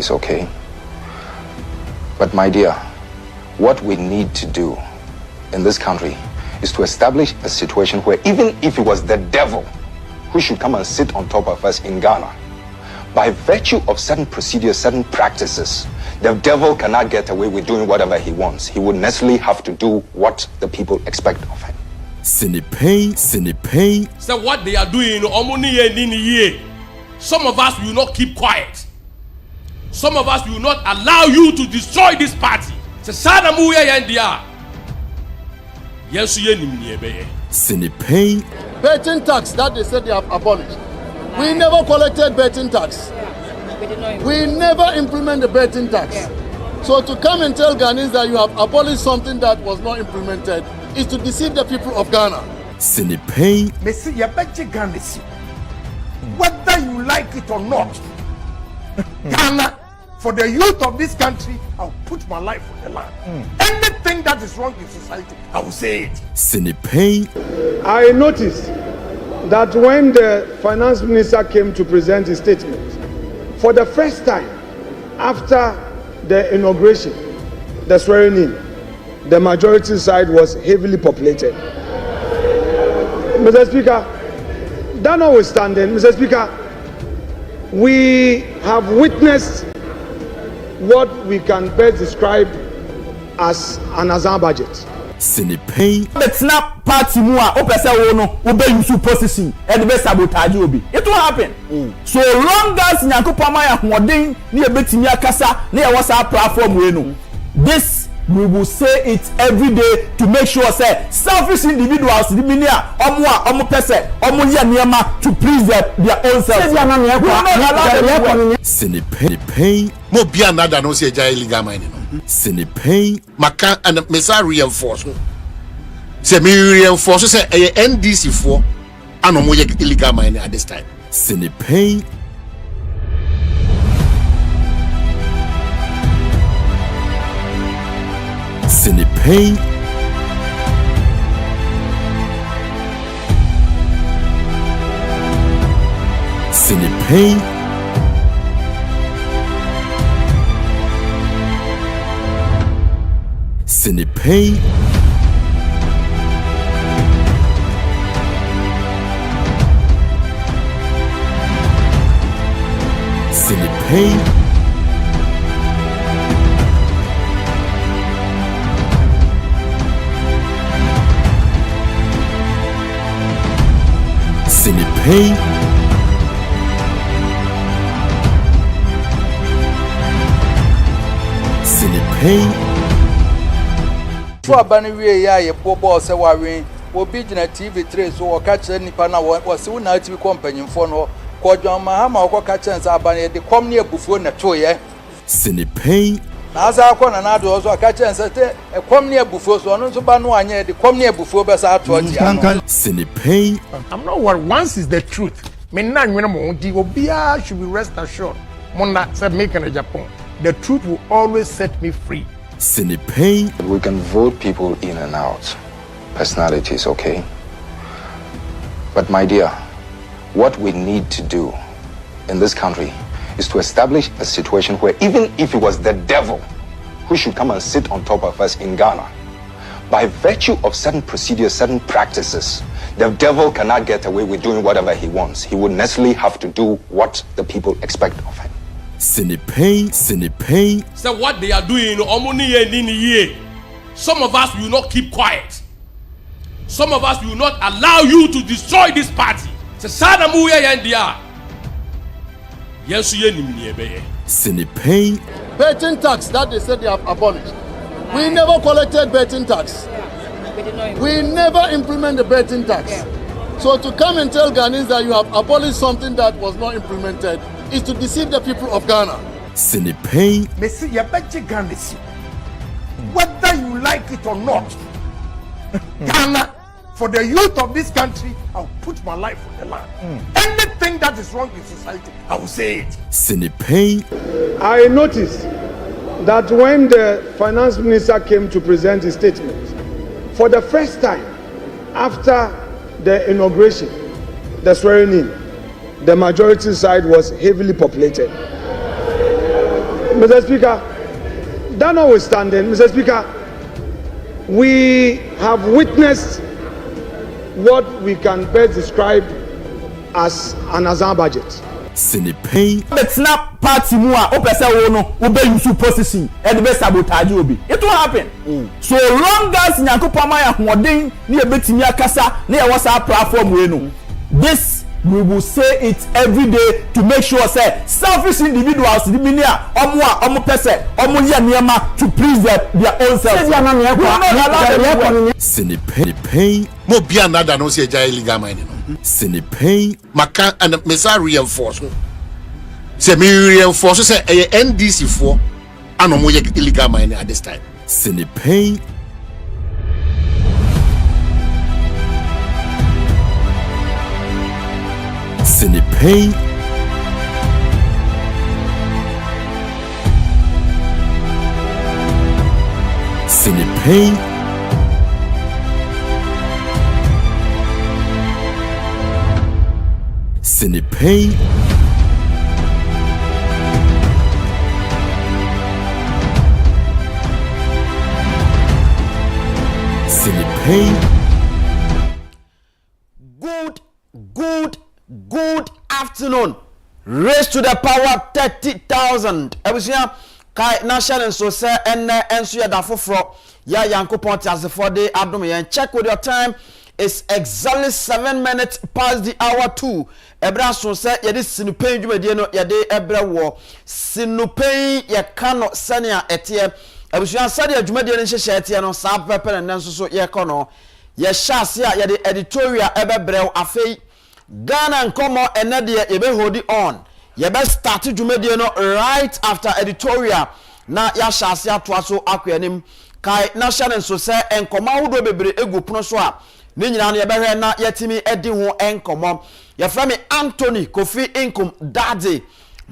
is okay. But my dear, what we need to do in this country is to establish a situation where even if it was the devil who should come and sit on top of us in Ghana, by virtue of certain procedures, certain practices, the devil cannot get away with doing whatever he wants. He would necessarily have to do what the people expect of him. No Pein. So what they are doing, some of us will not keep quiet. Some of us will not allow you to destroy this party. No Pein. Betting tax that they said they have abolished. We never collected betting tax. We never implement the betting tax. So to come and tell Ghanaians that you have abolished something that was not implemented is to deceive the people of Ghana. No Pein. Whether you like it or not, Ghana, for the youth of this country, I'll put my life on the line. Anything that is wrong in society, I will say it. No Pein. I noticed that when the finance minister came to present his statement, for the first time after the inauguration, the swearing in, the majority side was heavily populated. Mr. Speaker, that notwithstanding, Mr. Speaker, we have witnessed what we can best describe as an Azan budget. No Pein. It's not party more. Obey you position and the best sabotage will be. It will happen. So long as Nyakopama Wading near Betimia Kasa near WhatsApp platform we know. This we will say it every day to make sure say selfish individuals the minia omo person omo ya niema to please their own self. No Pein. Mo bia nada no say jai illegal mining. No Pein. Maka and mesa reinforce. Say me reinforce say NDC for and mo illegal mining at this time. No Pein. No Pein. No Pein. No Pein. No Pein. No Pein. No Pein. For Bannery, ya Bobo Sawari, will be in a TV3 so catch any pana was soon out to company for no Quadron Mahama or catch and Zabani, the come near before Natoya. No Pein. As I can another also catch and say a come near before so on to Banuanya, the come near before Bassa towards No Pein. I'm not what once is the truth. Menan when the Obia should be rest assured. Mona said making a Agyapong. The truth will always set me free. No Pein. We can vote people in and out. Personality is okay. But my dear, what we need to do in this country is to establish a situation where even if it was the devil who should come and sit on top of us in Ghana, by virtue of certain procedures, certain practices, the devil cannot get away with doing whatever he wants. He would necessarily have to do what the people expect of him. No Pein. No Pein. So what they are doing, some of us will not keep quiet. Some of us will not allow you to destroy this party. No Pein. Betting tax that they said they have abolished. We never collected betting tax. We never implement the betting tax. So to come and tell Ghanaians that you have abolished something that was not implemented is to deceive the people of Ghana. No Pein. Whether you like it or not, Ghana, for the youth of this country, I'll put my life on the line. Anything that is wrong in society, I will say it. No Pein. I noticed that when the finance minister came to present his statement, for the first time after the inauguration, the swearing in, the majority side was heavily populated. Mr. Speaker, that notwithstanding, Mr. Speaker, we have witnessed what we can best describe as an Azan budget. No Pein. It's not party mua. Opesa wono ube yusu position. And the best sabotage obi. It will happen. So long as Nyankopama ya hoden ni ebetimi akasa na ya WhatsApp platform we no. This we will say it every day to make sure say selfish individuals the minia omo pese omo ye niema to please their own self. No Pein. Mo bia nada no se jai illegal mining. No Pein. Maka and mesa reinforce. Say me reinforce say NDC for and mo illegal mining at this time. No Pein. No Pein. No Pein. No Pein. No Pein. Good afternoon. Raise to the power 30,000. Ebusia kai national so say enso ya da foforo ya yankopon tiase for the adom yen. Check with your time. It's exactly 7 minutes past the hour 2. Ebra so say ye dis sinupen dwumade no ye de ebra wo. Sinupen ye kano sania etie. Ebusia sade dwumade no hyehye etie no sa pepe na nso so ye kono. Ye hyase a ye de editorial ebebrɛw afei Ghana nkomo enede ebe hold on. Ye be start dwumade no right after editorial na ya hyase atoa so akwanim kai national so say enkomo ahodo bebre egu pono so a ni nyina no ye behwe na yetimi edi ho enkomo. Ye fra me Anthony Kofi Inkum Daddy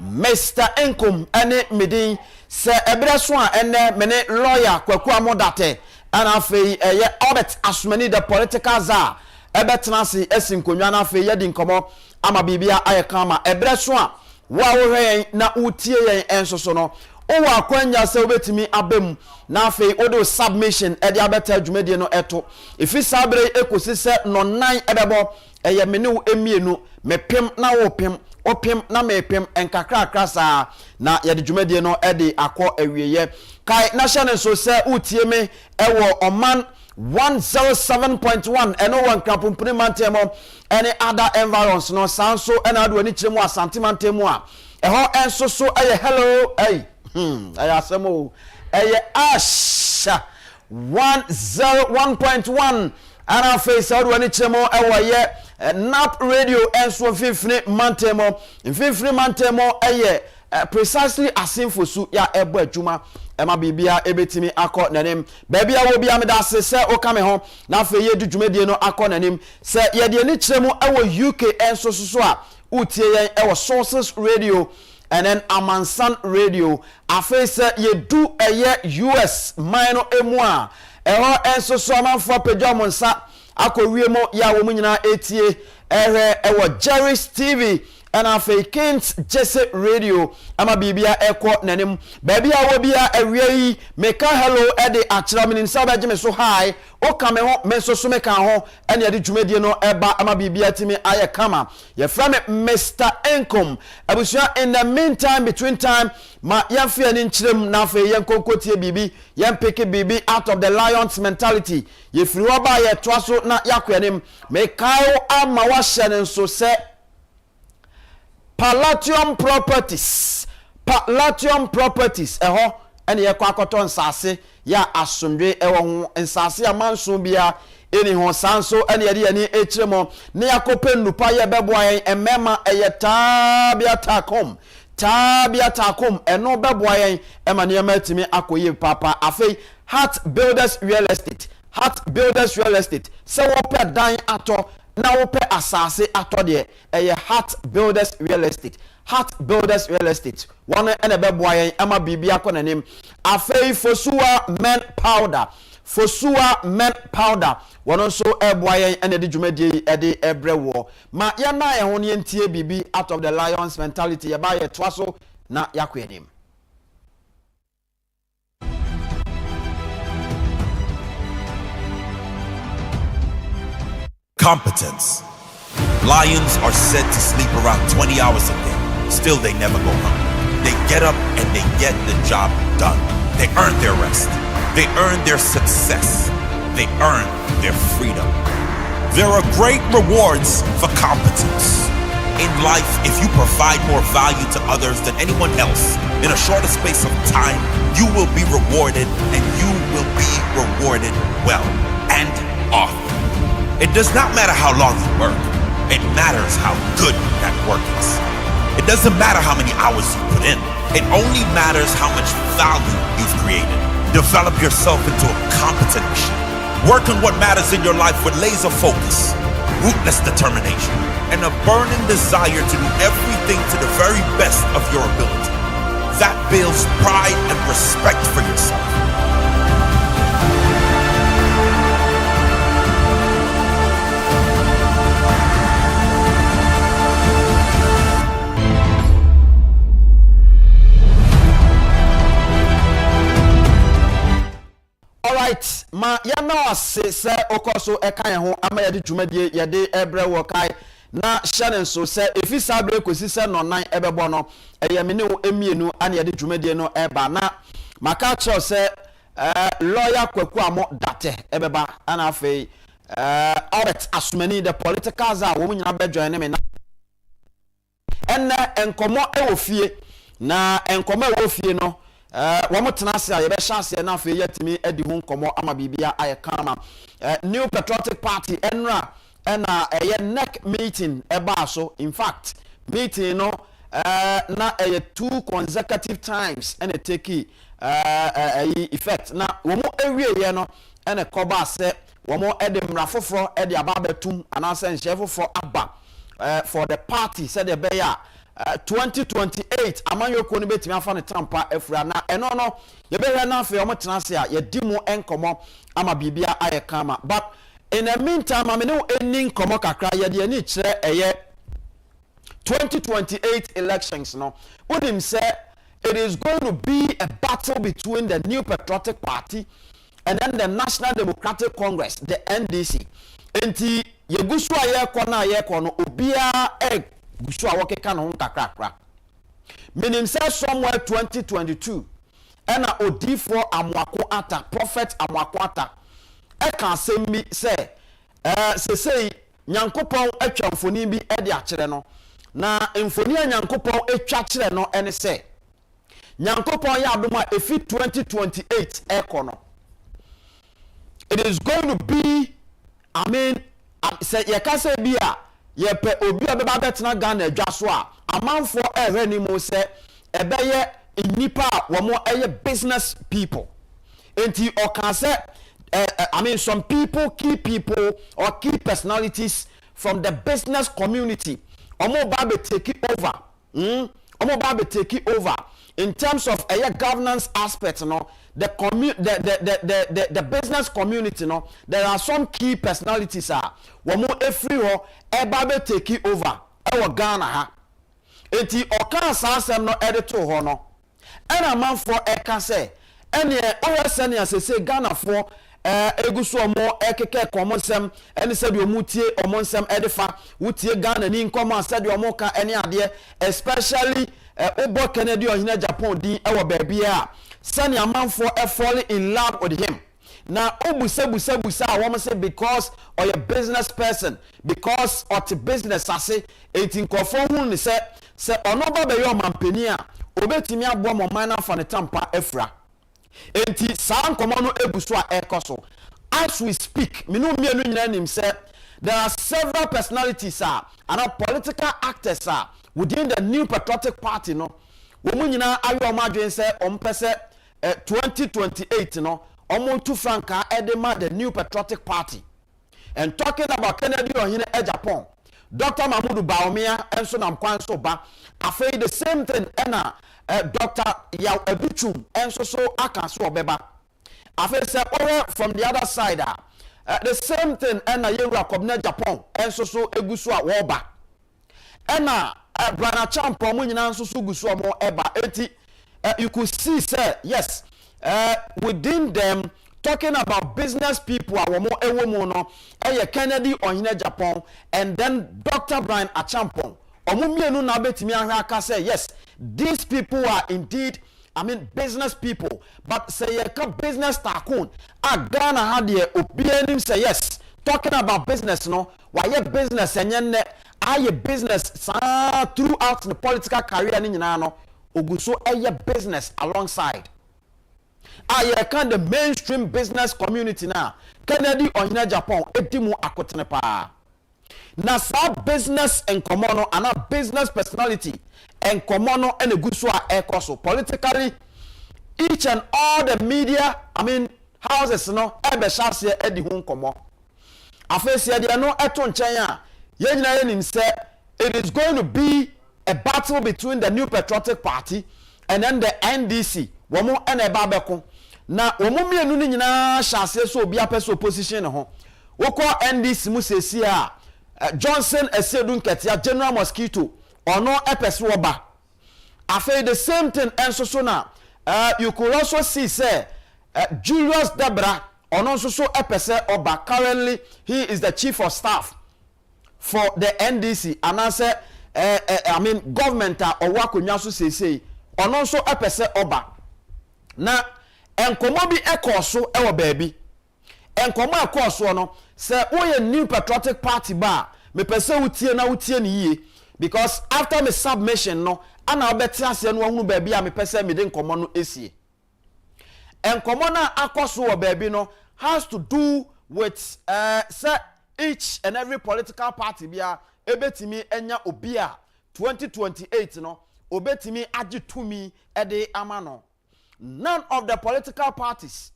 Mr. Inkum ene medin se ebre so a ene mene lawyer Kwaku Amodate ana afei ye Obet Asumani the political czar ebetenase esinkonwa na afei ye di nkomo ama bibia ayekama ebre so a wa wo hwen na utie yen ensoso no o wa kwanya se obetimi abem na afei odo submission e dia beta dwumade no eto ifi sabre ekosi se no nan ebebo eye mene wo emienu mepem na wo pem opem na mepem enkakra krasa na ye de dwumade no e de akọ awieye kai national so se utie me ewo oman 107.1 eno wan krapumpuni mantemo any other environs no sanso ena ado ani kiremu asante mantemo a eho enso so eye hello eye aya asemo eye asha 101.1 ana face ado ani kiremu ewo ye nap radio enso fifini mantemo eye precisely asinfosu ya ebo adwuma ema bibia ebetimi akọ nanim baabi a wo bia me da se o ka me ho na afa ye dwumadie no akọ nanim se ye de ni kiremu ewo UK enso so a utie yen ewo Sources Radio and then Amansan Radio afa se ye du eye US minor emu a eho enso so amanfo pedwa monsa akowie mo ya wo nyina etie ewo Jerry's TV and afa Kencity Radio ama bibia eko nanim baabi a wo bia awie meka hello ede akira me nsa ba gime so hi o ka me ho me so so meka ho ene ede dwumadie no eba ama bibia timi aye kama ye fra me Mr. Income abusua in the meantime between time ma yamfe ani nkyirem na afa ye nkonkotie bibi yam pick bibi out of the lions mentality ye firi wo ba ye toa so na yakwanim meka o ama wa hye nso se Palatium properties eho ene ye kwa akoto nsase ya asomdwe ewo ho nsase amanso bia eni ho sanso ene ye ni echiremo ne yakope nupa ye beboa yen emema eye tabia takom eno beboa yen ema ne matimi akoye papa afei Heart Builders Real Estate se wo pe dan ato na wo pe asase ato de eye Heart Builders Real Estate one ene beboa yen ama bibia konanim afei Fosuwa men powder wono so eboa yen ene de dwumadie ede ebrewo ma ya na ye ho ne ntie bibi out of the lions mentality ye ba ye toaso na yakwanim Competence. Lions are said to sleep around 20 hours a day. Still, they never go home. They get up and they get the job done. They earn their rest. They earn their success. They earn their freedom. There are great rewards for competence. In life, if you provide more value to others than anyone else in a shorter space of time, you will be rewarded, and you will be rewarded well and often. It does not matter how long you work. It matters how good that work is. It doesn't matter how many hours you put in. It only matters how much value you've created. Develop yourself into a competent machine. Work on what matters in your life with laser focus, ruthless determination, and a burning desire to do everything to the very best of your ability. That builds pride and respect for yourself. Alright, ma ya na se okoso eka ye ho ama ye de dwumadie ye de ebre wo kai na Shannon so se efi sabre kosi se no nan ebebo no eye me ne emienu ana ye de dwumadie no eba na maka cho se lawyer Kwaku Amo date ebeba ana afei Albert Asumani the political za wo nyina be join me na enne enkomo ewo fie na enkomo ewo fie no wamo tenase ye be chance na fe yetimi edi hu nkomo ama bibia aye kama New Patriotic Party enra na eye neck meeting eba so in fact meeting no na eye 2 consecutive times and it take effect na womo ewie ye no ene koba se womo ede mrafoforo ede ababetum anase nhefoforo aba for the party said the beya 2028 amanyoko ni betimi afa ne tampa afura na eno no ye behwe na afa omo tenase a ye dimu enkomo ama bibia aye kama but in the meantime amene eni nkomo kakra ye de ani kire eye 2028 elections no wonim say it is going to be a battle between the New Patriotic Party and then the National Democratic Congress, the NDC. Enti yegusu aye kona aye kono obia gusu awoke kan ho kakrakra. Meaning say somewhere 2022 ena odifo amwako ata prophet amwako ata e kan sembi say say nyankopon atwa mfoni bi e de akere no na mfoni nyankopon atwa kire no ene say nyankopon ya adoma efi 2028 ekono. It is going to be, I mean, say ye ka say bia ye pe obi obeba betena Ghana adwaso a amanfo ehwe ni mo say ebeye nipa wo mo eye business people. Enti o kan say I mean some key people or key personalities from the business community omo ba be take over. Omo ba be take over in terms of a governance aspect, no, the business community, no, there are some key personalities womo efri ho ebabe take over our Ghana ha enti okan sansem no edito ho no ena manfo eka say ene OSN asese Ghana for egusu omo ekeke komonsem ene se de omutie omonsem edefa wutie Ghana ni nkomo ase de omo ka ene ade especially Obo Kennedy or Agyapong din ewo babia sani amanfo falling in love with him. Now obusa I say because or a business person, because of the business ase 18 kofo hu ni say onoba be yo mampani a obetimi abo mo man for the tampa efra enti san komo no ebuso a ekoso as we speak me no mienu nyina nim say there are several personalities and political actors within the New Patriotic Party, no, woman nyina ayo omadwen say ompese 2028 no omontu franka edema the New Patriotic Party. And talking about Kennedy or Agyapong, Dr. Mahmoud Bawumia enso nam kwan so ba afei the same thing ena Dr. Yaw Ebichum enso so aka so obeba afei say from the other side the same thing ena Yewura Kwabena Agyapong enso so egusu a wo ba ena Brana Champo mo nyina nso so gusu omo eba enti you could see say yes within them talking about business people awomo ewomo no Kennedy Ohene Agyapong and then Dr. Brian Agyapong omumienu na betimi ahwe aka say yes, these people are indeed business people, but say you can business tycoon Ghana had the opinion say yes, talking about business no why business and aye business throughout the political career ni nyina no oguso business alongside can the mainstream business community now Kennedy Ohene Agyapong edimu akotene pa na sa business and common and a business personality and common and a good so ekoso politically each and all the media houses no ebe shase edi hu nkomo afese dia no eto nchen a ye nyina ye nim say it is going to be a battle between the New Patriotic Party and then the NDC womo ena eba beko na womo mienu ni nyina shase so obi apeso opposition ho woko NDC mu sesi a Johnson Esedun Ketia General Mosquito ono epese oba after the same thing enso so na you could also see say Julius Debra ono so epese oba. Currently he is the chief of staff for the NDC and I say government or wakonya so say ono so epese oba na enkomo bi ekoso ewo baabi enkomo ekoso no say oye New Patriotic Party ba me pese wutie na wutie ni yie because after me submission no ana obeti ase no hunu baabi a me pese me de enkomo no esie enkomo na akoso wo baabi no has to do with say each and every political party bia ebetimi enya obi a 2028 no obetimi agitumi ede amano. None of the political parties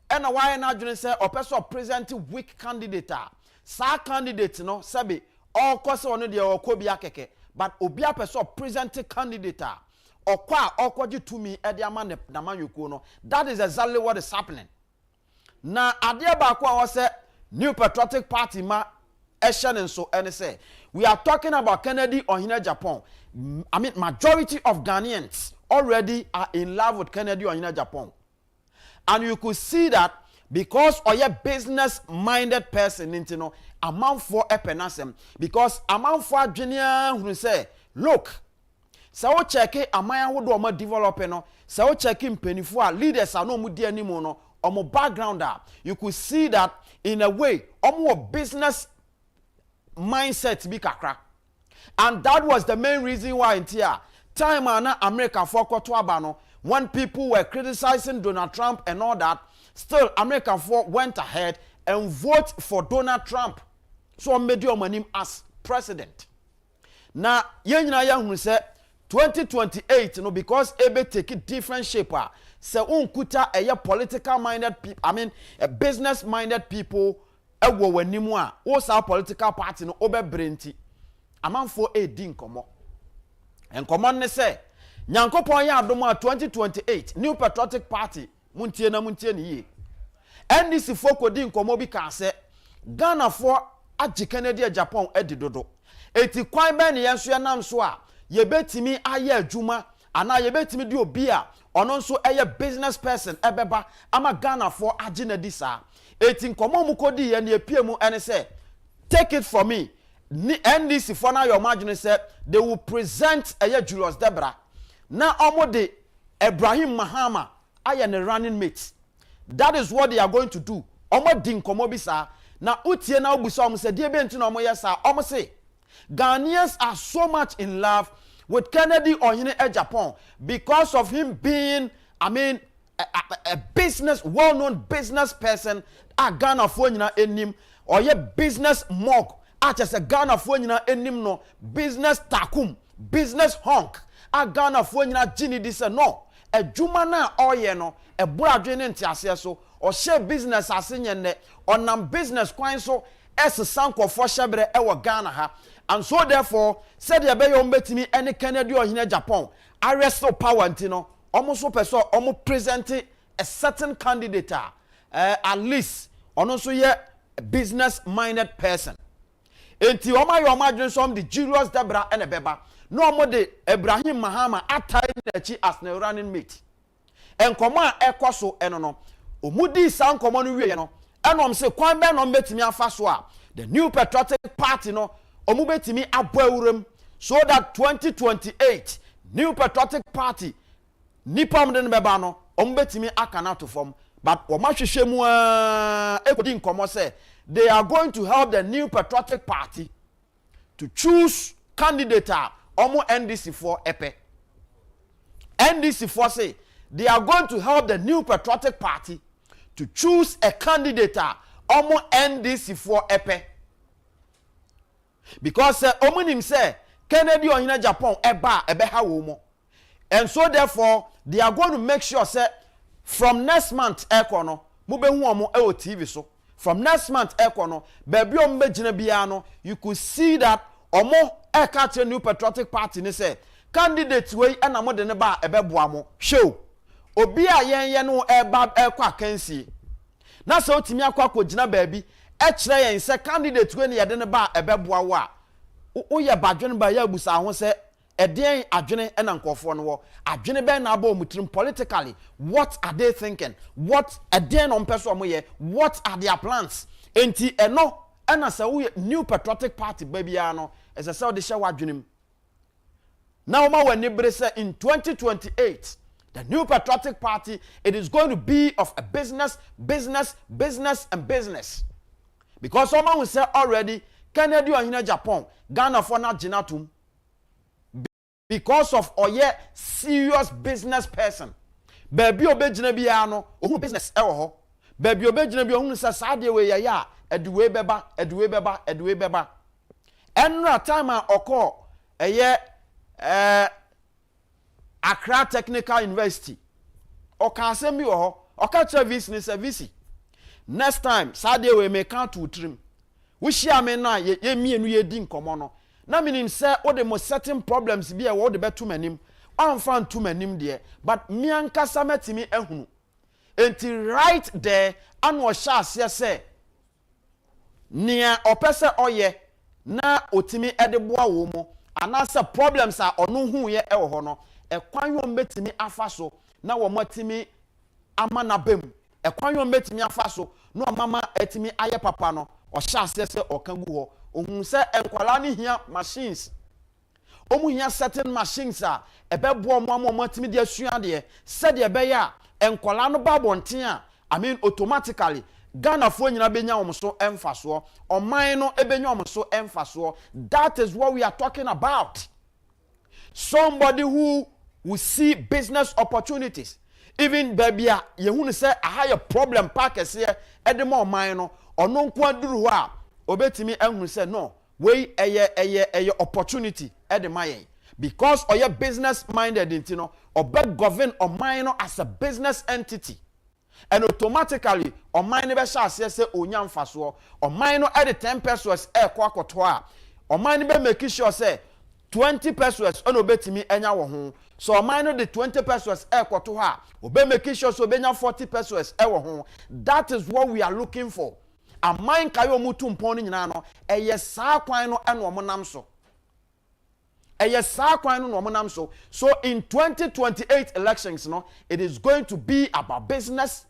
and why na adwene say opeso present weak candidate sa candidate no sabe all cause ono de okobi akeke but obi apeso present candidate okwa okogitumi ede amane na manyuko no. That is exactly what is happening na ade ba kwa say New Patriotic Party ma eshen so and say we are talking about Kennedy Ohene Agyapong. Majority of Ghanaians already are in love with Kennedy Ohene Agyapong, and you could see that because of your business minded person into no amount for epenasem because amount for junior who say look so check it amaya wodo ma develop no so check penifo leaders are no mu di animo no omo background you could see that in a way omo business mindset be kakra. And that was the main reason why in here time ana America for Kotwabano when people were criticizing Donald Trump and all that, still America for went ahead and vote for Donald Trump. So made your name as president. Now yenyina ya hu say 2028 no because ebe take it different shape say unkuta a political minded people a business minded people ewo wanimu a wo sa political party no obe brenti amanfo edin komo enkomo ne say nyankopon ya adom a 2028 New Patriotic Party muntie ni ye NDC foko din komo bi ka say Ghana for agi Kennedy Agyapong edidodo eti kwan ben ye nso yanam so a ye betimi aye adwuma ana ye betimi di obi a ono nso eye business person ebeba ama Ghana for agi na di sa eti nkomo mu kodi ye na epie mu ene say take it from me NDC for now your margin said they will present a Julius Debra. Now almost Ibrahim Mahama I am a running mate. That is what they are going to do. Almost din komobisa. Now utie na ubuso almost say dear benti no mo yesa almost say Ghanaians are so much in love with Kennedy Ohene Agyapong because of him being a business well-known business person a Ghana for nyina enim or ye business mug. As a Ghana for nyina enim no business takum business honk a Ghana for nyina gini dis no e dwuma na oye no e buradwe ne ntiase so o share business asenye ne onam business kwan so sanko for shebre e wo Ghana ha and so therefore said ya be yo mbetimi any Kennedy Ohene Agyapong arrest power ntino omo so person omo present a certain candidate at least ono so ye business minded person. Enti oma yo madwen som the Julius Debra and Beba no mo de Ibrahim Mahama atai na chi as na running mate enkomo a ekoso eno no omudi san komo no wie no enom se kwan be no betimi afa so a the New Patriotic Party no omu betimi aboawuram so that 2028 New Patriotic Party nipam de beba no omu betimi akana to form but omahwehwe mu ekodi nkomo say they are going to help the New Patriotic Party to choose candidate omu NDC for epe NDC for say they are going to help the New Patriotic Party to choose a candidate omu NDC for epe because omunim say Kennedy ohina Japan ebe ha wo mo and so therefore they are going to make sure say from next month ekono mo be hu omo e TV so from next month ekono baby o mbegina bia no you could see that omo e catch New Patriotic Party ni say candidate wey na mo de ne ba ebe boa mo show obi a yen no eba ekwa kansi na so otimi akwa gina baby e kire yen say candidate wey ne ye de ne ba ebe boa wo a o ye badwene ba ya busa ho say eden adwene na nkofo no wo adwene ben na ba omutrim politically what are they thinking what eden on person mo ye what are their plans enti eno na say wo New Patriotic Party baby ya no as I say de hye wadwenem now ma wani bre say in 2028 the New Patriotic Party it is going to be of a business and business because someone will say already Kennedy ohina Japan Ghana for na jinatum because of oye serious business person baby obegina bia no ohun business e wo ho baby obegina bia ohun say saade we ya eduwe beba enra time a okọ eye Accra Technical University oka asem bi wo ho oka service ni service next time saade we me count to trim we share me na ye mienu ye di nkomo no na meaning say all the most certain problems be e wo de betu manim amfa ntu manim de but me ankasa metimi ehunu enti right there an wo sha ase say nia opese oye na otimi ede boa wo mo anasa problems a ono hu ye e wo ho no e kwan yo metimi afa so na wo matimi ama na bem e kwan yo metimi afa so no mama etimi aye papa no o sha ase se okangu ho ohun se enkwala ni hia machines omu hia certain machines a ebebo omo matimi de asua de se de be ya enkwala no ba bonten a I mean automatically Ghana fo nyina benya omso emfaso oman no ebenya omso emfaso that is what we are talking about somebody who will see business opportunities even baby a yehunu say a higher problem packers here edemo oman no ono nko aduru ho a obetimi ehunu say no we eye opportunity edema yen because oye business minded intino obed govern oman no as a business entity and automatically on mine be sha say onya mfaso on mine no at 10 pesos e kwa akoto a on mine be make sure say 20 pesos on obetimi enya wo ho so on mine no the 20 pesos e kwato ha obe make sure so benya 40 pesos e wo ho that is what we are looking for a mine kayo mutu mpon ni nyina no eye saa kwan no eno omonam so eye saa kwan no omonam so in 2028 elections no it is going to be about business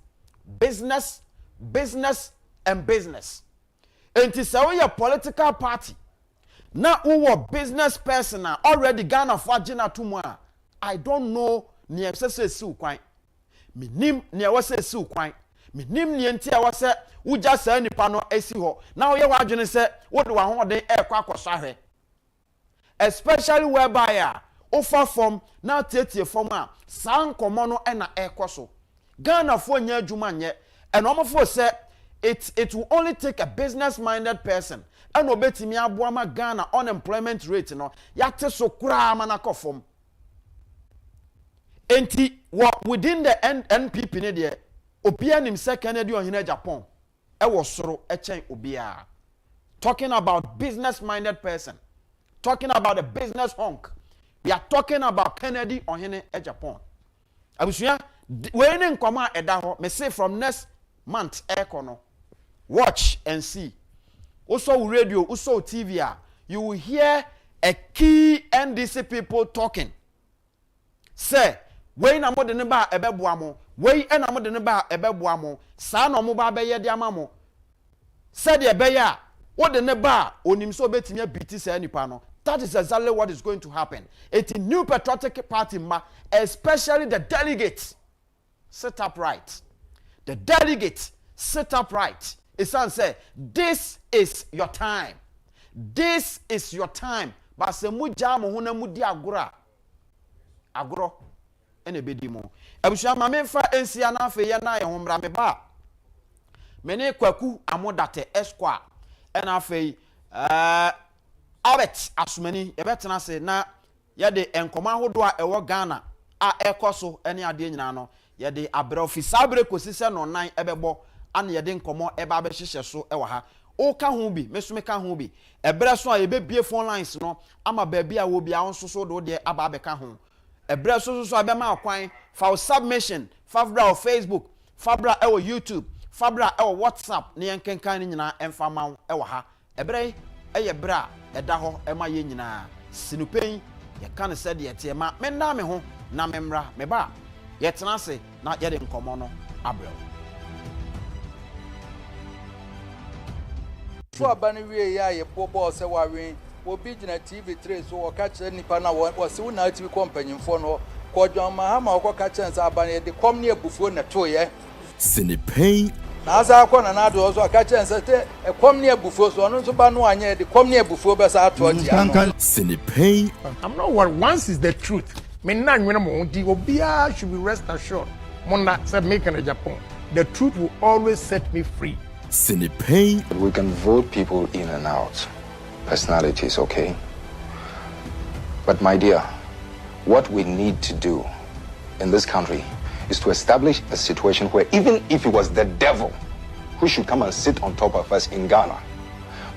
and business. And to say we a political party. Now who a business person already Ghana for Gina tomorrow. I don't know ni say su kwan. Me nim ni wa say su kwan. Me nim ni enti wa say wo just say nipa no esi ho. Now ye wa adwene say wo de wa ho de e kwa akoso ahwe. Especially whereby offer from now tie from san komo no e na ekoso. Ghana for nya adwuma nye and omofo say it will only take a business minded person and obetimi aboama Ghana unemployment rate no yate so kura manakofom enti within the NPP ne de obia nim se Kennedy ohina Japan e wo soro e chen obia talking about business minded person talking about a business hunk we are talking about Kennedy ohina Japan abusuya we ne nkoma eda ho me say from next month ekono watch and see also radio also TV you will hear a key NDC people talking say wei na mo de ne ba ebeboa mo wei na mo de ne ba ebeboa mo saa na mo ba beye de ama mo said de beye a wo de ne ba onim so betimi abiti saa nipa no. That is exactly what is going to happen. It's a new patriotic party, especially the delegates. Sit up right. The delegates sit up right. It's say, this is your time. This is your time. But se muja mo huna mudi agura. Agro. Ene bedi mo. Abusha mame fa ensia na fe ye na ye homra me ba. Mene kwaku amodate esquire. Ena fe Albert asumani ebetena se na yede enkoma hodo a ewo Ghana a ekoso ene ade nyina no yede abre office abre kosise no nan ebebo ana yede nkomo eba be hyehye so ewa ha o ka ho bi mesume ka ho bi ebre so a ebe bie phone lines no ama ba bia wo bia onso so do de aba be ka ho ebre so abema akwan for submission fabra of Facebook fabra ewo YouTube fabra ewo WhatsApp ne yenkenkan ni nyina emfama ewa ha ebre eye bra eda ho ema ye nyina sinupen ye kan se de ye ma me na me ho na memra me ba ye tena se na ye de nkomo no abrel so abani wie ya ye bobo se wawen obi gina TV3 so wo ka kire nipa na wo se wo na TV kompanyimfo no ko dwama ha ma wo ka kire se abani de kom ne abufuo na to ye Sinipain. Naza akọ na nado ozo aka chense te ekom ne abufuo so no so ba no anya de kom ne abufuo be sa ato ati ano. Sinipain. I'm not worried. Once is the truth. Me na nwena mo di obia should be rest assured. Mona said make in Agyapong. The truth will always set me free. Sinipain. We can vote people in and out. Personality is okay. But my dear, what we need to do in this country is to establish a situation where even if it was the devil who should come and sit on top of us in Ghana,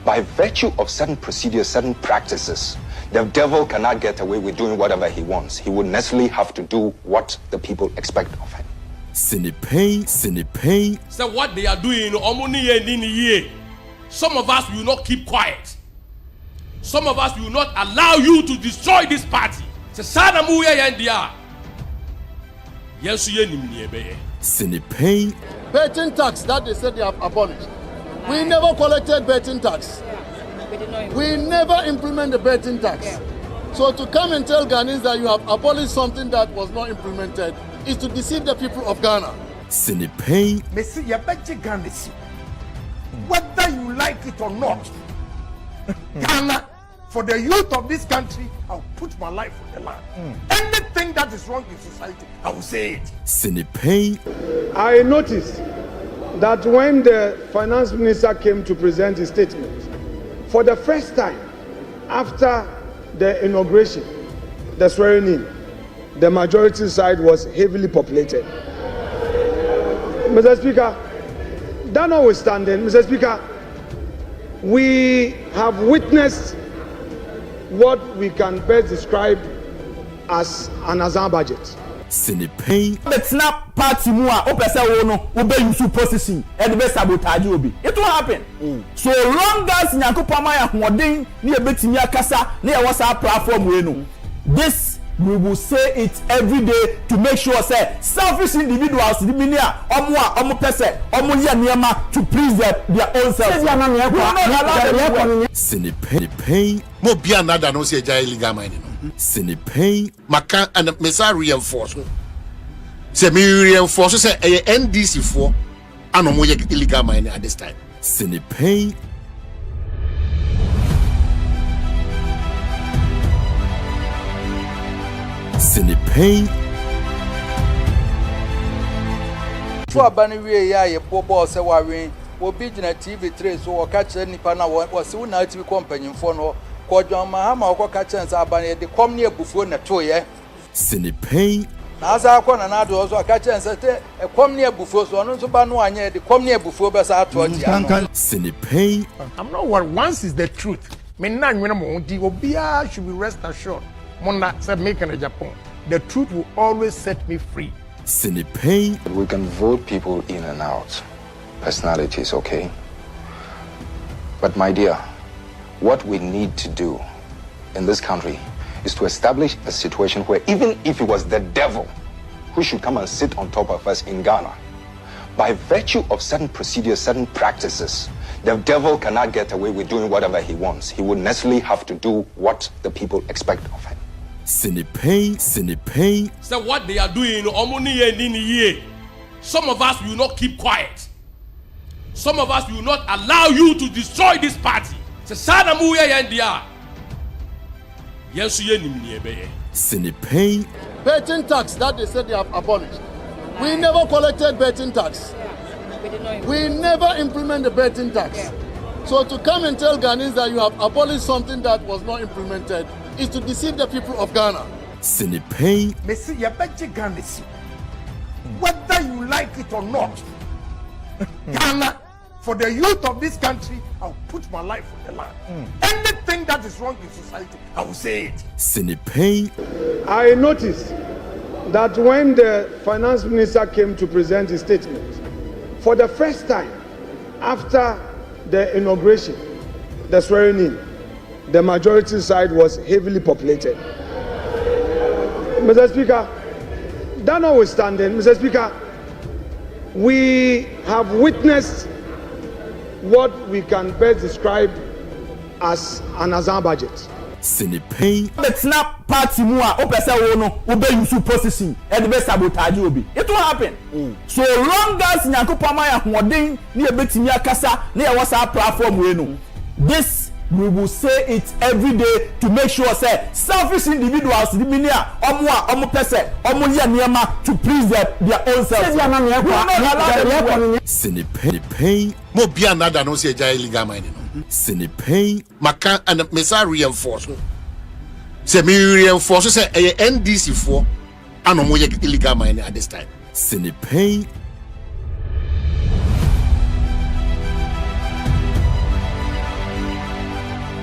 by virtue of certain procedures, certain practices, the devil cannot get away with doing whatever he wants. He would necessarily have to do what the people expect of him. Sinipain. So what they are doing, some of us will not keep quiet. Some of us will not allow you to destroy this party. Sinipain. Betting tax that they said they have abolished. We never collected betting tax. We never implement the betting tax. So to come and tell Ghanaians that you have abolished something that was not implemented is to deceive the people of Ghana. Sinipain. Messi, you bet Ghana. Whether you like it or not, Ghana, for the youth of this country, I'll put my life on the line. Anything that is wrong in society, I will say it. Sinipain. I noticed that when the finance minister came to present his statement, for the first time after the inauguration, the swearing in, the majority side was heavily populated. Mr. Speaker, that notwithstanding, Mr. Speaker, we have witnessed what we can best describe as an Azan budget. Sinipain. But now party mu a opese wo no wo be use position e de be sabotage obi. It will happen. So long as Nyankopon ya hoden na e betimi akasa na e wasa platform we no. This we will say it every day to make sure say selfish individuals the minia omo pese omo ye niema to please their own self. Sinipain. Mo bia nada no say jai illegal mining. Sinipain. Maka and mesa reinforce. Say me reinforce say NDC for and mo illegal mining at this time. Sinipain. Sinipain. So abani wie ya ye bobo se wawen obi gina TV3 so wo ka kire nipa na wo se wo na TV kompanyimfo no ko dwama ha ma wo ka kire se abani de kom ne abufuo na to ye. Sinipain. Naza akọ na nado ozo ka kire se te kom ne abufuo so no so ba no anya de kom ne abufuo be sa ato ati ano. Sinipain. I'm not worried. Once is the truth. Me na nwena mo di obia should be rest assured. Mona said make in Agyapong. The truth will always set me free. Sinipain. We can vote people in and out. Personality is okay. But my dear, what we need to do in this country is to establish a situation where even if it was the devil who should come and sit on top of us in Ghana. By virtue of certain procedures, certain practices, the devil cannot get away with doing whatever he wants. He would necessarily have to do what the people expect of him. Sinipe. So what they are doing, some of us will not keep quiet. Some of us will not allow you to destroy this party. Sinipe. Betting tax that they said they have abolished. We never collected betting tax. We never implement the betting tax. So to come and tell Ghanaians that you have abolished something that was not implemented is to deceive the people of Ghana. Sinipe. Messi, you better Ghana. Whether you like it or not, Ghana, for the youth of this country, I'll put my life on the line. Anything that is wrong in society, I will say it. Sinipe. I noticed that when the finance minister came to present his statement, for the first time after the inauguration, the swearing in, the majority side was heavily populated. Mr. Speaker, that notwithstanding, Mr. Speaker, we have witnessed what we can best describe as an Azar budget. Sinipe. Betna party mu a opese wo no obe use position e de be sabotage obi. It will happen. So long as Nyankopon ma ya hoden na e betimi akasa na e wasa platform we no. This we will say it every day to make sure say selfish individuals the minia omo pese omo ye niema to please their own self. Sinipe. Mo bia another no say jai illegal mining. Sinipe. Maka and mesa reinforce. Say me reinforce say NDC for and mo illegal mining at this time. Sinipe.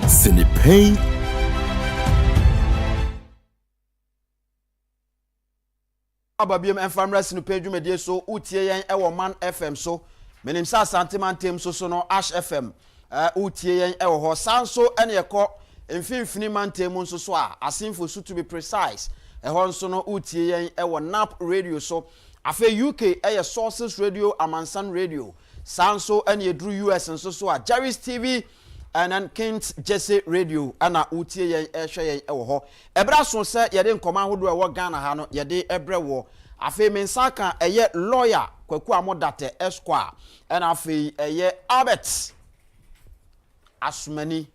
Sinipe. Ababiem enfamra Sinipe dwumedie so utie yen ewo Man FM so menim sa santimantem so no Ash FM utie yen ewo ho sanso ene yekọ mfimfini mantem nso so a asimfo so to be precise ho nso no utie yen ewo NAP radio so afa UK Sources Radio Amansan Radio sanso ene yedru US nso so a Jerry's TV and then Kent Jesse Radio ana utie yen ehwe yen ewo ho ebra so se yede nkoma hodo ewo Ghana ha no yede ebre wo afi mensaka eye lawyer kwaku amodate Esquire and afi eye Albert Asumani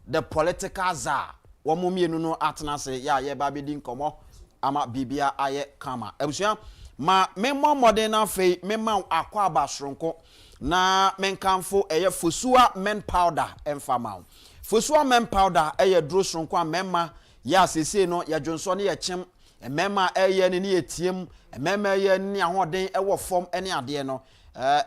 the political czar wo momienu no atena se ya ye ba bedi nkomo ama bibia aye kama ebusua ma memmo modern afi memma akwa abasronko na menkamfo eye Fosua men powder emfama Fosua men powder eye dro sronko a memma ya sese no ya dwonso ne ye chem memma eye ne ne etiem memma eye ne ahoden ewo fom ene ade no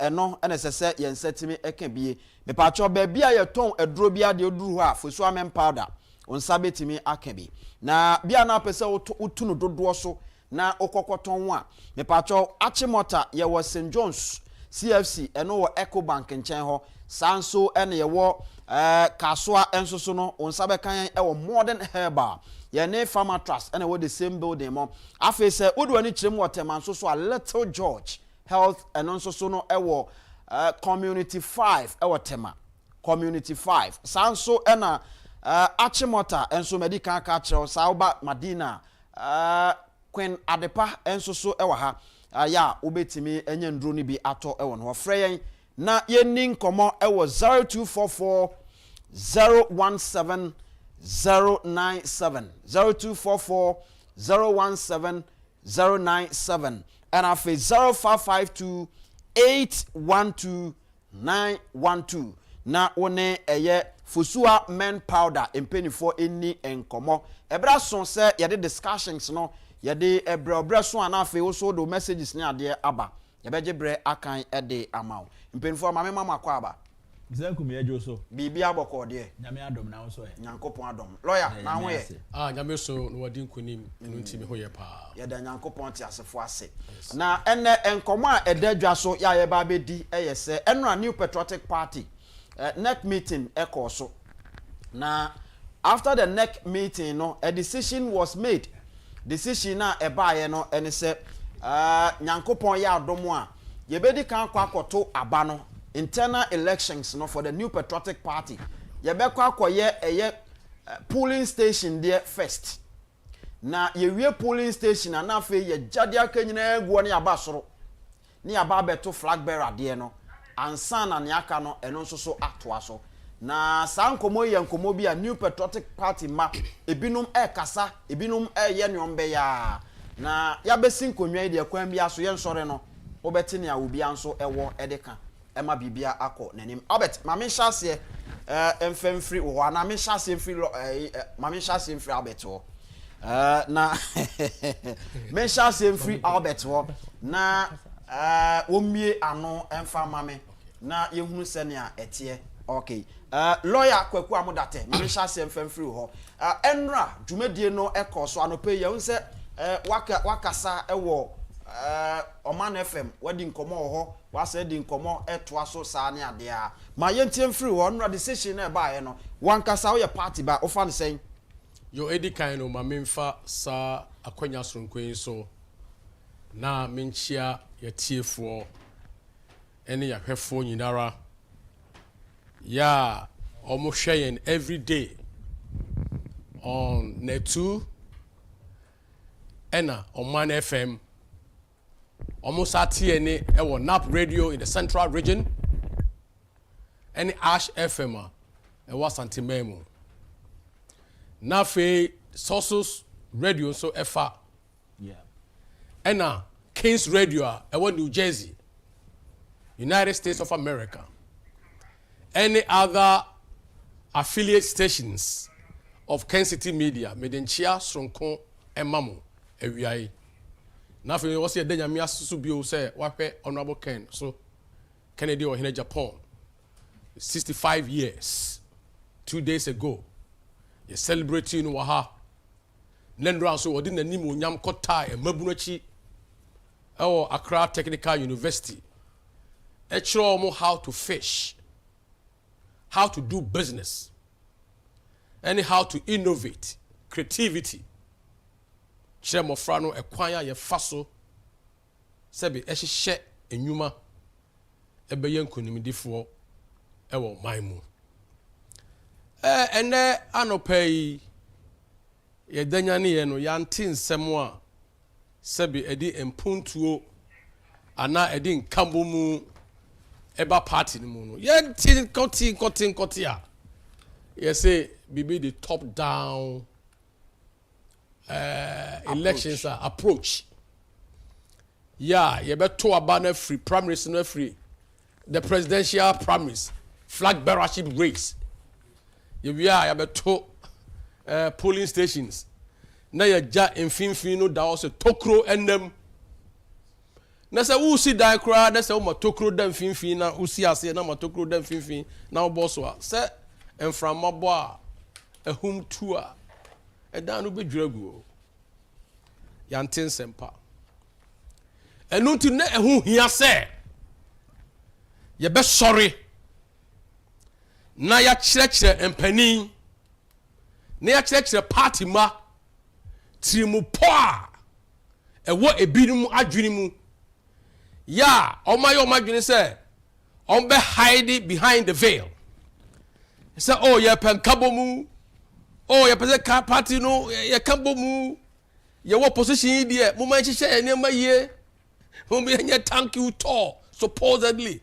eno ene sese ye nsatimi eka bie mepacho ba bia ye ton edro bia de oduru ho a Fosua men powder onsa betimi aka bi na bia na pese utu no dodo so na okokoton ho a mepacho achimota ye wo St John's CFC eno wo Eco Bank nchen ho sanso ene ye wo Kaswa enso so no onsa be kan e wo Modern Herbal ye ne Farmer Trust ene wo the same building mo afi se odu ani kirem wo tema so so a Little George Health enso so no e wo Community 5 e wo tema Community 5 sanso ena Achimota enso medical ka kire Sauba Madina Queen Adepa enso so e wo ha ya obetimi enye ndro ni bi ato ewo no frɛ yen na yenni nkomo ewo 0244 017 097 0244 017 097 and afi 0552 812 912 na one eye Fosua men powder empenifo enni enkomo ebra so se yede discussions no yede ebre so anafe wo so do messages ni ade aba yebeje bre akan ede amaw mpenfo ma mema makwa aba Zanku me ejo so bibia boko de nyame adom na wo so Nyankopon adom lawyer na ho ye nyame so no wadi nkonim enu ntimi ho ye pa yede Nyankopon ti asefo ase na ene enkomo a edadwa so ya ye ba bedi eyese enra New Patriotic Party neck meeting ekoso na after the neck meeting no a decision was made decision na ebaye no ene se nyankopon ya adomo a yebedi kan kwa akoto aba no internal elections no for the New Patriotic Party yebekwa akoye eye polling station there first na yewie polling station na afa ye jade aka nyina eguo ne aba soro ne aba beto flag bearer de no ansa na ne aka no eno nso so atoa so na sankomo ye nkomo bi a New Patriotic Party ma ebinum kasa ebinum ye nyombe ya na ya besi nkonwa de kwan bi aso ye nsore no obeti ne awobi anso ewo edeka ema bibia akọ nanim Albert mame hyase emfemfri wo na me hyase emfri mame hyase emfri Albert wo na me hyase emfri Albert wo na omie ano emfa mame na yehunu sene a etie okay lawyer kwaku amodate mame hyase emfemfri ho enra dwumadie no ekoso anope ye unse wakasa ewo Oman FM wadi nkomo ho wasa di nkomo etoa so saa ne ade a ma yentie mfiri ho no decision na ba ye no wankasa wo ye party ba ofa ne sen yo edi kan no ma memfa sa akwanya sonkwen so na menchia ye tiefo ene ya hwefo nyinara ya omo hweyen every day on Netu ena Oman FM almost TNA ewo NAP radio in the central region any Ash FM ewo Santimemo nafe sources radio so efa ena Kings radio ewo New Jersey United States of America any other affiliate stations of Kencity Media medenchia sronko emamo ewiai na fe wo se de nyame asusu bio se wahwe honorable Ken so Kennedy or Agyapong 65 years 2 days ago you celebrating waha nendra so odi nanim onyam kota emabunachi ewo Accra Technical University echro mo how to fish, how to do business, and how to innovate, creativity. Chemo frano ekwanya ye faso sebe ehye enwuma ebeye nkonimdifo ewo maimu ene anopai ye danyane ye no yanti nsemo a sebe edi empuntuo ana edi nkambo mu eba party ni mu no ye koti a ye say bibi the top down elections approach. Yeah, you better abandon free primaries no free. The presidential primaries, flag bearership race. You better polling stations. Now you ja infinfino da also tokro and them. Na say who see die cry, na say o tokro dem finfin na who see ase na tokro dem finfin na boss wa. Say and from mabo a home tour. Edan no be dweragu yanten sempa enu ti na ehu hia se ye be sorry na ya kyerɛkyerɛ empani na ya kyerɛkyerɛ party ma trimupo a ewo ebinum adwene mu ya omaye omadwene se on be hide behind the veil say oh ye penkabomu oh ya pese ka party no ya kambo mu ya wo position die mo man hihye enema yie mo be nya thank you to supposedly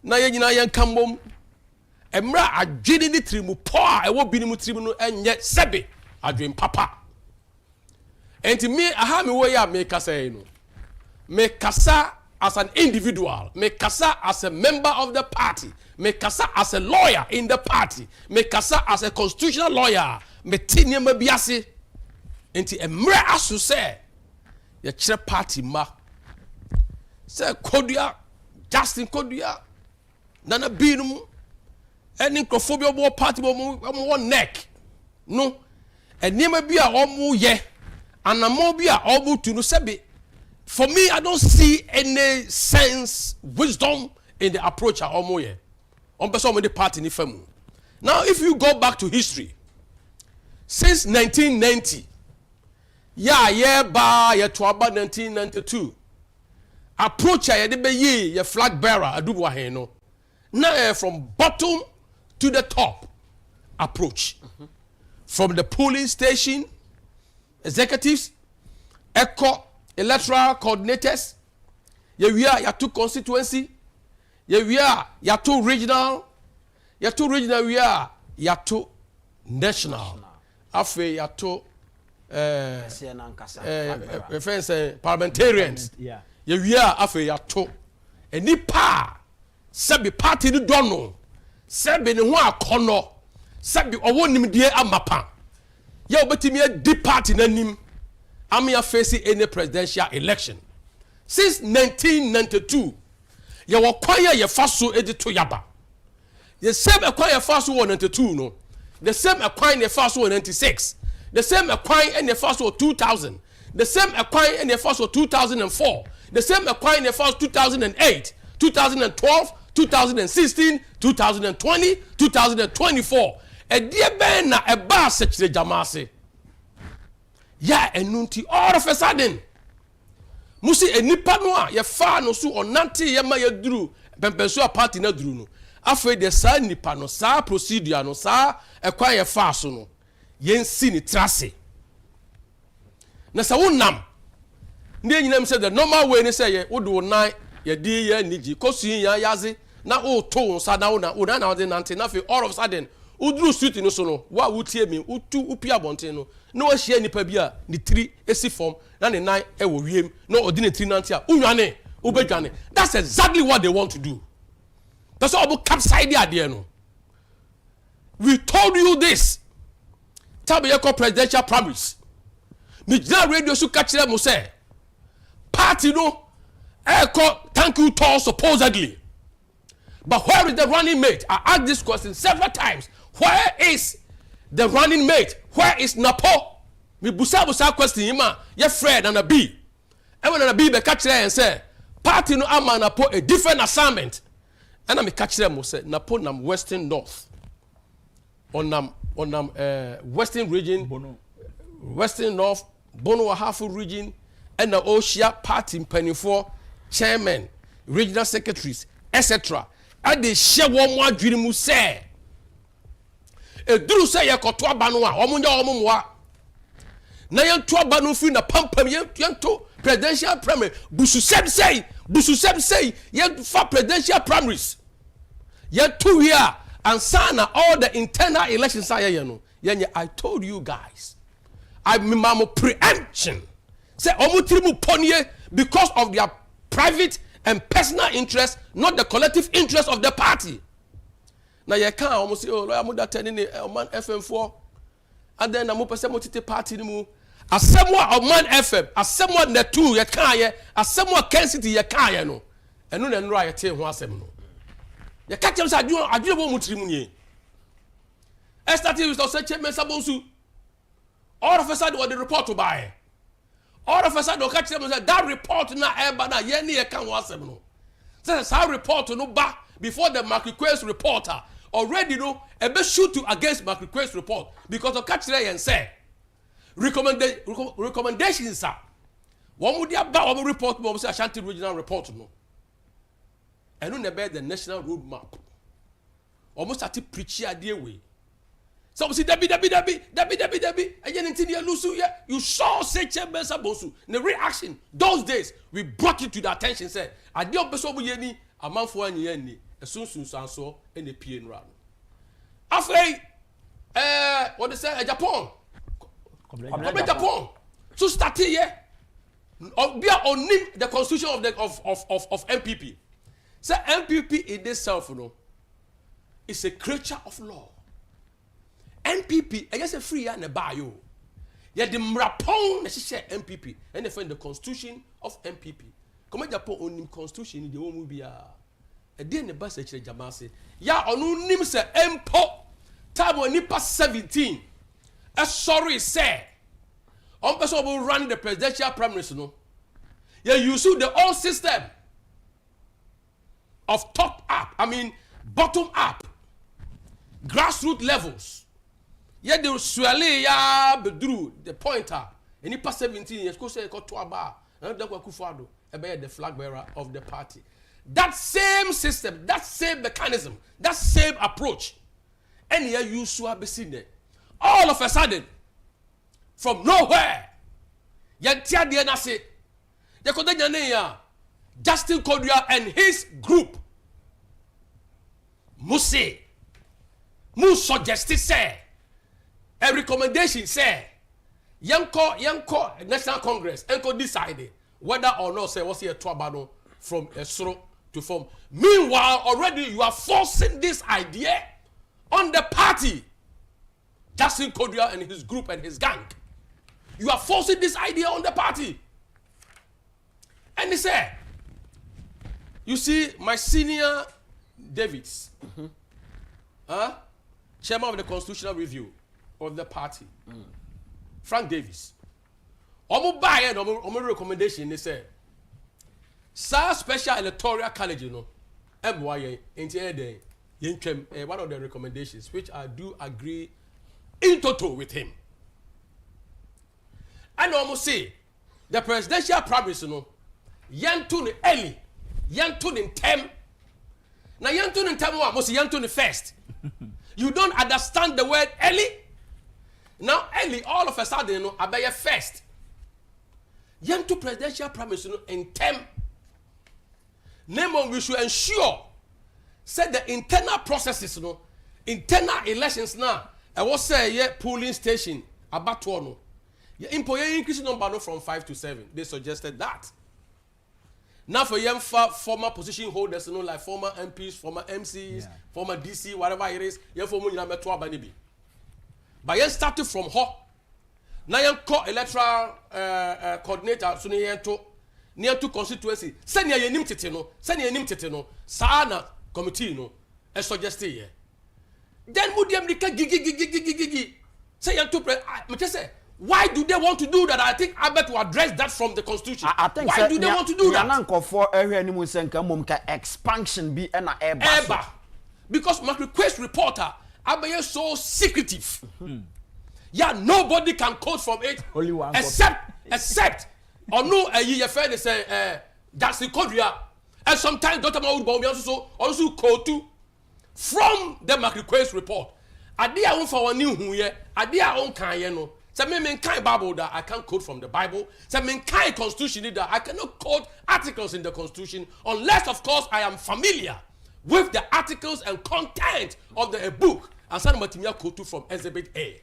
na ye nyina ye kambo emra adwene ni trimu po a e wo binimu trimu no enye sebe adwen papa enti me aha me wo ya me kasa no me kasa as an individual, me kasa as a member of the party, me kasa as a lawyer in the party, me kasa as a constitutional lawyer, me tinya me biase. Enti emre asu se ye kire party ma se Kodua Justin Kodua nana binum any microphobia bo party bo one neck no enema bi a omo ye anamo bi a omo tu no sebe. For me, I don't see any sense, wisdom in the approach of Omoye. On person with the party ni femu. Now, if you go back to history, since 1990, yeah ba ye to aba 1992 approach ya de be ye flag bearer adubu ahen no na from bottom to the top approach from the polling station executives echo electoral coordinators we are to constituency we are to regional we are to national afe to parliamentarians we are afe to any pa sebi party ni dono sebi ni ho akono sebi owo nimdie amapa ya obetimi di party nanim am ya face any presidential election since 1992 ya wakwan ya faso edito yaba the same akwan ya faso 92 no the same akwan ya faso 96 the same akwan and the faso 2000 the same akwan and the faso 2004 the same akwan ya faso 2008 2012 2016 2020 2024 edie ben na eba sekire jamase ya enunti all of a sudden musi enipa no a ye fa no so onante ye ma ye duru pempenso a party na duru no afei de sa nipa no sa procedure no sa ekwa ye fa so no ye nsi ni trase na sa wonam ne nyinam say the normal way ni say ye wodo nan ye di ye niji kosun ya yaze na o to sa na una na de nante na afei all of a sudden udru street no so no wa wutie mi utu upia bonten no na o hia nipa bi a ni tiri esi form na ne nan e wo wiem na odi ne tiri nante a unwane ubedwane. That's exactly what they want to do. That's all about capside idea no. We told you this. Tell me your presidential promise. Me radio should catch them say party no thank you to supposedly. But where is the running mate? I asked this question several times. Where is the running mate? Where is Napo? Me busa question ima ye Fred and a B. And when a B be catch there and say party no ama Napo a different assignment. And I me catch them say Napo nam Western North. On Western region, Western North, Bono Wahafu region, and the Oshia party penny for chairman, regional secretaries, etc. And they share one more dream say. A dru say ya kotwa banwa, omunya omumwa. Na yan twa banu fi na pampam yan to presidential primary. Busu seb say yan for presidential primaries. Yan two here and sana all the internal elections are here no. I told you guys. I mamo preemption. Say omutirimu ponye because of their private and personal interest, not the collective interest of the party. Now you can't almost say, oh, lawyer muda turning a man FM4, and then a mo person motite party ni mu. As someone of man FM, as someone the two you can't, as someone Kencity you can't no, and no then right tell who asem no. You can't tell us I do want mutirimu ni. I started with the chairman Sabonsu. All of a sudden, what the report to buy. All of a sudden, catch them and say that report na ebana yeni e kan wasem no. Say that report no back before the Mark Request reporter already no ebe shoot to against Mark Request report because of catch there and say recommendations sir. One would dia ba one report mo say Ashanti regional report no. And no nebe the national road map. Almost at preach idea way. So see Debbie. And you saw say Chairman Sabosu. The reaction those days we brought it to the attention. Say, I don't beso yeni a man for any yeni a soon so and the PN run. After what they say Agyapong. Agyapong. So start here. Be on the constitution of MPP. Say MPP in this self no is a creature of law. NPP, I guess a free and a bio. Yet the mrapon share MPP and they find the constitution of MPP. Come at Japan on constitution in the home will be a day in the bus actually Jamase. Ya on nim se MPO tabo nipa 17. Sorry say. On person will run the presidential primaries no. Yeah, you see the old system of top up, bottom up, grassroots levels. Yet they swell ya bedru the pointer Any past 17 years, go say got to aba. And that akufo-addo the flag bearer of the party. That same system, that same mechanism, that same approach, and here you have seen it. All of a sudden, from nowhere, Yantia Dienase, Yakodanya, Justin Kodria and his group, Muse, suggested say, a recommendation say, Yanko National Congress, Yanko decided whether or not say what's here to from Esro to form. Meanwhile, already you are forcing this idea on the party. Justin Kodria and his group and his gang. You are forcing this idea on the party. And they say, you see, my senior Davids, chairman of the Constitutional Review of the party, Frank Davis, omo buy and omo recommendation, they say, Sir Special Electoral College, you know, MYA, one of the recommendations, which I do agree in total with him. And almost say, the presidential promise, you know, Yantun early, Yantun in term. Now Yantun in term one, must Yantun first. You don't understand the word early. Now early, all of a sudden, you know, Abaya first. Yantu presidential promise, you know, in term. Name on we should ensure, said the internal processes, you know, internal elections now. I was say yeah, polling station about one. Employee increasing number from 5 to 7. They suggested that. Now for young former position holders, you know, like former MPs, former MCs, former DC, whatever it is, you former Banibi. But you started from her. Now you call electoral coordinator, so near to constituency. Send your name teteno, Sana committee, no, and suggested here. Then would you gigi say you to say, why do they want to do that? I think I bet to address that from the constitution. I think why do they want to do that? For expansion be an ever. Because my request reporter are so secretive. Yeah, nobody can quote from it. Only one except or no a year fair they say that's the Kodria. And sometimes Dr. Maud also quote to from the mark request report. Adia on for one new here, Adia on Kayeno. Some men kind Bible that I can't quote from the Bible. Some men kind constitution that I cannot quote articles in the constitution unless of course I am familiar with the articles and content of the book. And some Matimia quote to from Exhibit A.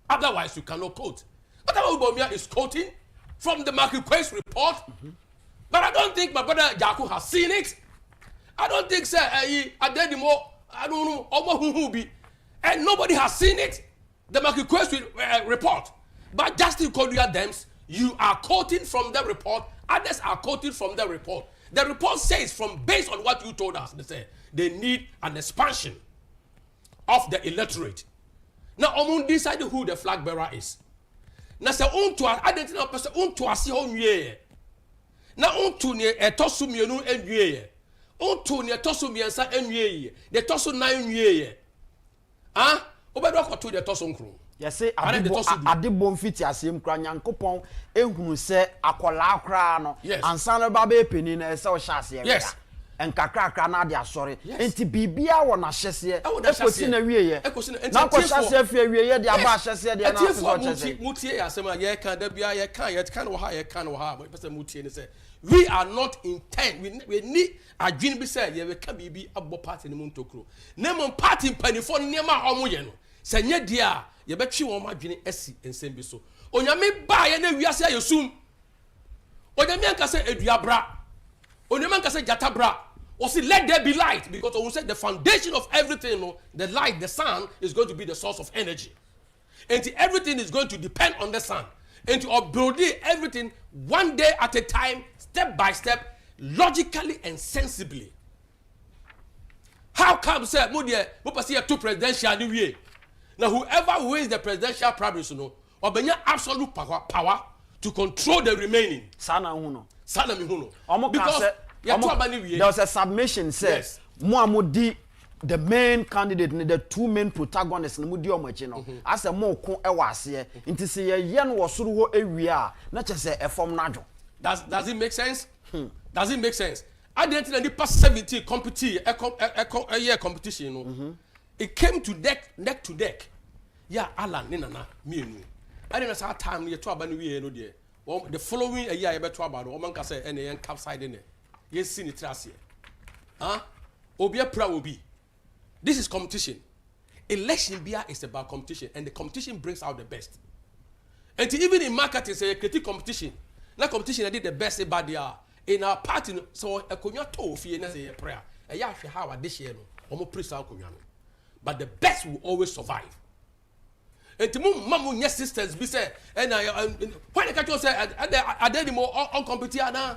Otherwise you cannot quote. But Ubomia is quoting from the mark request report. But I don't think my brother Jaku has seen it. I don't think sir I don't know who be. And nobody has seen it. The mark request report. But Justin Kodria Dems, you are quoting from the report. Others are quoting from the report. The report says from based on what you told us, they say they need an expansion of the electorate. Now, Omun decide who the flag bearer is. Now, say to identify person to see how you now to near a tossum you know and ye. To near tossum yansa and ye. The tossum 9 year. Ah, Obedok to the tossum crew. Yes, say Adibon fit asem kra Nyankopon ehunu se akola kra no ansan ba be penin na se o hyase yes en kakra na de asore enti bibia wo na hyese ekosi na wieye na ko hyase afia wieye de aba hyese de na so hyese mutie asem ye kan da bia ye kan wo ha but person mutie ne say we are not intent we need adwin bi say ye we ka bibi abo party ne mu ntokro na mo party panifo ne ma omo ye no se nye dia ye betwi won madwene asi ensem bi so onyame ba ye na wiase ayesum onyame anka se eduabra onyame anka se jatabra or say let there be light because we said the foundation of everything, no, the light, the sun is going to be the source of energy. And everything is going to depend on the sun. And to upbuild everything one day at a time, step by step, logically and sensibly. How come say Mudia we two presidential anyway? Now whoever wins the presidential primary, you know, or be absolute power to control the remaining. Sana huno. Sana mi huno. Because there was a submission says Muamudi the main candidate and the two main protagonists no mudi omachi no as a mo ko e wase nti se ye no wo soro ho ewia na chese e form nadwo. Does it make sense? Does it make sense? I didn't know the past 17 competition no. It came to neck to deck. Yeah, Alan ni nana me nu. I didn't know time ye to aba no wie no de. The following a year I bet to aba no o man ka say ene yen capside ne. Ye see ni trase. Obi pra obi. This is competition. Election beer is about competition, and the competition brings out the best. And even in marketing, say critique competition. Na competition I did the best about there. In our party, so a konya to fie na say prayer. E ya hwe how this year no. Omo praise our konya no. But the best will always survive. And to mamu nya sisters be say and when the catch say are there more on competition na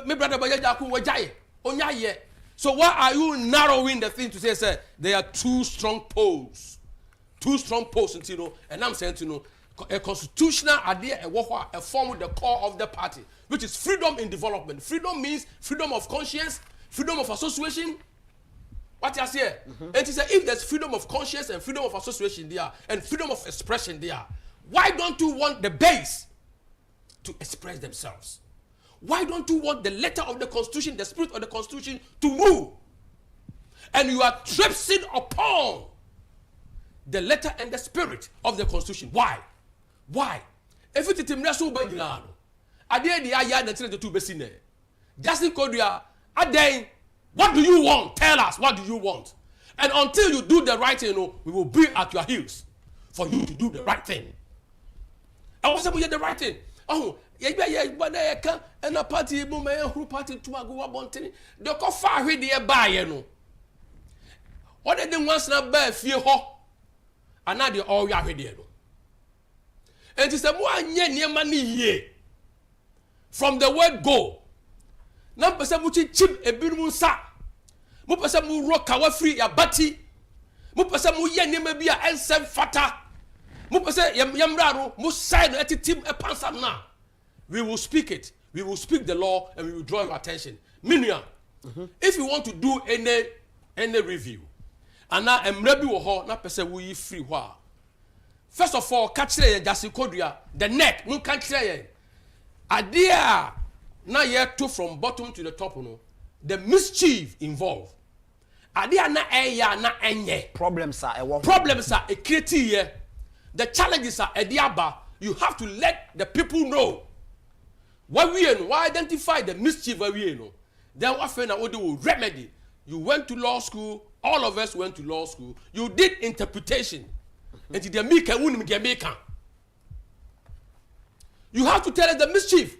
me brother boy jaku wajaye onya ye. So why are you narrowing the thing to say there are two strong poles? Two strong poles, you know, and I'm saying, you know, a constitutional idea, a form with the core of the party, which is freedom in development. Freedom means freedom of conscience, freedom of association. What you say? And he said, if there's freedom of conscience and freedom of association there, and freedom of expression there, why don't you want the base to express themselves? Why don't you want the letter of the Constitution, the spirit of the Constitution to rule? And you are traipsing upon the letter and the spirit of the Constitution. Why? Why? If it is so bad, I dare the ayah that the two besine. Justin Kodia, Adain, what do you want? Tell us, what do you want? And until you do the right thing, you know, we will be at your heels for you to do the right thing. I want to say the right thing. Oh, yeah, and a party, who party to go about the coffee with the buy, what they didn't want to bear fear ho, and now they all are ready. And it's a one year money ye from the word go. Now, person which chip a bill sa, Mupasa mu rock our free ya bati, Mupasa mu yen maybe a ensem fata. Mupasa yamraro, mu sign at team a pansam na. We will speak it. We will speak the law and we will draw your attention. Minia, if you want to do any review, and now I'm ready with na person we free wa. First of all, catch the Jasikodia, the neck, no catch the idea. Now you two from bottom to the top, no. The mischief involved. Idea na eya na enye. Problems are a criteria. The challenges are a diaba. You have to let the people know. Why identify the mischief? Then what friend will remedy? You went to law school. All of us went to law school. You did interpretation. And you have to tell us the mischief.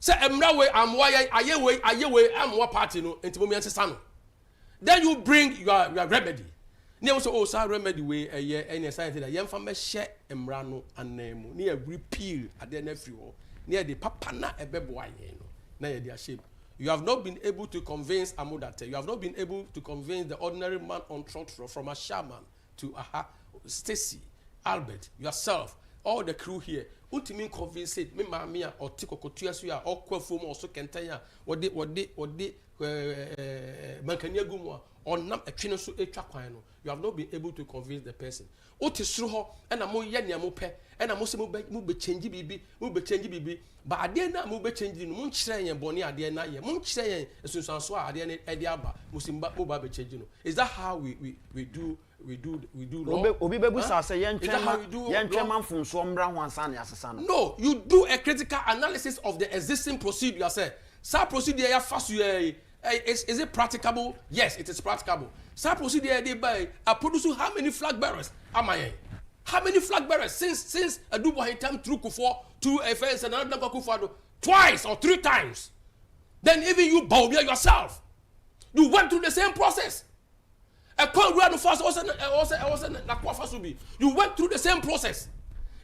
Say emrawe amwaya ayewe amwa party no ntimomi ansesano. Then you bring your remedy. Ne so oh sa remedy we any science that yemfa me hye emra no anemu. Ne repeal ade na free ho. Ne de papa na ebebo ayen no. Na ye dey shame. You have not been able to convince Amodate. You have not been able to convince the ordinary man on trotro from a shaman to Stacy, Albert, yourself, all the crew here. Ultimate convince it, me mamia or tiko kotuasu or kwefum or so kentaya what they mankanya gumwa or nam a chinosu etrakwano. You have not been able to convince the person. Otisruho and a mo yanya mope and a mose mube change bibi but adena mube changing munchre and boni adena ye munchre and sunswa adena ediaba musimba muba changing. Is that how we do law? No, you do a critical analysis of the existing procedure. Say, sa procedure ya fast is it practicable? Yes, it is practicable. Sa procedure they buy produce how many flag bearers am I? How many flag bearers since a double time through Kufo to FS and another Akufo-addo twice or 3 times? Then even you Baubia yourself, you went through the same process. A call run fast also you went through the same process,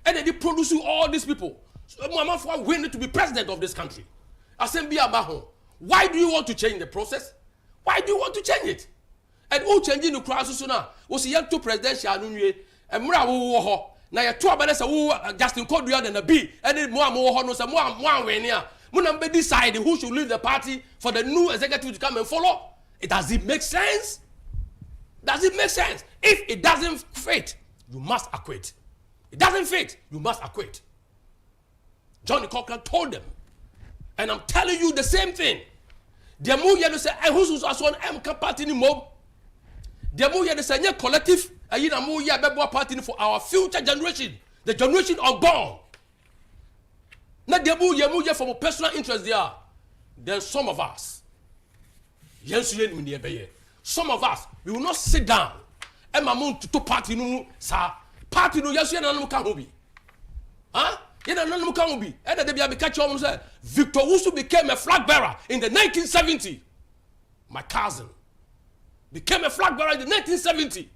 and then they produce you all these people. So Mama for winning to be president of this country. Why do you want to change the process? Why do you want to change it? And who changing the cross so now? Was young to presidential and Mura now you're 2 minutes Justin Kodia and a B and then more no some more when here. Munambe decide who should lead the party for the new executive to come and follow. Does it make sense? Does it make sense? If it doesn't fit, you must acquit. It doesn't fit, you must acquit. Johnny Cochran told them, and I'm telling you the same thing. The more you say, "I who's as one M party ni mob." The more you say, "Nye collective, ayi na more ya bebo party for our future generation, the generation unborn." Now the more you from a personal interest there, then some of us, some of us, we will not sit down. And my mom to party no, sir. Party no, yes, you know, can be. Huh? You know, no can be. And the baby catch on say Victor Wusu became a flag bearer in the 1970. My cousin became a flag bearer in the 1970.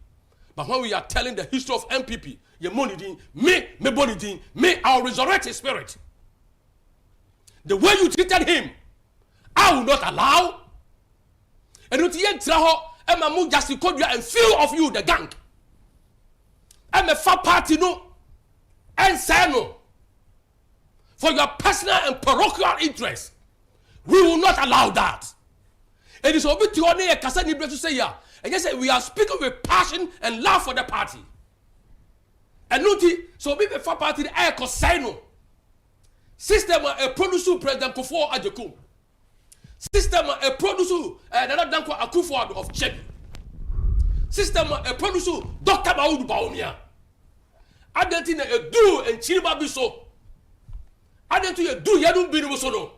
But when we are telling the history of MPP, your money din, me body din, me our resurrected spirit. The way you treated him, I will not allow. And you traho, and my move just call you and few of you the gang. I'm a far party no, and say no. For your personal and parochial interest, we will not allow that. It is obvious to only a Kasani to say yeah, and just say we are speaking with passion and love for the party. And nuti so be a far party the air cosino. System a producer President akufo-addo. System a producer akufo-addo of Czech. System a producer Dr. Maudu Baumia. Adentina a do and Chiriba Biso. Adentina do Yadun Binu.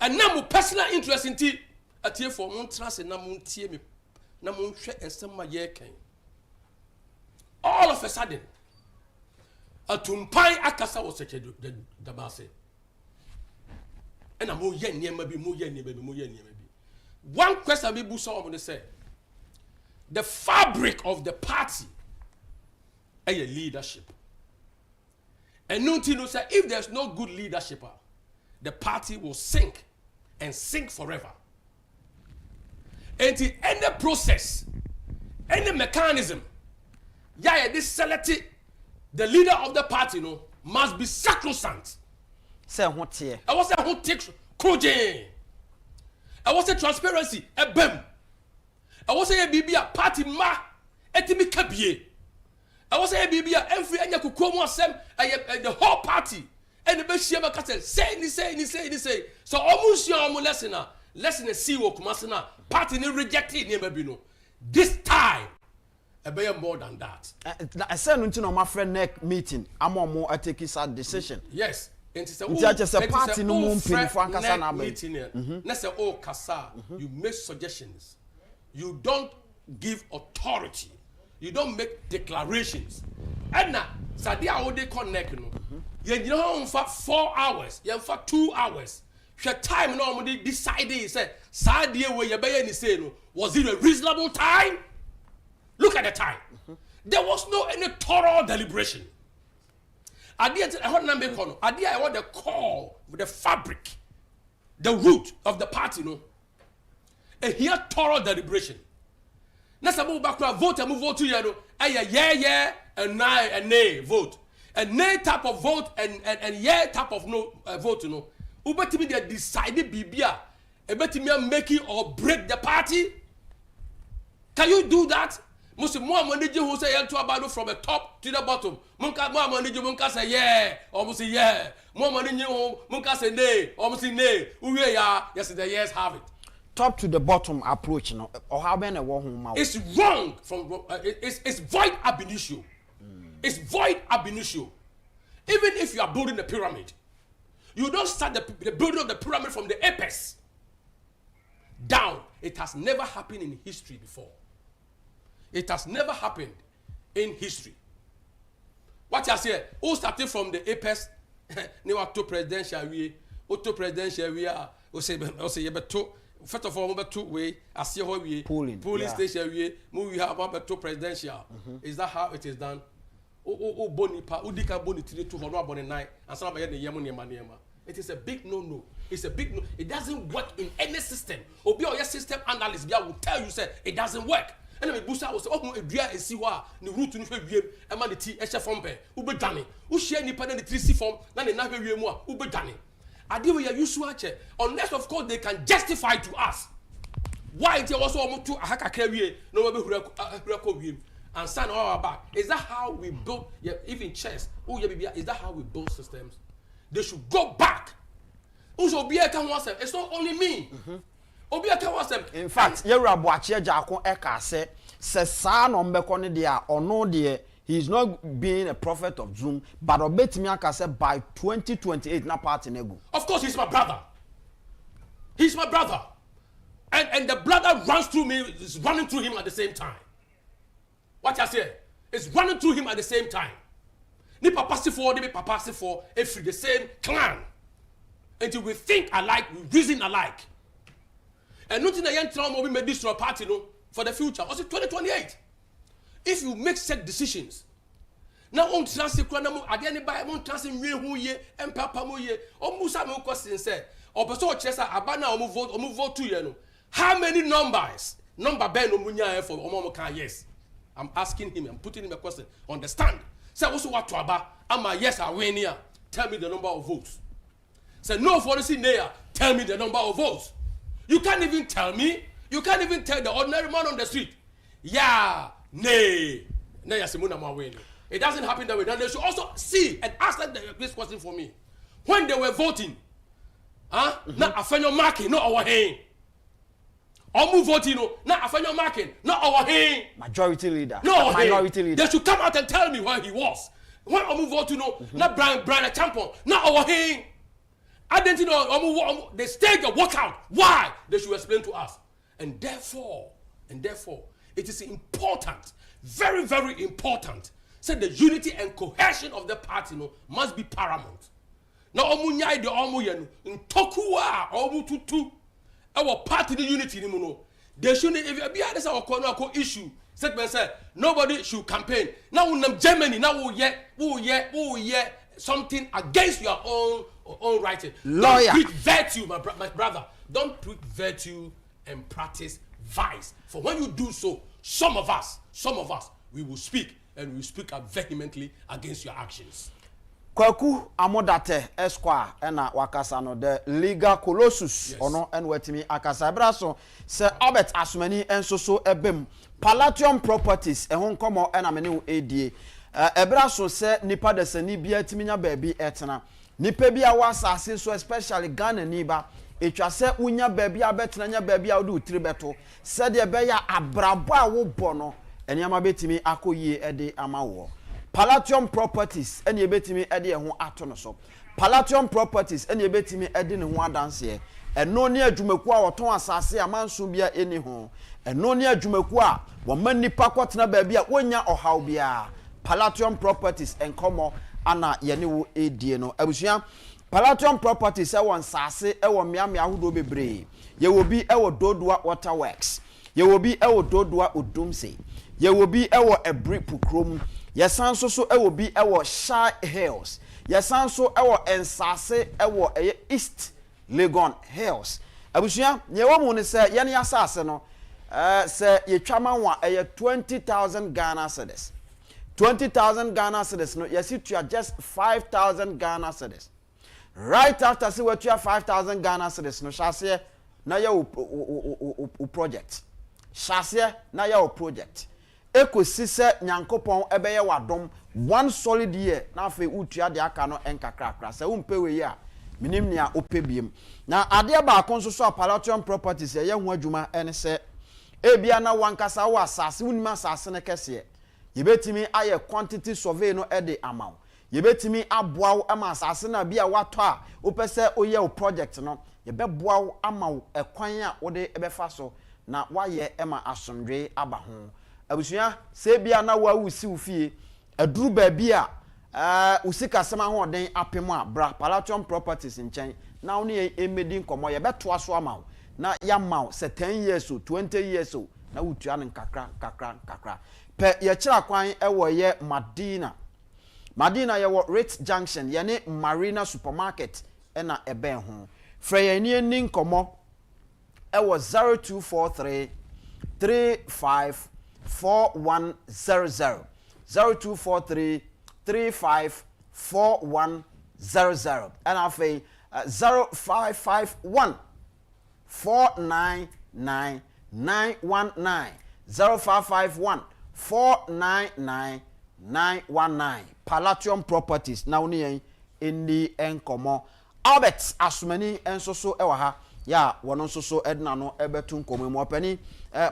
And now personal interest in tea at here for Montras and Namun Tiemi Namun Shet and Sama Yekin. All of a sudden, a Tumpai Akasa was such a Dabase. And a more yen near maybe more yen maybe more yen maybe. One question I be saw when they say the fabric of the party a leadership. And Nuntino said if there's no good leadership, the party will sink and sink forever. And in any process, any mechanism, this selected the leader of the party must be sacrosanct. Say what here? I was a whole take Kroje. I was a transparency, a bem. I was a BB party ma etimi kabie. I was a BB every anya kukomo asem the whole party and the best shema castle say. So almost your lesson see wo kumasena party ni rejected ni mabino. This time a better more than that. I said no my friend neck meeting. I'm more I take his decision. Yes. And it's a party no more meeting. Let's say oh kasa, you make suggestions. You don't give authority. You don't make declarations. And now, Sadia would they connect you know for 4 hours, you for 2 hours. Your time normally decided he said, Sadia where you bay say no, was it a reasonable time? Look at the time. There was no any thorough deliberation. I want the core, the fabric, the root of the party, and here thorough deliberation. Let's move back to a vote and move vote to you. Yeah, and nay, and nay vote. And nay type of vote and yeah type of no vote, Ubetimi they decided Bibia. Ubetimi making or break the party. Can you do that? Most more money who say Electoral from the top to the bottom. Munka more money Munka say yeah, almost say yeah. More money Munka say nay, almost say nay. Yes, the yes have it. Top to the bottom approach, or how many one it's wrong from it's void ab initio. It's void ab initio. Even if you are building the pyramid, you don't start the building of the pyramid from the apex down. It has never happened in history before. It has never happened in history. What I say, who started from the apex, ne wa to presidential we, auto presidential we are, say you first of all, we two way, I see how we polling station we, we have about to presidential. Is that how it is done? Oh, Bonipa, Udika Boni 209, and some of the Yamuni. It is a big no. It's a big no. It doesn't work in any system. Obi or your system analyst will tell you say it doesn't work. And then Busa was oh Edria and see what the route to the and man the tea form ube dani. Who share ni panel the 3C form, then the nabe ube dani. I deal with your usual unless of course they can justify to us. why it was almost to a hakakrewie no be hurako and stand all about. Is that how we build, even chess? Is that how we build systems? They should go back. It's not only me. In fact, Yerabuachi Jako Eka say son on Bekoni dia or no dear. He's not being a prophet of Zoom, but Obetimiaka said by 2028 na party nego. Of course, he's my brother. He's my brother. And the blood that runs through me is running through him at the same time. What I say? It's running through him at the same time. Ni papa si for, ni papa si for, if the same clan. Until we think alike, we reason alike. And nothing that young trauma will make this to a party no, for the future. Also 2028. If you make set decisions, now on transit kwanamu again by on transit who ye and papa mo ye or musa mo question say or person chesa abana or move vote 2 year no. How many numbers? Number ben no munya for omo kan yes. I'm asking him, I'm putting him a question. Understand? Say also what to aba? Am I yes I win here? Tell me the number of votes. Say no for the there. Tell me the number of votes. You can't even tell me. You can't even tell the ordinary man on the street. Yeah, nay. It doesn't happen that way. Now they should also see and ask them this question for me. When they were voting, not a final marking, not our hand. Omu voting, not a final marking, not our hand. Majority leader. No, minority leader. They should come out and tell me where he was. When Omu voting, not Brian Champion, not our hand. I didn't know they staged a walkout. Why? They should explain to us. And therefore, it is important, very, very important. Say the unity and cohesion of the party must be paramount. Now, omunyai de omuyenu in Tokua omututu. Our party the unity they shouldn't if be this our corner issue. Say nobody should campaign. Now in Germany now we something against your own writing. Lawyer. Don't preach virtue, my brother. Don't preach virtue and practice vice. For when you do so, some of us, we will speak and we will speak vehemently against your actions. Kwaku Amodate Esquire ena wakasano the legal colossus ono enwetimi akasa braso se Albert Asumani enso ebem Palladium Properties ehon komo ena mene edie ebraso se nipa de sani bia timinya baabi etena nipa bia wasase so especially Ghana niba etwa se unya baabi abetena nya baabi a wode utiri beto se de be ya abrabo a wo bono eniama betimi akoyie ede amawo Palladium Properties eni ebetimi ede ho ato no so Palladium Properties eni ebetimi ede ne ho adanse eno ne adwumaku a woton asase amanso bia eni ho eno ne adwumaku a wo manipa kwotena baabi a wonya ohaw bia Palladium Properties enkomo ana yene wo edie no abusua Palladium Properties e won sase e wo miamia ahodo bebre ye wo bi e wo Dodua Waterworks ye wo bi e wo Dodua Odumse ye wo bi e wo Ebri Pukrom yesan so e wo bi e wo Shy Hills yesan so e wo ensase e wo East Legon Hills abusua ye wo mu ne se ye ne asase no se ye twamanwa e 20,000 Ghana cedis 20,000 Ghana cedis no yes it you just 5,000 Ghana cedis right after see what you have 5,000 Ghana cedis no shase na ya o project shase na ya o project ekosi se nyankopon ebeye wadom one solid year na afa utua de aka no enkakrakra se umpewe ya minim nia opebiem na ade ba akon so Palladium Properties ye ho adwuma ene se ebia na wankasa wa asase unima asase ne kese yebetimi aye quantity survey no ede amaw yebetimi aboaw ama asase na bia wato a opese oye o project no yebeboaw amaw ekwan a wode ebefa so na waye ema asomdwe aba ho abusua se bia na wa wusi ufie aduru ba bia usika sema ho den apemu a bra Palladium Properties nchen na wo ne emedi nkomo ye beto aso amaw na ya maw se 10 years o 20 years o na wutua ne kakra pe ye kira kwan ewo ye Madina ye wo Rich Junction ye ne Marina Supermarket na eben ho frɛ ye ni nkomo ewo 0243 35 4100 0243 35 4100 and afei 0551 499 919 0551 499 919 Palatium Properties na woni yen eni enkomo Albert Asumani enso so ewa ha ya wono nso so edna no ebetu nkomo mu opani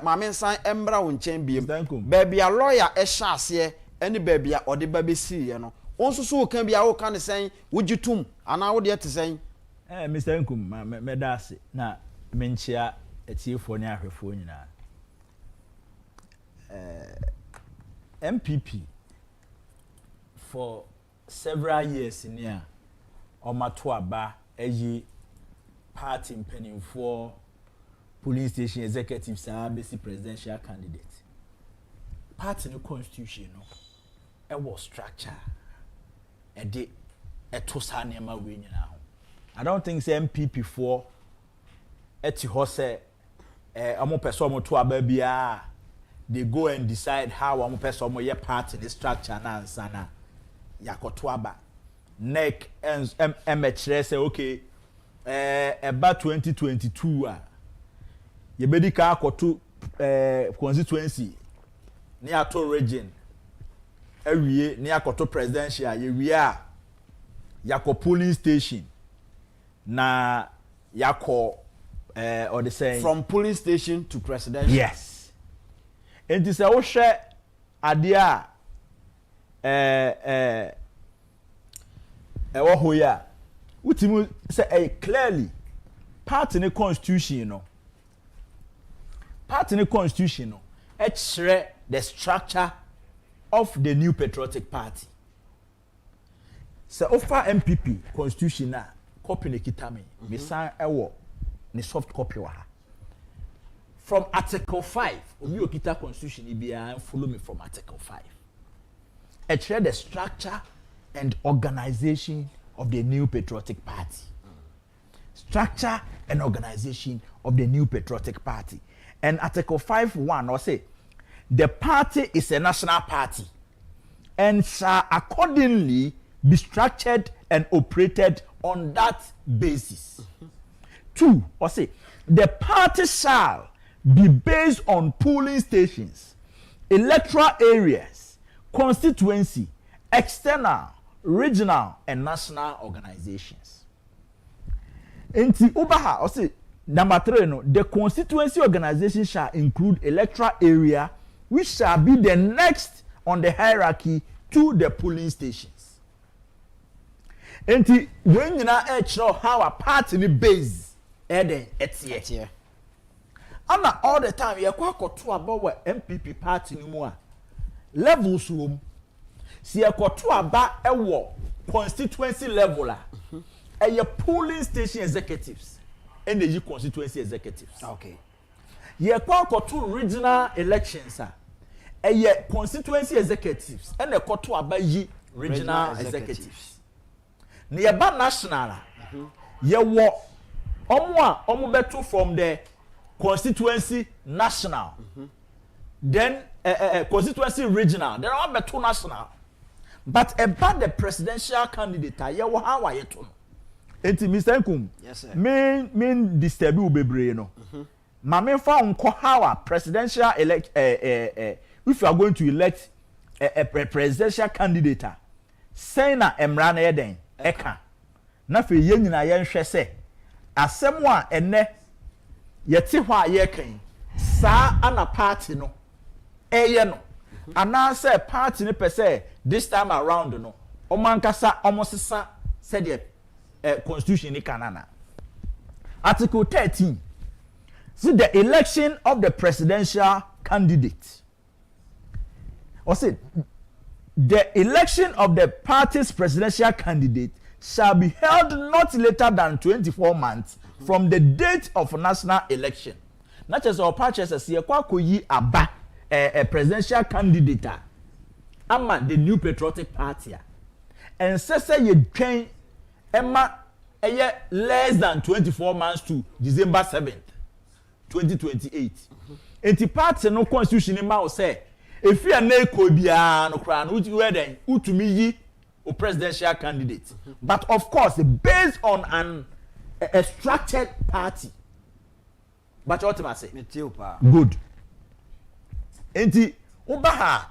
maame nsan embra wo nchen biem baby a lawyer e hya ase eni baby a ode ba besi ye no onso so kan bia wo kan sen wugitum ana wo de tesen Mr. Nkum me da ase na menchia etiefo ne ahwefo nyina MPP for several years in here omato aba eyi party mpanimfo police station executives are basic presidential candidate party no constitution no e was structure e de eto sa na ma we nyina ho I don't think say MPP for eti ho say amo person mo to aba bia they go and decide how amo person mo ye party the structure na ansana yakoto aba neck and MHR say okay about 2022 ye bedi ka akoto constituency ni ato region awie ni akoto presidential ye wi yako polling station na yako or they say from polling station to presidential. Yes. And this wo hwe ade a wo hoya utimu say clearly part in the constitution no chere the structure of the New Patriotic Party. So offer MPP constitution na copy ne kitame me san ewo ne soft copy wa from article 5 obi okita constitution ibia and follow me from article 5 it share the structure and organization of the New Patriotic Party. Structure and organization of the New Patriotic Party. And article 5.1 or say the party is a national party and shall accordingly be structured and operated on that basis. 2 or say the party shall be based on polling stations, electoral areas, constituency, external, regional and national organizations. Enti ubaha or say number 3 no, the constituency organization shall include electoral area which shall be the next on the hierarchy to the polling stations. Enti when you na know how a party ni base etie. And all the time you kwa koto about MPP party ni mu a levels wo si ekoto aba ewo constituency level a polling station executives and the constituency executives. Okay. Ye kwa koto regional elections a constituency executives and the koto aba yi regional executives. Ni eba national ye wo omo beto from the constituency national. Then constituency regional. Then all beto national. But about the presidential candidate, ye wo how are you to? Enti Mr. Nkum. Yes sir. Main disturb you bebre no. Ma me fa unko how a presidential elect if you are going to elect a presidential candidate, say na emra na yeden eka. Na fe ye nyina ye nhwe se asem a ene yete ho a ye kan sa ana party no eye no ana say party ni pese this time around no omankasa omosesa said the constitution ni kanana. Article 13 see the election of the presidential candidate or say the election of the party's presidential candidate shall be held not later than 24 months from the date of national election. Not just our parties as ye kwa koyi aba a presidential candidate ama the New Patriotic Party and say ye twen emma less than 24 months to December 7th 2028. Enti party no constitution ma o say if you na ko bia no kra no we utumi yi o presidential candidate. But of course based on a structured party but what am I say? Metiopa. Good. Enti Ubaha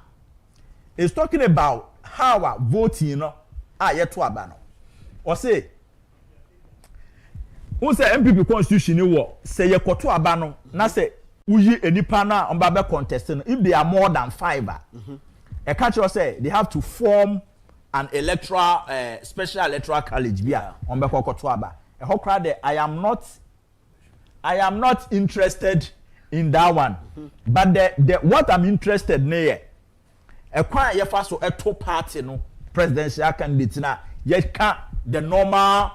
is talking about how our voting yet to abano. Or say, who say MPP constitution ni wo say ye koto abano na say uyi enipa na on ba be contesting if they are more than 5 a catcher say they have to form an electoral special electoral college bia on be koto aba e ho kra de I am not interested in that one but the what I'm interested near e kwa ye fa so eto party no presidential candidate na ye can the normal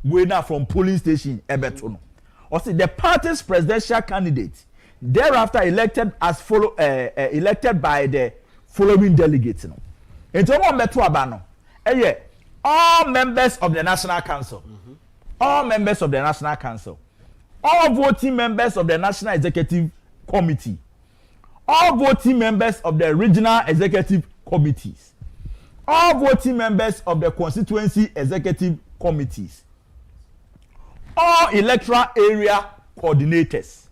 winner from polling station ebeto no or see the party's presidential candidate thereafter elected by the following delegates no enti won beto aba no all members of the National Council all members of the National Council all voting members of the National Executive Committee all voting members of the regional executive committees all voting members of the constituency executive committees all electoral area coordinators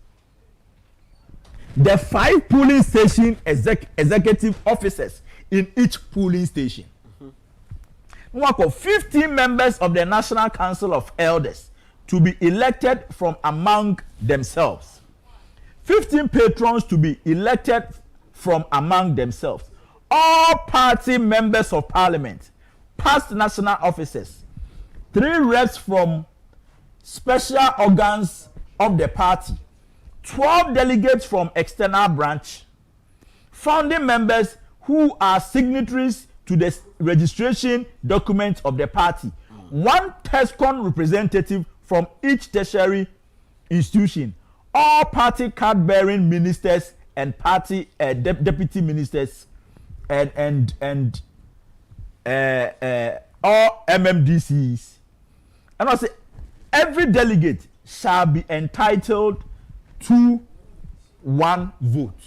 the 5 polling station executive officers in each polling station. Work of 15 members of the National Council of Elders to be elected from among themselves. 15 patrons to be elected from among themselves. All party members of parliament, past national officers, 3 reps from special organs of the party, 12 delegates from external branch, founding members who are signatories to the registration document of the party, 1 TESCON representative from each tertiary institution, all party card-bearing ministers and party deputy ministers, and all MMDCs. And I say every delegate shall be entitled to 1 vote.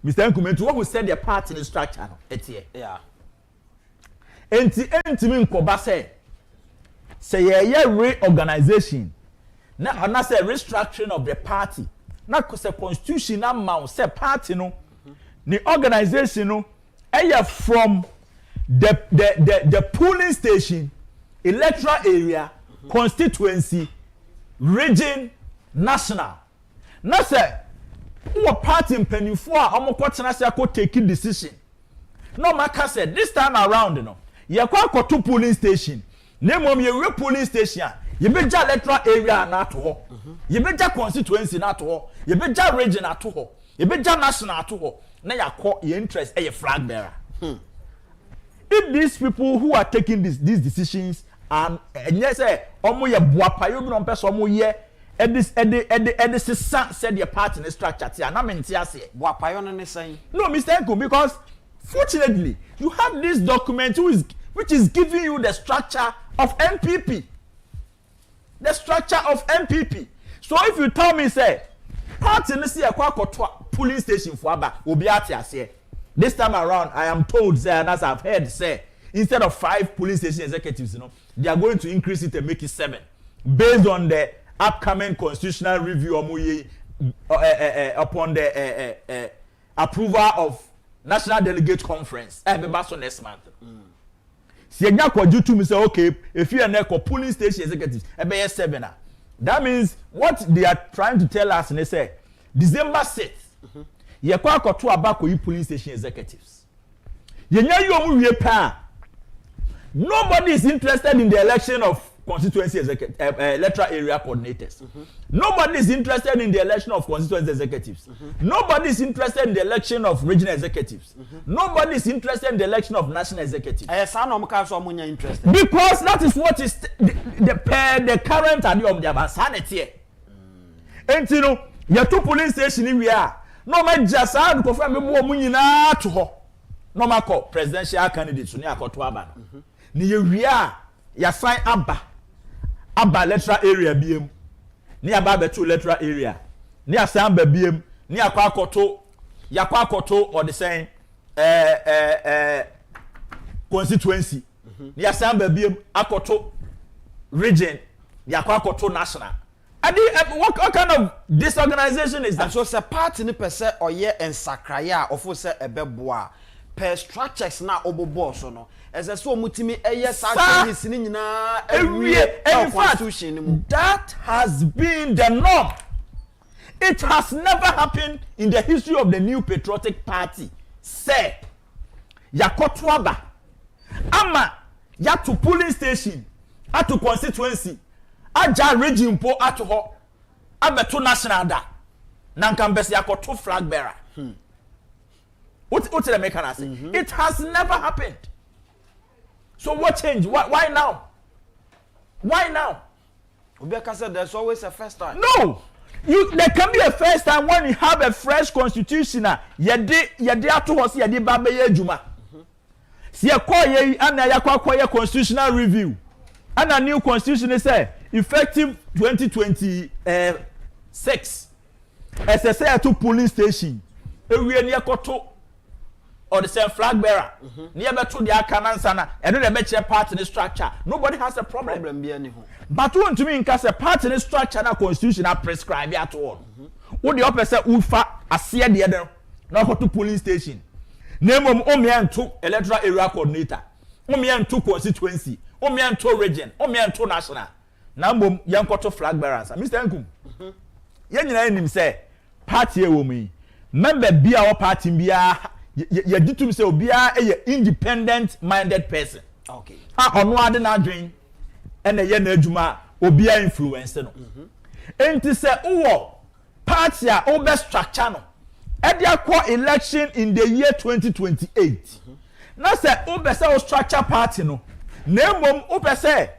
Mr. Nkumentu, what we said the party in the structure? Yeah. Enti mi nkoba say ye reorganization. Na say restructuring of the party. Na say constitution na ma say party no. The organization no from the polling station, electoral area, constituency, region, national. Na say who party mpanifo a omokotena say ko take decision. No maka said this time around no. Ye kwa koto polling station. Na mom ye we polling station. Ye beja electoral area na to ho. Ye beja constituency na to ho. Ye beja region na to ho. Ye beja national to ho. Na ya call your interest a flag bearer. If these people who are taking these decisions and yes omo ye boapa you be no person omo ye this said your part in the structure tia na menti ase Boapa yo no ne san. no Mr. Nko, because fortunately you have this document which is giving you the structure of MPP, the structure of MPP. So if you tell me say party ne see akwa polling station for aba obi ati ase this time around I am told say and as I've heard say instead of 5 polling station executives they are going to increase it and make it 7 based on the upcoming constitutional review upon the approval of National Delegate Conference next month. Si enya kwaju to me say okay if you are polling station executives be 7 that means what they are trying to tell us they say December 6th ye kwa akoto abako yi polling station executives yenya yi omu wie pa nobody is interested in the election of constituency electoral area coordinators. Nobody is interested in the election of constituency executives. Nobody is interested in the election of regional executives. Nobody is interested in the election of national executives. Because that is what is the current idea of the sanity. And you know, your 2 polling stations we are. No man just had to confirm me nyina to ho. No man call presidential candidates ni akoto aba. Ni we are ya sign aba electoral area biem ni aba beto electoral area ni asamba biem ni akwakoto or the same constituency ni asamba biem akoto region ni akwakoto national What kind of disorganization is that? And so say party ni pese oye ensakraya ofo say ebeboa per structures na obobo so no as so mutimi eye service ni nyina ewie constitution. That has been the norm. It has never happened in the history of the New Patriotic Party. Say yakotwaba ama ya to polling station at to constituency aja region po at ho abeto national da na nkambese yakoto flag bearer. What the mechanism? It has never happened. So what changed? Why now? Why now? Because there's always a first time. No, there can be a first time when you have a fresh constitution. Yede ato ho se yede ba be adwuma. Se yekoye ana yakwakoye constitutional review. And new constitution is effective 2026. SSA to polling station. Ewie ne yakoto or the same flag bearer. Near to the Akanan and then the party structure. Nobody has a problem. But want to me in case a party structure and constitution are prescribed at all. What the opposite ufa a seer the other, not to polling station. Name of Omian to electoral area coordinator, Omian to constituency, Omian to region, Omian to national. Now, young quarter flag bearers. Mr. Nkum. Young him say, party woman, member be our party be you did to say be a independent minded person. Okay. On one na dream and a yen ejuma obi a influence no. Enti say oh party a obe structure no. E dia kwa election in the year 2028. Na say obe say structure party no. Na mom obe say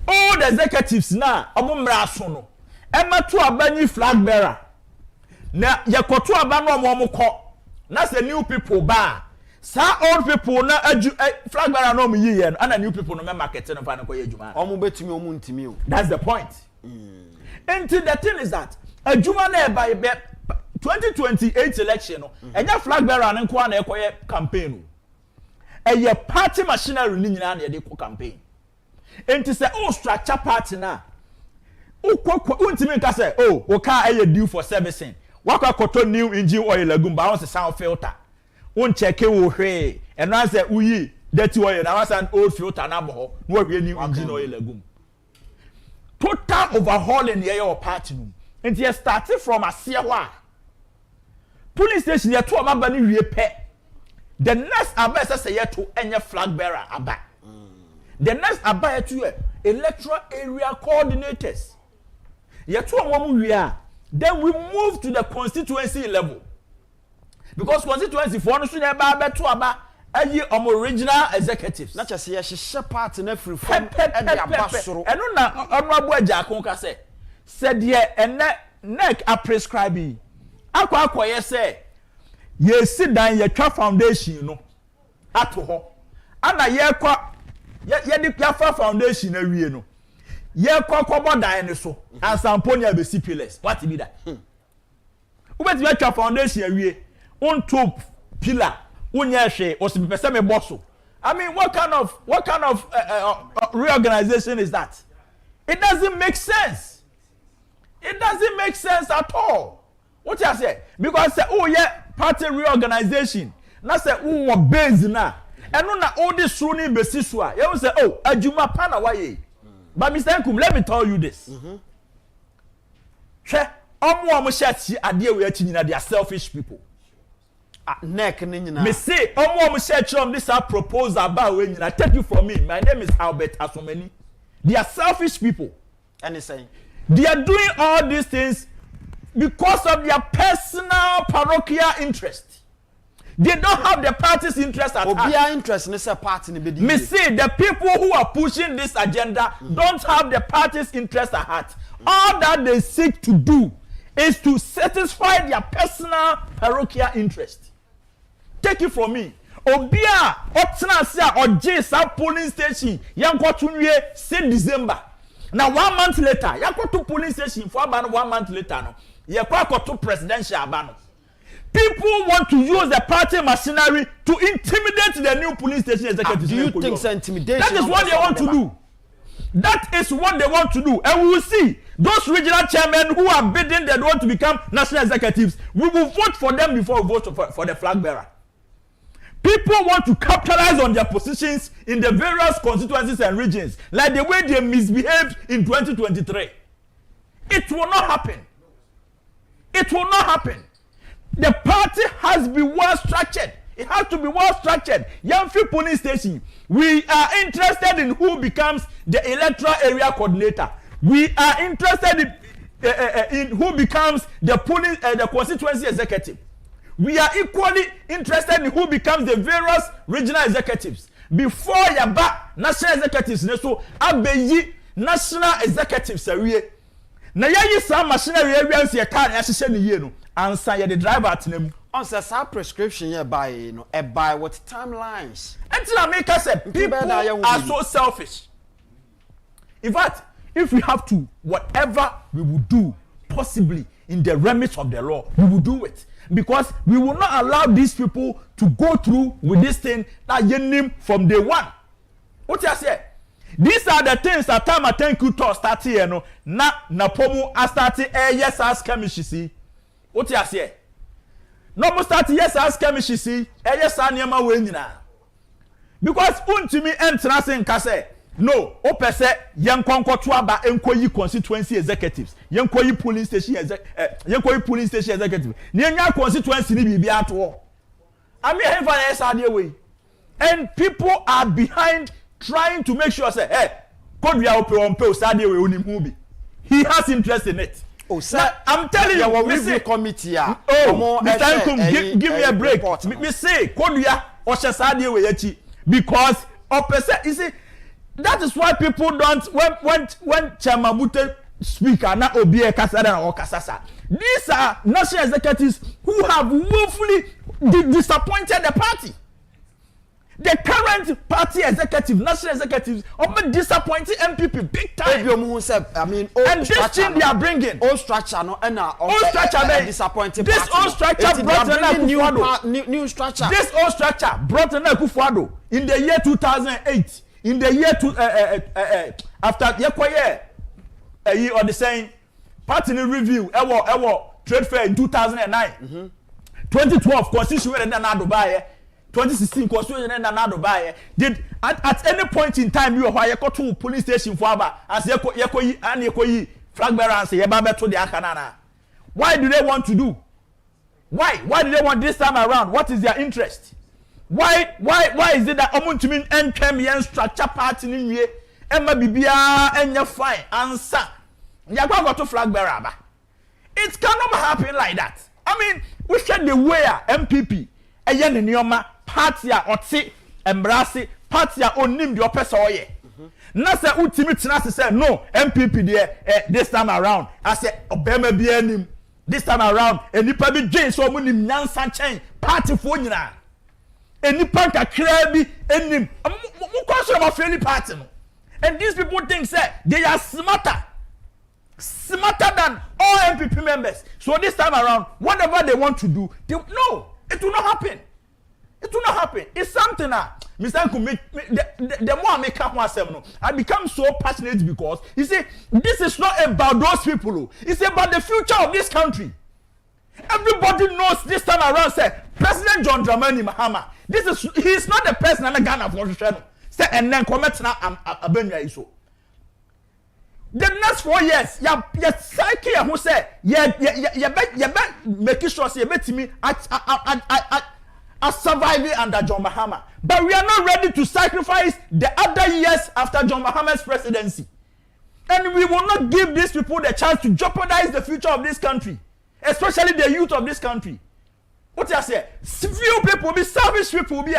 all the executives na omo mra so no. E ma to abani flag bearer. Na yakoto aba no omo ko. Na say new people ba. Sa old people na flag bearer no mu yiye no. Ana new people no me market no fa no ko yedwuma. Omo betimi omo ntimi o. That's the point. Until the thing is that adwuma na by 2028 election no. Enya flag bearer no kwa na ekoye campaign. Eye party machinery ni nyina na ye dey campaign. Until say oh structure party na. Untimi nka say oh o ka eye due for servicing. Waka koto new engine oil lagum ba won sound filter won check wo hwe eno an say uyi dirty oil na an old filter na bo ho no hwe new engine oil lagum total overhauling the your party no and you started from Asiawa police station ye to aba ni hwe pe the next aba say ye to enye flag bearer aba the next aba ye to electoral area coordinators ye to won hwe a. Then we move to the constituency level. Because constituency for no should eba to aba ayi original executives. Na chese ye hye party na free form e dia basoro. Eno na honorable Agyapong ka say de ene neck a prescribe. Akwa say ye sit down ye twa foundation no ato ho. Ana ye kwa ye de kwa foundation awie no. Ye kwakwobo dan ne so ansamponia be pillars what be that ubeti be twa foundation awie on top pillar unya hwe o se pese me bosso. I mean what kind of reorganization is that? It doesn't make sense. It doesn't make sense at all. What you say? Because say oh yeah party reorganization na say wo base na eno na all this runi basis wa you say oh adwuma pa na waye. But Mr. Nkum, let me tell you this. She, omo share ade we achi nyina they are selfish people. Neck ni nyina. Me say omo share this are proposal about we nyina. Take you from me. My name is Albert Asomani. They are selfish people. And he's saying they are doing all these things because of their personal parochial interest. They don't have the party's interest at heart. Interest in this party. Me see the people who are pushing this agenda don't have the party's interest at heart. All that they seek to do is to satisfy their personal parochial interest. Take it from me. Obia otna sia oje sa polling station yanko tunwie 6 December. Now 1 month later, yanko to polling station for about 1 month later no. Ye kwa to presidential abano. People want to use the party machinery to intimidate the new police station executives. Do you think it's intimidation? That is what they want to do. That is what they want to do. And we will see those regional chairmen who are bidding they want to become national executives. We will vote for them before we vote for the flag bearer. People want to capitalize on their positions in the various constituencies and regions, like the way they misbehaved in 2023. It will not happen. It will not happen. The party has to be well structured. It has to be well structured. Yamfi Police Station. We are interested in who becomes the electoral area coordinator. We are interested in who becomes the police, the constituency executive. We are equally interested in who becomes the various regional executives. Before Yaba national executives, so abeyi national executives awie. Na yayi sa machinery area nsi car na hyehyɛ ne yie no. Ansa ye the driver atenam. On says our prescription here by by what timelines. Until America said people are so selfish. In fact, if we have to, whatever we will do, possibly in the remit of the law, we will do it. Because we will not allow these people to go through with this thing that you name from day one. What you say? These are the things that time I thank you to start here. No, na pomu a start yes ask me. What you say? No more start yes ask me see yes anema we nyina because untimi entrance nka say no o pese yen konkoto aba enkoyi constituency executives yen koyi polling station executive ne nya constituency ni bibia ato I mean heaven yes ade we and people are behind trying to make sure say hey kodua on pe o sade we onim hu bi he has interest in it. Oh, sir, now, I'm telling you, we review committee. Give me a break. Me say, Koduya or Shasadi Weyachi because opposite. You see, that is why people don't when Chamabute speaker na Obie Kasada or Kasasa. These are national executives who have woefully disappointed the party. The current party executive, national executives, are disappointing MPP big time. I mean, and this thing they are bringing. Old structure, no, and old structure, disappointing. This old structure brought an new structure. This old structure brought an akufo-addo in the year 2008. In the year after year or the saying party review, trade fair in 2009, 2012 constitution and then Dubai. 2016 constitution and another buyer did at any point in time you are to police station for aba as yekoyi flag bearer and say yeba to the akanana. Why do they want to do? Why do they want this time around? What is their interest? Why is it that omuntumi entwem yen structure party ni nwie emma bibia enya fine answer yakwa go to flag bearer aba? It cannot happen like that. I mean, we said the way MPP eyen nioma party a oti embrace party a onim the opesa oye na say ultimate say no MPP there this time around I say obema bi anim this time around enipa bi dwen so omunim nyansa chen party fo nyina enipa kakra bi enim mo question of any party no and these people think say they are smarter than all MPP members. So this time around whatever they want to do no, it will not happen. It will not happen. It's something that Mr. Nkume, the more I make up I become so passionate because you see, this is not about those people. It's about the future of this country. Everybody knows this time around. Say President John Dramani Mahama. He's not the person in Ghana for sure. Say and then comment now. I'm so. The next 4 years, ya psyche who say make sure say bet me are surviving under John Mahama. But we are not ready to sacrifice the other years after John Mahama's presidency. And we will not give these people the chance to jeopardize the future of this country, especially the youth of this country. What I say? Few people will be selfish people will be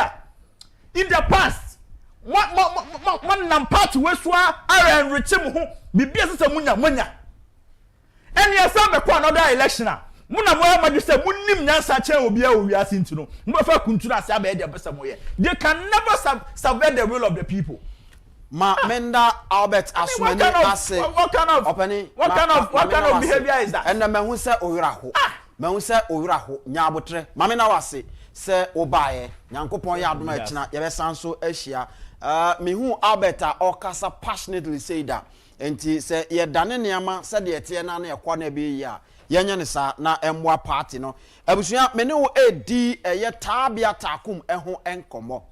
in the past. One part weswa are enriching who be business munya. And you saw another election. Muna moya ma say munim nyansa chen obi a owi asinti no mo fa kuntura ase aba e de besa moye they can never serve the will of the people. Menda Albert Asumani ase what kind of behavior is that? And me hu say owura ho nyabotre mame na wase say obaye nyankopon ya adoma echina ye be sanso ahia Mihu Alberta or Casa passionately say that. And he said, ye dane niama said the etiana ne kwana bi ya. Yenya sa na emwa party no. Ebusua me ne wo edi ye tabia takum eho enkomo.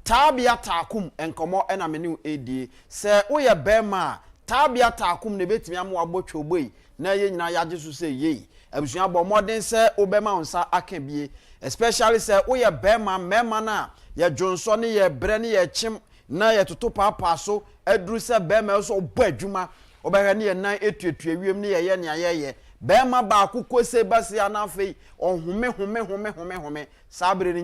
Tabia takum enkomo ena me ne wo edi. Se wo ye bema tabia takum ne betimi amwa botwoboi na ye nyina yaje so say ye. Ebusua bo modern se obema unsa aka bie, especially se wo ye bema mema na ye jonso ne ye bre ne ye chim na ye toto papa so eduru se bema so obo adwuma obehwe ne ye nan etuetu awiem ne ye ne ayeye bema ba akukọ se basi anafe ohome sabre ni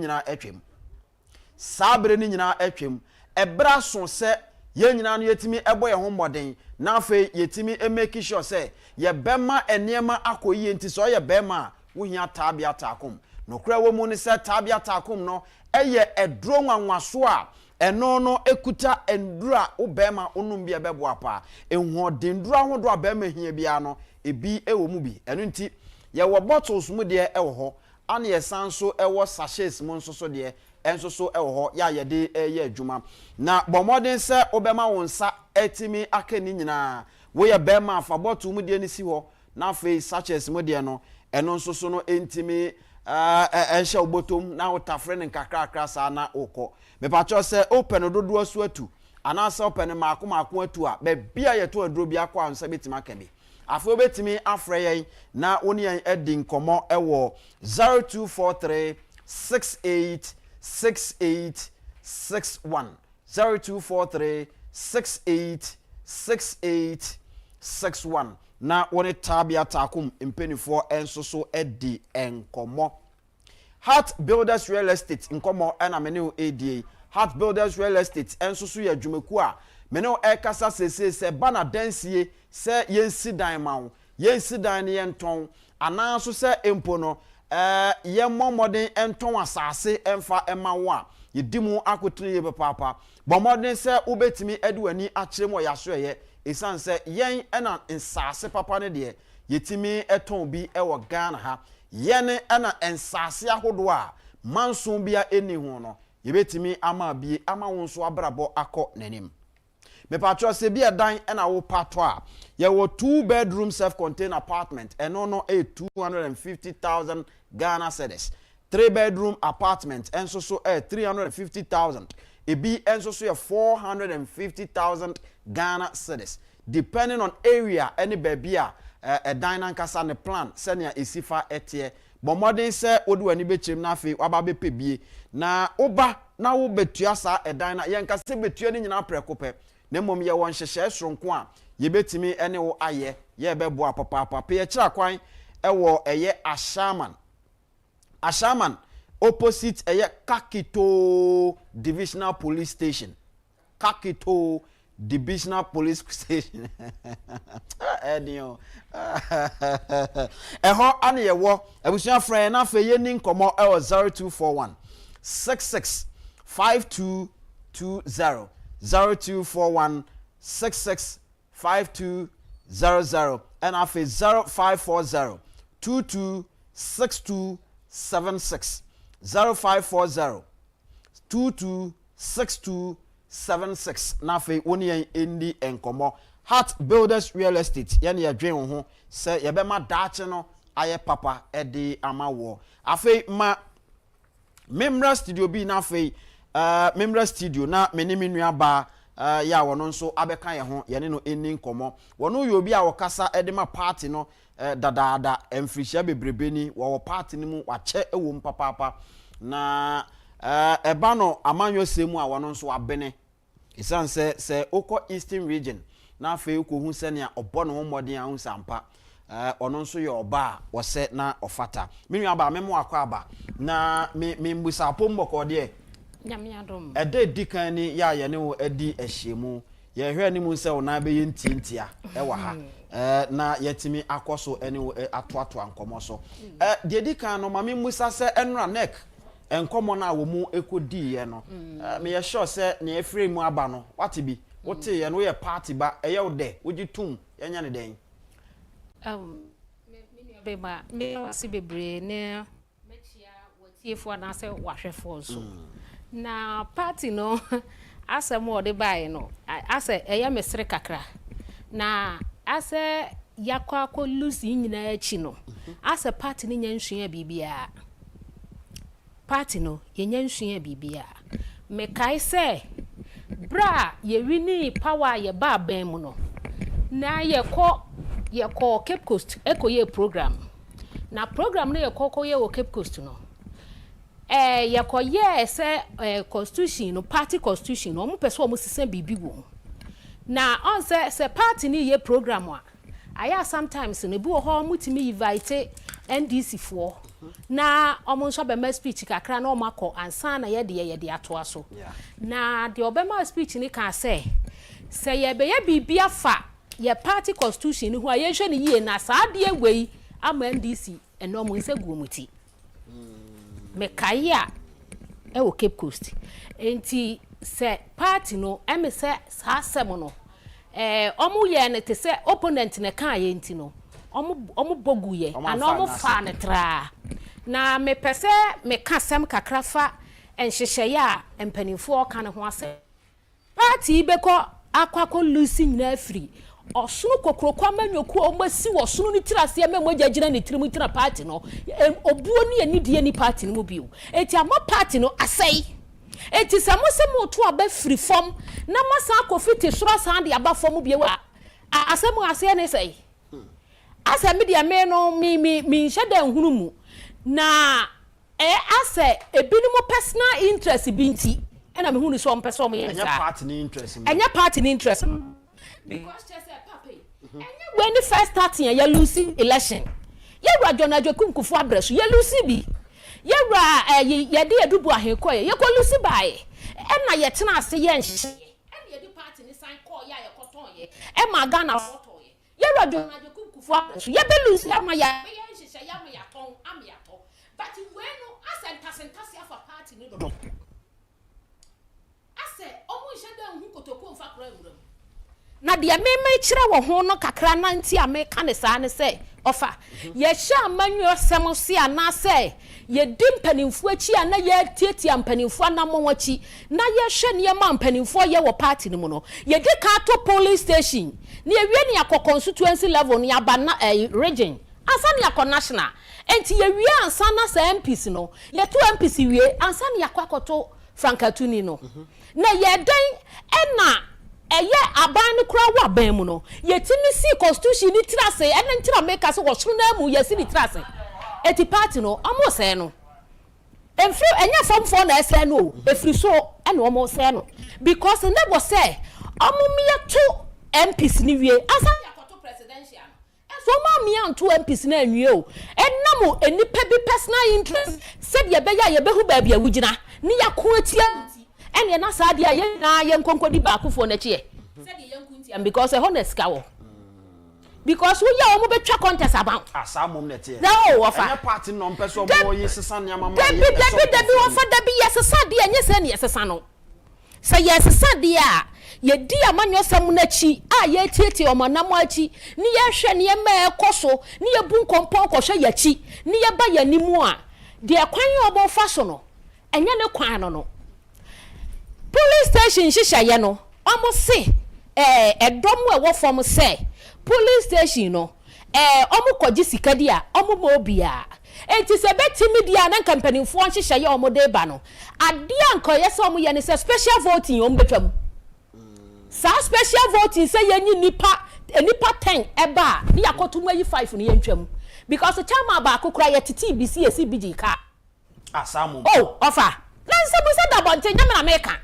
nyina atwem ebra so se ye nyina no yetimi ebo ye ho moden na afe yetimi make sure se ye bema enema akoyi enti so ye bema wo hia tabia takom no kra wo mu ni se tabia takom no eye edro nwanwaso a eno no ekuta endura wo bema onum bia bebo apa enho dendura hodo a bema hia bia no ebi ewo mu bi eno nti ye wo bottles mu de ewo ho ane ye sanso ewo sachets mu nso so de enso so ewo ho ya ye de ye adwuma na bomodin se obema wonsa etimi akani nyina wo ye bema afa bottle mu de ni si ho na fe sachets mu de no eno nso so no entimi ehye obotom na utafre ne nkakrakra sa na ukọ me pacho se open dodo so atu ana se open maako atu a be bia ye to aduro bia kwa ansa betima kabi afo betimi afre yen na oni yen edi nkomo ewo 0243 686861 0243 686861 na woni tabia takum impenifo enso so edi enkomo Heart Builders Real Estate nkomo na mene ADA Heart Builders Real Estate enso so ya dwumaku a mene ekasa se bana dansie se yensi dan mawo yensi dan ne yenton ananso se empo no ye momodin enton asase emfa emawo a yedimu akotire ye papa bomodin se ubetimi eduani akirem yaso ye esan se yen ena nsase papa ne de yetimi eton bi ewo Ghana ha yene ena ensase ahodo a manson bia eni ho no yebetimi ama bi ama wonso abrabo akọ nanim me patro se bia dan ena wo pato a ye wo 2-bedroom self-contained apartment eno no 250,000 Ghana cedis 3-bedroom apartment enso so 350,000 ebi enso so 450,000 Ghana cedis depending on area any baby a dan kasa ne plan senia esifa etie bomodin se odu ani bechem na afi waba bepe bie na oba na wo betua sa dan na yenka se betua ni nyina prekope na mom ye won hyehye soronko a ye betimi ene wo aye ye bebo apapa pe kira kwan ewo eye Ashaman opposite eye Kakito Divisional Police Station Kakito Divisional Police Station Edio eho ane ye wo abusua friend na fe ye ni nkomo 0241 66 5220 0241 66 5200 and afi 0540 226276 0540 226276 na fe woni en endi enkomo Heart Builders Real Estate yani ya dwen ho se ye be ma daache no aye papa edi amawo afi ma Memra studio bi na afi Memra studio na menimi nua ba ya wono nso abeka ye ho ye ne no eni nkomo wono yo bi a wokasa edi ma party no dadaada emfrihia bebrebe ni wo party ni mu wache ewo mpapapa na eba no amanyo semu a wono nso abene isan se oko Eastern region na afi ko hu se ne obo no modern ahun sampa ono nso ye oba wo se na ofata menu aba memo akwa aba na me mbusa pomboko de nyamiadom ede dikan ni ya ye ne wo edi ehyemu ye hwe ni mu se wona be ye ntintia ewa ha na yetimi akoso ene wo atoato ankomo so de dikan no mame musa se enra neck enkomo na wo mu ekodi ye no me ye sure se ne efre mu aba no wate bi wote ye no ye party ba eye wo de wogitum yenya ne den beba me wasi bebre ne mechia wotiefo na se wahwefo so na party no asa mo de bae no asa eya mesere kakra na asa yakwa ko lusi nyina achi no asa party ni nyansua bibia party no ye nyansua bibia me kai se bra ye wini power ye ba ban mu no na ye ko Cape Coast ekoye program na program no ye kokoye wo Cape Coast no ye koye se constitution no party constitution no mo pese o mo sisen bibi wo na on se party ni ye program a aya sometimes ne bi wo ho mutimi invite NDC for na omo nso be ma speech kakra na omo akọ ansa na ye de ato aso na de obema speech ni kan say ye be ye bibia fa ye party constitution ni ho aye hwe ni ye na sa de wei ama NDC eno omo nse guomuti me kaya e wo Cape Coast enti se party no eme se sa asem no omo ye ne te se opponent ne kan ye enti no omo bogu ye ana omo fa ne tra na me pese me kasem kakrafa enhyehyeye a empanifo ka ne ho ase party beko akwako lusi nyina afri osunu kokrokwa manyoku omasi wosunu ni tirase ya memogya gina ne tirimu tira party no obuo ni anidie ni party no mu biu eti ama party no asai eti samosem to aba free form na masa akofiti soro san de aba form biu a asem ase ne sai asa media me no mi nheda nhunu mu na ase ebinumo personal interest binti ena me hunu so mpeso mo yensa enya party ni interest because just papa when the first starting ya losing election ya ra John Ajoku Nkufu Abresu ya losing bi ya ra ye de edubu ahenko ye ko losing bae na ye tena ase ye nhye ye de party ni sign call ya ye koton ye ma Ghana photo ye ya ra John Ajoku Nkufu Abresu ya be losing ama ya be ye nhye ya ma ya ton am ya to but when no asentase afa party ni do ase omo nheda hu kotoko mfa kra ewuram na de meme kire wo ho no kakra na nti ameka ne saa ne se ofa ye hya manyo sem se ana se ye dimpanimfu achi ana ye tietia mpanimfu anamonwachi na ye hwe ne ma mpanimfu ye wo party ni mu no ye de ka to police station ne ewie ne akọ constituency level ne aba na region ansa ne akọ national enti ye wie ansa na sa MPs no ye to MPs wie ansa ne akọ Frankatuni no na ye den ena eye aban no kura wa ban mu no yetimi si constitution ni tirase ene ntira make so wo suru na mu yesi ni tirase eti party no amo se no emfri enya famfo na ese no efri so ene omo se no because nebo say omo me to MPs ni wie asa yakoto presidential so ma me anto MPs na anwie o enamo enipa bi personal interest said ye be ya ye behu ba bia wugina ni yakon atia ene na sa dia ye na ye nkonkodi ba akufo na chie said ye nkunti because e honest ka wo because we ya omo betwa contest aban asa mom na tie no ofa anya party no mpeso mo yi sesa nya mama ye debi ofa debi yesesa dia nye se ne yesesa no sa yesesa dia ye di amanyo sam na chi a ye tietie omanam achi ni ye hwe ne ye ma ekoso ni ye bu nkompon kohwe ya chi ni ye ba ya nimu a de kwan ye obo fa so no enye ne kwan no police station shishaye no omo se edomu ewo form se police station no omo koji sikadi a omo mo bia enti se betimi dia na kampanimfo hihyaye omo de ba no ade ankoye se omo ye ne se special voting omo betwam sa special voting se yenyi nipa 10 eba ni yakotumu ayi 5 ni yentwam because chama ba akokura ye titi bc esi bigi ka asamu oh offer na nsabu se da bonte nyame na meka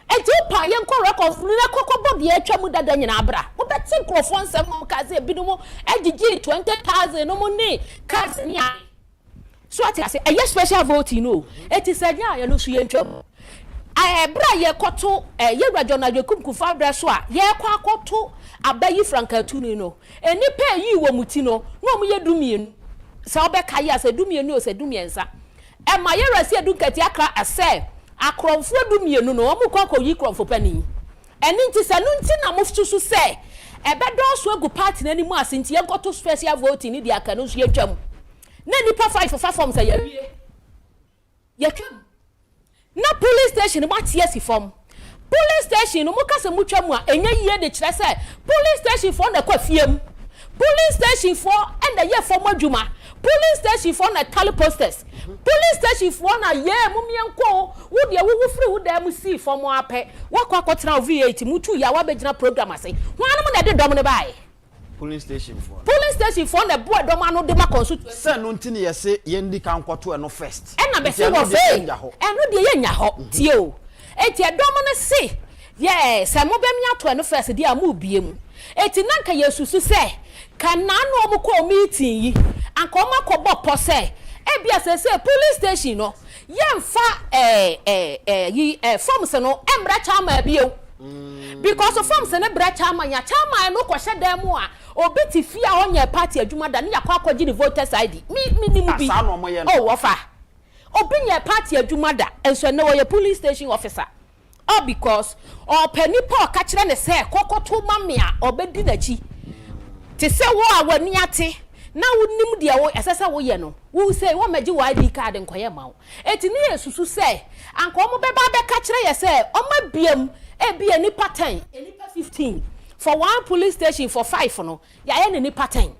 enti pa ye nko record ni kokko body atwam dada nyina abra wo beti nkrofo nsem mo ka se binumo agigi 20,000 no mo ni cards ni a so ati ase eye special voting no eti sanya ye no su yentwam bra ye koto ye radona ye kumkufa bra so a ye kwa koto abayi Frankatuni no enipa yi wo muti no no mo ye dumienu sa obeka ya se dumienu o se dumiensa ma ye rasi edunkati akra ase akromfo dumienu no o mu kwako yi kromfo pani eni nti sa nu nti na mo fusu se ebedo so egu party na ni mu ase nti ye koto special voting ni dia ka no so ye twam na nipa 5 form sa ye wie ye twam na police station ma tie si form police station no mo kase mutwa mu a enye yie de kire say police station for na kwa fiem police station for and the year for adwuma police station for na tally posters police station for na ye mumienko wo de wo free wo da mu see for mo ape wakwa kwotena V8 mutu ya wabegina program ase ho anu na de dom ne bae police station for na bo dom anu de ma constituency say no ntini yese yendi kan kwoto no first e na be se wo fe enu de ye nya ho tie o eti dom ne se yes se mo be mi ato no first de amu biem eti nanka yesusu se kana no mo ko meeting yi anka o makobo po se e bia se police station no yemfa forms no embra chama bio because of forms ne bra chama ya chama no ko hye dem a obeti fia onye party adwuma da ne yakwa akwaji ni voters ID mi ni mu bi oh ofa obinya party adwuma da enso ne wo ye police station officer all because or penny paul ka kire ne se kokoto mame a obedi nachi te se wo awani ate na wonim de wo esesa wo ye no wo say wo magi wo ID card nkoye ma wo eti ne yesusu say anko mo beba be ka kire ye say o ma biam e bia ni pattern nipa 15 for one police station for 5 no ya ye ni pattern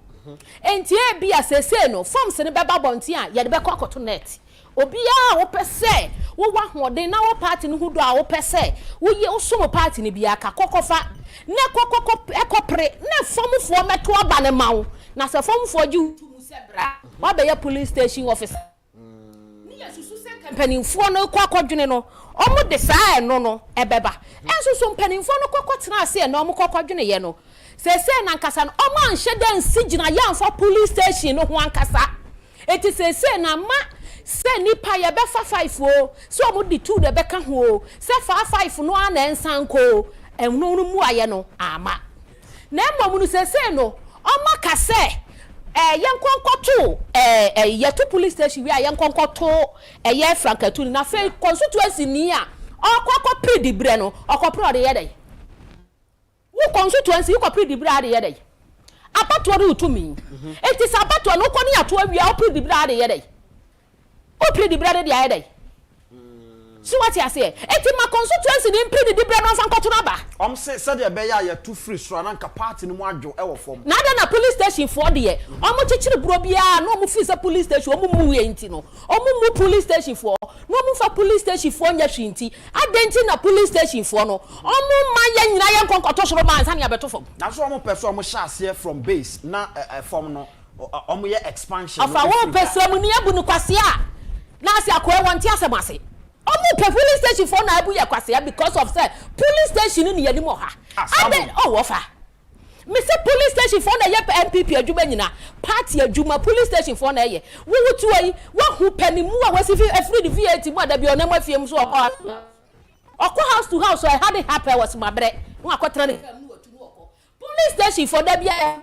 enti e bia sese no forms ne beba bonti a ye de be kokoto net obia wo pese wo wa hoden na wo party no hudo a wo pese wo ye wo so mo party ne bia ka kokofa ne kokoko ekopre ne fomfo meto aba ne mawo na se fomfo ji utumu sebra wa be ye police station officer ni yesusu se kampanimfo no kwakodwene no omo de saa no ebeba ensusu mpanimfo no kokotena ase no omo kokodwene ye no sese na nkasa no omo anhye dan sigina ya amfa police station no ho ankasa eti sese na ma se nipa ye be fa 5 o so omo di 2 de be ka ho se fa 5 no ana ensanko enunu mu aye no ama na emom no sese no omo ka se yenkonkoto ye to police station we yenkonkoto ye frankatu na fe constituency ni a okoko predibre no okopro de yedai wo constituency wo predibre de yedai apato de utumi enti sabato no koni ato awia wo predibre de yedai o predibre de yedai so what you say enti ma constituency ni predibre no fankoto na ba say de be ya too free so na nka party ni mu adwo e wo form na na police station for de omo chichiri bro bia na omo fi say police station omo mu ye nti no omo mu police station for no omo fa police station for nya hwinti adenti na police station for no omo ma ya nyina ye nkonkoto soro man san ya beto form na so omo person omo sha ase from base na form no omo ye expansion afa wo person mu ni abu ni kwase a na ase akoe wonti asemase omo pe police station for na abu ya kwase because of say police station ni yanimo ha abe wofa me say police station for na ye MPP adwuma nyina party adwuma police station for na ye wo wutu ayi wo hu panimu a wasi fi afri the V8 mu ada bi onam afiem so okọ house to house I had it happen was my bre wo akotra ne police station for da bia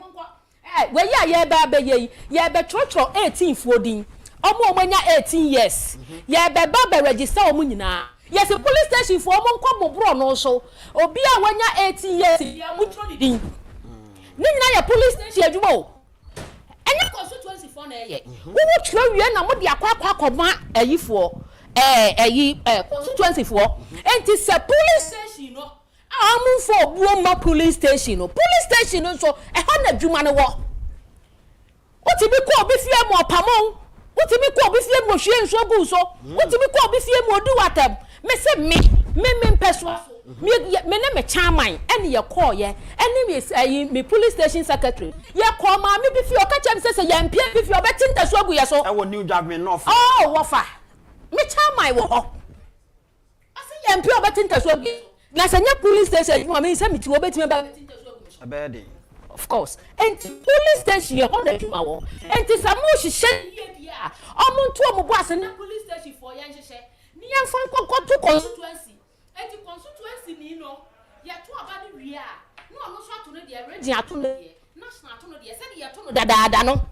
we ya ye ba be ye be trotro 18 fodin omo omanya 18 years ye be ba register omo nyina yes police station for omo nko bobro no so obi a wanya 18 years ya mutro didin ni nyina ya police station adwuma o enya constituency for na ye wo twa wie na mo de akwa ayifo constituency for enti se police station no amu for buoma police station no so e ha na adwuma ne wo oti bi ko obi fie mo pamon oti bi ko obi fie mo hwie nso gu so oti bi ko obi fie mo du watam me se me person me ne me chairman ene ye call ye ene me police station secretary ye call ma me bi fie o ka chem se ye mpia bi fie obetinta so agu ye so e wo new government no oh wofa me chairman wo ho ase ye mpia obetinta so agu na se nye police station ma me se me ti obetime ba betinta so agu so abedi of course and police station ye on the tumawo and samu hihye ye dia omuntu omubo ase na police station for ye nhihye ni ye fan kokoto constituency and constituency ni no ye to aba ni wi a no no so ato no de region ato no de national ato no de se de ye to no dadaada no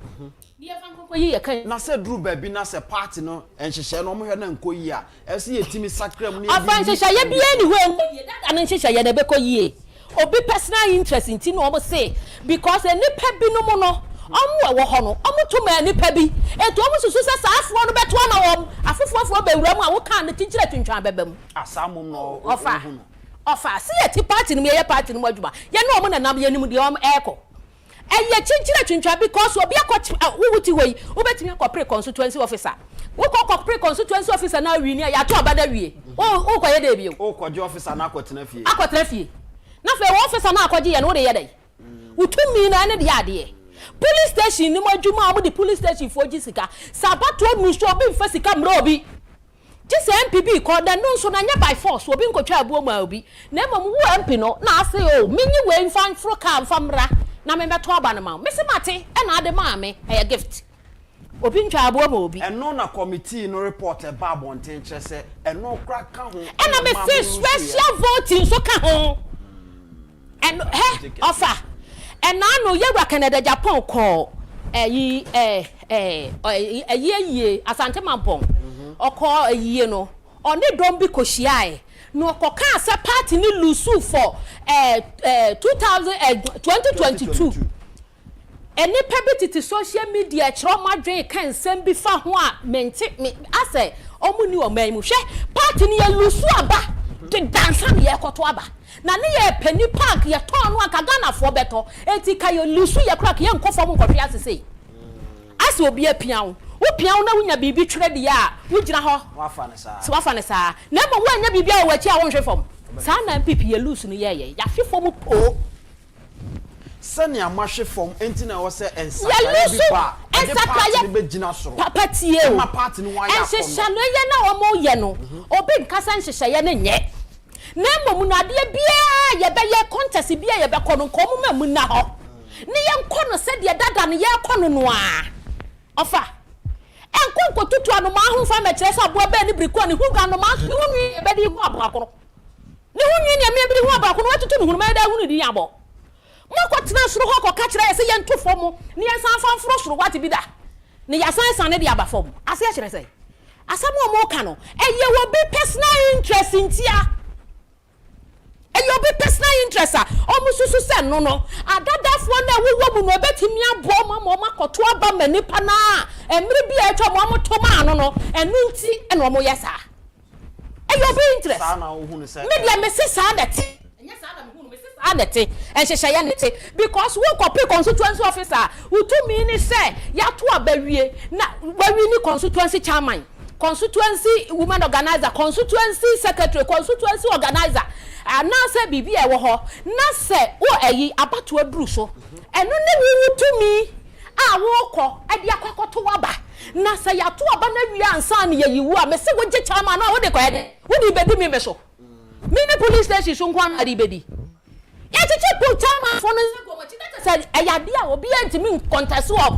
ni ye fan kokko ye kan na se dru ba bi na se party no nhihye no mo hwe na nkoyi a e se ye timi sacram ni afa nhihye ye bia ni hwe nkoyi dada no nhihye ye na be koyi obi personal interest nti no omo say because enipa bi no mo no omo ewo ho no omo to ma enipa bi eto omo susu se saafo no beto ama wom afofofo be wura mu a wo kan ne tinkyere twintwan bebam asamum no ofa offer see a party ni me party ni adwuma ye no omo na nam ye nim de om eko eye chinchira twintwa because obi akọ wuti hoyi obetimi akọ constituency officer wo kọ constituency officer na wi ni ya to abada wie o kọ ye de bi o kọ je officer na akọtena fie na fe wo officer na akọje ye no de ye dai utumi na ne de ade police station ni mo adwuma mo de police station fo gisika sabato nu so obi mfa sika mra obi jise MPB called the no so na nya by force obi nkotwa abuo ma obi na emom wo MP no na ase o minyi we mfa fro ka mfa mra na me beto aba na ma mesi mate e na ade ma me e gift obi ntwa abuo ma obi eno na committee no report e ba bonten kire se eno kra ka ho e na me say special voting so ka ho and offer and now no yegwa Canada Japan call yi asante mampong oko yi no oni don bi ko hia no okoka asa party ni lusu for 2022 eni pebiti social media chro madwen kan sem bi fa ho a mente ase omuni o man mu hwe party ni ya lusu aba de dansa ni ya koto aba na ne ye penny park ye ton no aka Ghana fo beto enti ka yo lusu ye kra ka ye nkofo mu nkotwe asese ase obi apian wo pian na wunya bibi twere de ya wo gina ho wafa ne sa na mo wo anya bibi a wo achi a wo hwe fom sa na MPP ye lusu no ye ya hwe fom po sani amahwe fom enti na wo se ensa ya lusu ensa ye be gina soro papa tie o ma party ni wan ya ense shano ye na wo mo ye no obi nkasa nhehye ye ne nye na mom na ade bia ye be ye contest bia ye be kono nkomo ma mu na ho ne ye nkono se de dada ne ye kono no a ofa enkonko tutu anu ma hu fa me kire so abo ba ni briko ni hu anu ma hu nwi e be di hu abo akono ni hu nwi ne me be di hu abo akono watutu ni hu ma da hu ni di abo mo ko tena soro ho ko ka kire se ye nto fom ni ye san fa mfro soro wati bi da ni ya san ne di aba fom ase ya kire se asamo mo ka no eye wo be personal interest ntia eyo be personal interest a omususu se no adadafo na wowo mu no betimi abo ma makoto aba manipa na emre bi a etwa mo to ma no enu nti ena omo yesa eyo be interest sa na wo hunu se media me se sa dete enya sa na me hunu me se sa dete enhehye ya nete because wo copy constituency officer utumi ni se ya to abawie na bawie ni constituency chairman constituency women organizer constituency secretary constituency organizer na se bibi e wo ho na se wo eyi abato aduru so eno ne wutumi a wo ko e dia kwakoto waba na se ya to aba na wi ansa ne yiwu a me se wo je chama na wo de ko ede wo di bedi mi me so mi ne police station so nkwan ari bedi ya cheche po chama for no go mo chita se ayade a obi antimi contest up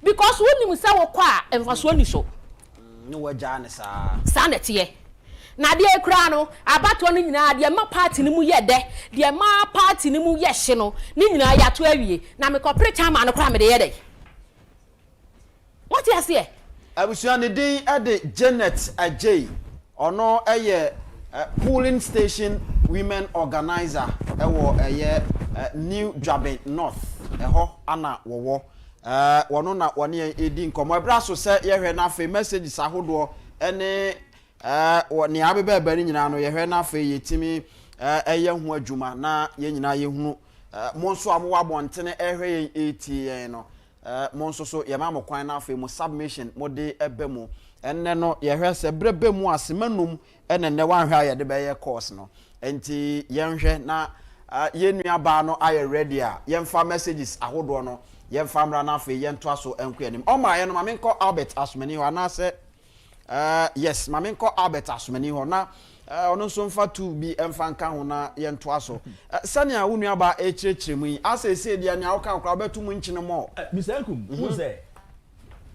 because wo nim se wo kwa emfaso ni so ni waja ne sa nete na de ekura no abato no nyina de ma party ni mu ye de ma party ni mu ye hye no ni nyina ya to awie na me corporate chairman no kra me de ye de what you say abusuan ne din ade Janet Ajay ono eye polling station women organizer ewo eye New Dwaben North eho ana wowo wono na wone edi nkomo ebra so se ye hwe na afi messages ahodo ene ne abeba bari nyina no ye hwe na afi yetimi eye hu adwuma na ye nyina ye hunu monso amo wabontene ehwe ye etien no monso so ye ma mokwan na afi mo submission mo de ebe mu enne no ye hwe se brebe mu asemanum ene ne wan hwe ye de be ye course no enti ye hwe na ye nua ba no aye ready a ye mfa messages ahodo no ye famra na afi ye nto aso enko anim o ma ye no mamenko Albert Asmani ho na se yes mamenko Albert Asmani ho na ono so mfa tu bi emfa nka ho na ye nto aso sania wonu aba echirechire mu yi asese dia nya wo kan kra betu mu nchine mo Mr. Elkum who say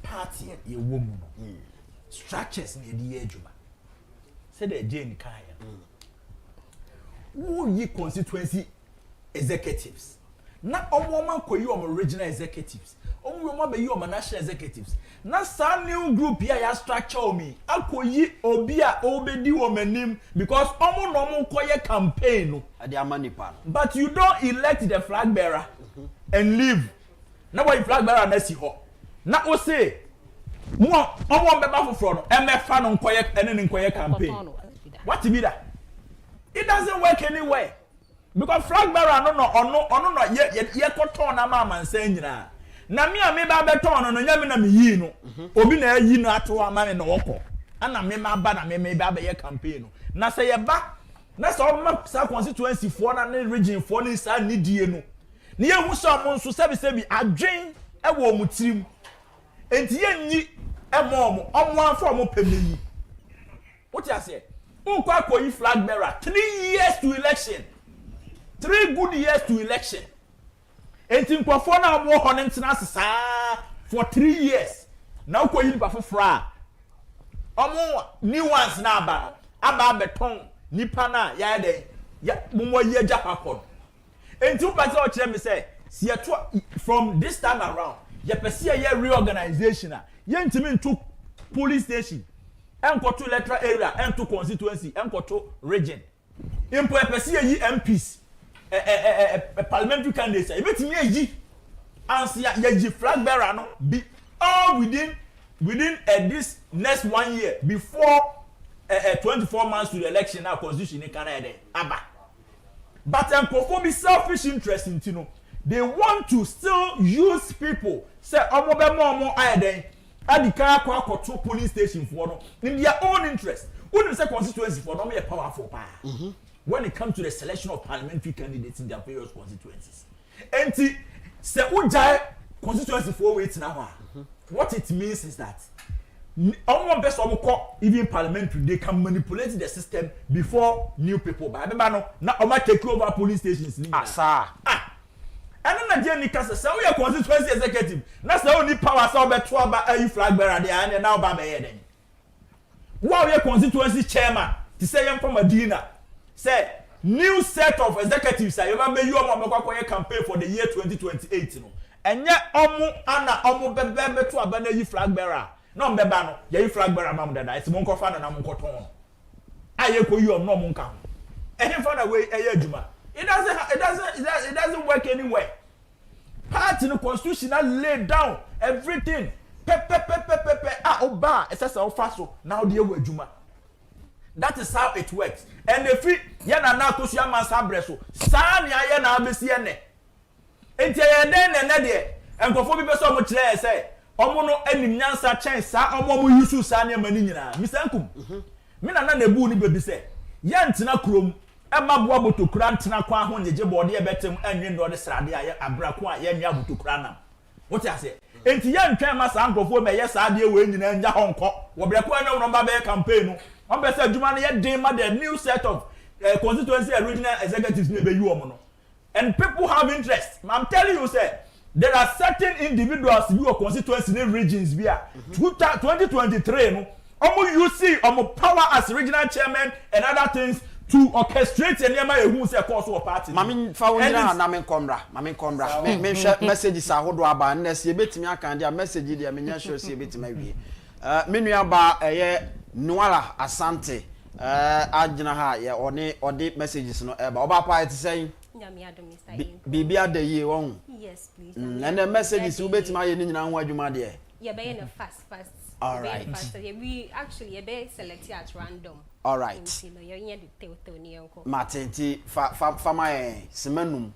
party ye wo mu no structures na di adwuma say the Jane kan who yi constituency executives na omo koyi omo regional executives omo be yi omo national executives na sa new group here ya structure me akoyi obi a obedi omanim because omo no mo koye campaign no ade amanipa but you don't elect the flag bearer and leave na boy flag bearer na si ho na o say mo omo be ba foforo no emefa no koye ene ne koye campaign what be that It doesn't work anywhere. Because flag bearer no ye koton na mama nsa nyina. Na me a me ba beton no nya me na me yi no. Obi na yi no ato ama me no woko. Ana me ma ba na me ba ye campaign no. Na say ye ba na so ma sa constituency for na region for ni sa ni die no. Ni ye hu so mo nso sebi adwen e wo mu tirim. Enti ye nyi e mo anfa mo pemeyi. What you say? Who call flag bearer 3 years to election. 3 good years to election. And in Pafona more for 3 years. Now call you Pafra. New ones now, Aba beton, Nipana, Yade, Mumo Ye Japapon. And 2 parts me say, see from this time around, Yapasia ye reorganization. Yen Timin took police station, and to electoral area, and to constituency, and to region. In Papasia ye MPs. Parliamentary candidates. You bet me ye answer ye flag bearer no be all within this next 1 year before 24 months to the election now constitution in Canada. Aba. But for be selfish interest in Tino. They want to still use people. Say omobe mo ayeden adika kwa to police station for no in their own interest. Wouldn't say constituency for no be powerful pa. When it comes to the selection of parliamentary candidates in their various constituencies. And say ujai constituency for wait now. What it means is that even parliamentary they can manipulate the system before new people. But no, now take over police stations. And then Nigeria Nikasa say we are constituency executive. That's the only power so be 12 ba flag bearer there and now ba be then. Why we are constituency chairman to say am from Medina. Say new set of executives say you remember you am campaign for the year 2028 no enye omu bebe to abana yi flag bearer no mbeba no ye flag bearer mam dada ese mon kofa na mon koton aye ko yi om no mon ka ho ehim fa na we eye aduma it doesn't work anywhere. Party no constitutional lay down everything oba esese ofaso now dey we aduma. That is how it works. And if we yana na to sia man sabreso sa nia ye na abesi ene enti ye den ne de enkofo bi be so mo kire say omo no anim nyansa chen sa omo mo yusu sa ne mani nyina misankum me na bu ni bebi say ye ntina krom e maboa botokura ntina kwa ho nyeje bode ye betem anwe ndo de srade aye abrako a ye nwa botokura nam what you say enti ye ntwen ma sa enkofo me ye sa de we nyina nya honko wo brako anwa no ba be campaign no on be say juma na dey ma the new set of constituency and regional executives be you no. And people have interest. I'm telling you say there are certain individuals in your constituency in regions via 2023 no you see power as regional chairman and other things to orchestrate and who say cause of party. Mami fauna na men komra me share messages ahodo aba na se betimi aka dia message dia me nya sure se betimi awie me nua ba Noala Asante agina ha ye ode messages no eba oba pa it say bibia de ye won yes please and the messages you betima ye ni nyina ho adwuma de ye be in fast all right we actually be select at random all right you know you nya de tew ni enko matenti fa my semanum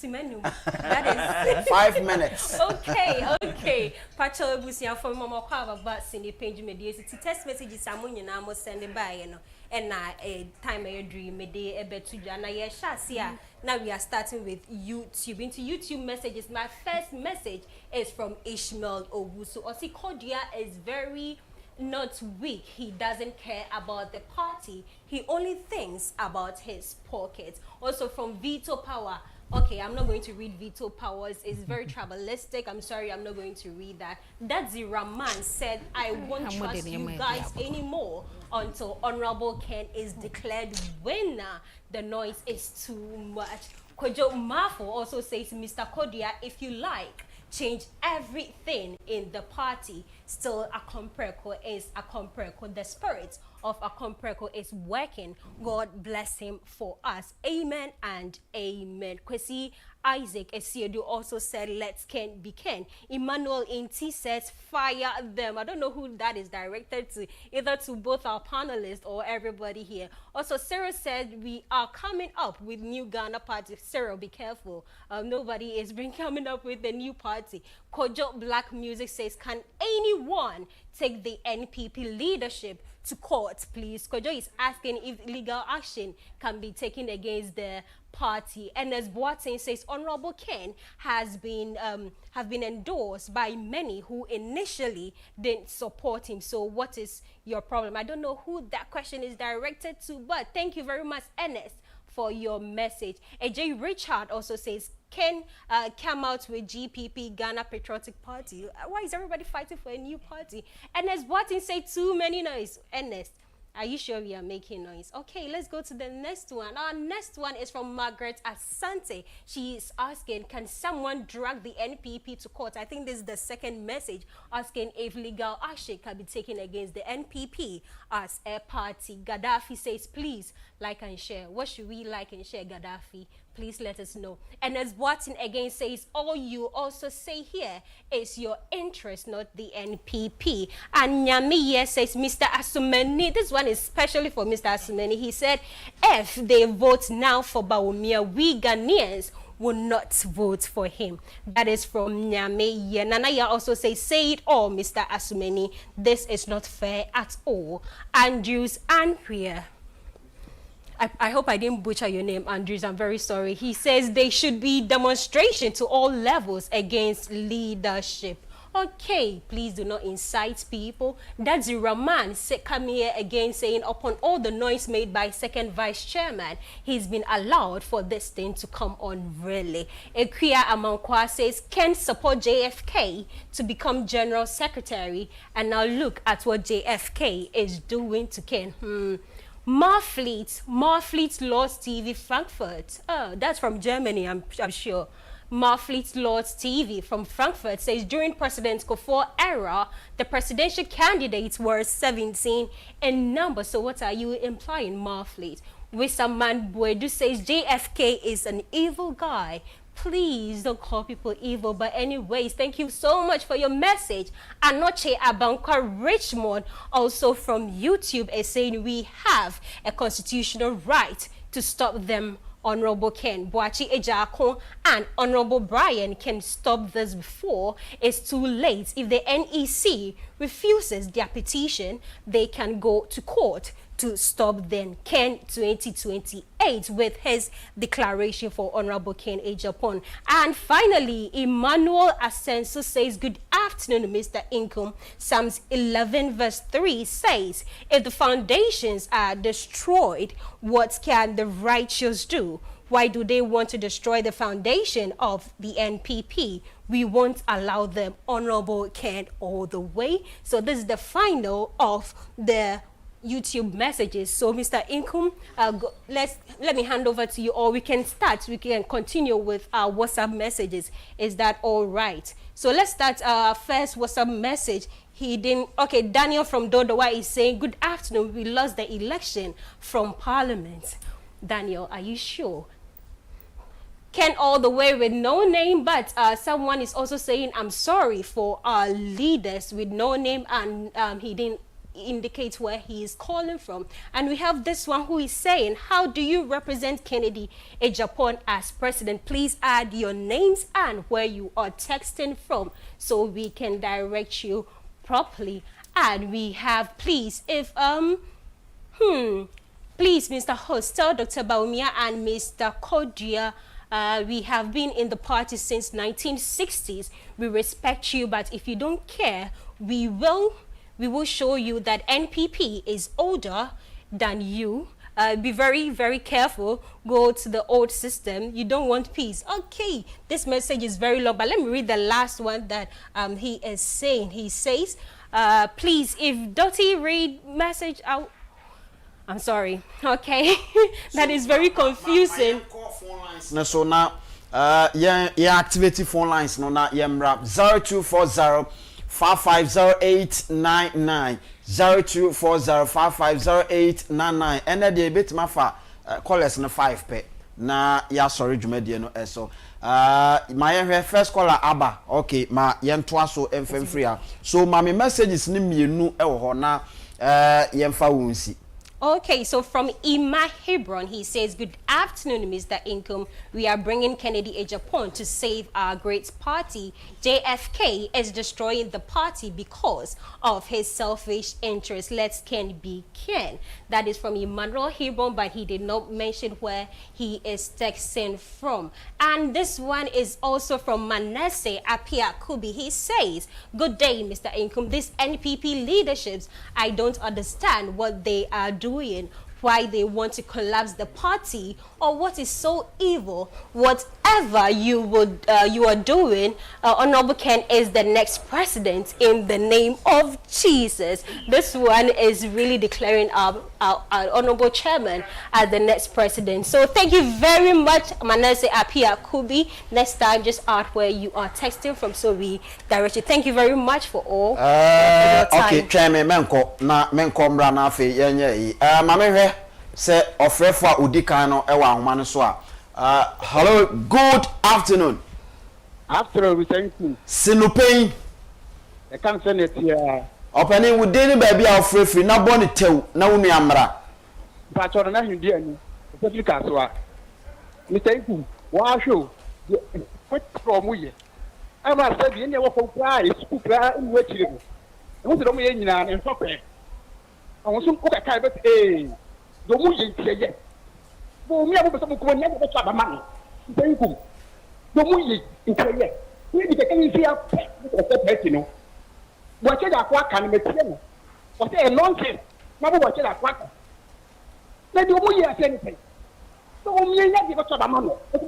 that is 5 minutes. Okay. Pacho ebusia for mama kwa ba send page media text messages amunyi na mo send by no and na time your dream me dey ebetu na ye shasia. Now we are starting with YouTube. Into YouTube messages, my first message is from Ishmael Owusu. Osikodia is very not weak. He doesn't care about the party. He only thinks about his pockets. Also from Veto Power. Okay, I'm not going to read Veto Powers. It's very tribalistic. I'm sorry, I'm not going to read that. That Ziraman said, I won't trust you guys anymore until Honorable Ken is declared winner. The noise is too much. Kojo Mafo also says, Mr. Kodia, if you like, change everything in the party. still Akompreko is Akompreko. The spirit of Akompreko is working. God bless him for us. Amen and amen. Kwesi Isaac Esiedu also said, let's Ken be Ken. Emmanuel Inti says, fire them. I don't know who that is directed to, either to both our panelists or everybody here. Also, Cyril said, we are coming up with new Ghana party. Cyril, be careful. Nobody is coming up with a new party. Kojo Black Music says, can anyone take the NPP leadership to court, please? Kojo is asking if legal action can be taken against the party. And as Boateng says, Honorable Ken have been endorsed by many who initially didn't support him. So what is your problem? I don't know who that question is directed to, but thank you very much, Ernest, for your message. AJ Richard also says, Ken come out with GPP, Ghana Patriotic Party. Why is everybody fighting for a new party? And as Boateng say, too many noise. Ernest, are you sure we are making noise? Okay, let's go to the next one. Our next one is from Margaret Asante. She is asking, can someone drag the NPP to court? I think this is the second message, asking if legal action can be taken against the NPP as a party. Gaddafi says, please like and share. What should we like and share, Gaddafi? Please let us know. And as Boateng again says, all you also say here is your interest, not the NPP. And Nyamiye says, Mr. Asumeni, this one is especially for Mr. Asumeni. He said, if they vote now for Bawumia, we Ghanaians will not vote for him. That is from Nyamiye. Nanaya also says, say it all, Mr. Asumeni. This is not fair at all. Andrews Andrea. I hope I didn't butcher your name, Andrews. I'm very sorry. He says there should be demonstration to all levels against leadership. Okay, please do not incite people. That's Rahman come here again saying, upon all the noise made by second vice chairman, he's been allowed for this thing to come on, really. Ekia Amankwa says, Ken support JFK to become general secretary, and now look at what JFK is doing to Ken. Marfleet Lords TV Frankfurt. Oh, that's from Germany, I'm sure. Marfleet Lords TV from Frankfurt says, during President Kufuor era, the presidential candidates were 17 in number. So what are you implying, Marfleet? Wisaman Buedu says, JFK is an evil guy. Please don't call people evil. But anyways, thank you so much for your message. Anoche Abanka Richmond, also from YouTube, is saying we have a constitutional right to stop them. Honorable Ken Boachi Agyapong and Honorable Brian can stop this before it's too late. If the NEC refuses their petition, they can go to court to stop them. Ken 2028 with his declaration for Honorable Ken Agyapong. And finally, Emmanuel Asenso says, good afternoon, Mr. Inkum. Psalms 11 verse 3 says, if the foundations are destroyed, what can the righteous do? Why do they want to destroy the foundation of the NPP? We won't allow them. Honorable Ken all the way. So this is the final of the YouTube messages. So Mr. Inkum, let me hand over to you, or we can continue with our WhatsApp messages. Is that all right? So let's start our first WhatsApp message. Okay, Daniel from Dodowa is saying, good afternoon, we lost the election from Parliament. Daniel, are you sure? Ken all the way with no name, but someone is also saying, I'm sorry for our leaders with no name, and he didn't indicate where he is calling from. And we have this one who is saying, how do you represent Kencity Media as president? Please add your names and where you are texting from so we can direct you properly. And we have, please, if please, Mr. Host, tell Dr. Bawumia and Mr. Kodia, we have been in the party since 1960s. We respect you, but if you don't care, we will show you that NPP is older than you. Be very, very careful. Go to the old system. You don't want peace. Okay, this message is very long, but let me read the last one that he is saying. He says, please, if Dottie read message out, I'm sorry. Okay, that is very confusing. So now, yeah, activate phone lines. No, now, 0240 550899 0240550899 ene de bit mafa callers na 5 pe na ya sorry dwumadie no eso my first caller aba okay ma yento aso emfemfree a so ma me messages ni mienu e wo ho na yemfa wonsi. Okay, so from Ima Hebron, he says, good afternoon, Mr. Income. We are bringing Kennedy Agyapong to save our great party. JFK is destroying the party because of his selfish interests. Let Ken be Ken. That is from Emmanuel Hebron, but he did not mention where he is texting from. And this one is also from Manasseh Apia Kubi. He says, good day, Mr. Income. These NPP leaderships, I don't understand what they are doing, why they want to collapse the party, or what is so evil. Whatever you are doing, Honorable Ken is the next president in the name of Jesus. This one is really declaring our Honorable Chairman as the next president. So thank you very much, Manasseh Apia Kubi. Next time, just out where you are texting from, so we direct you. Thank you very much for all. Okay, Chairman, menko mbra na afi yenye mame say ofrefo a odika no e wa ahoma no so a hello, good afternoon. Afternoon, we thank you. No Pein. I can't send it here. Opening with Denny baby a ofrefo na boni tew na wonu amra. But on na hindi ani. Especially kaswa. We thank you. Wa show. What from we? I must say the any work cry is cry in which you. No do me nyina en so pe. Awon so ko kai be do mu yin tie ye. Bo mi abo be so ko nya be so abama no. Thank you. Do mu yin tie ye. We be taking fear ko pe no. Bo che da kwa kan me tie no. O say nonsense. Na bo che da kwa. Na do mu yin ase ni. So mi nya be so abama no. Mo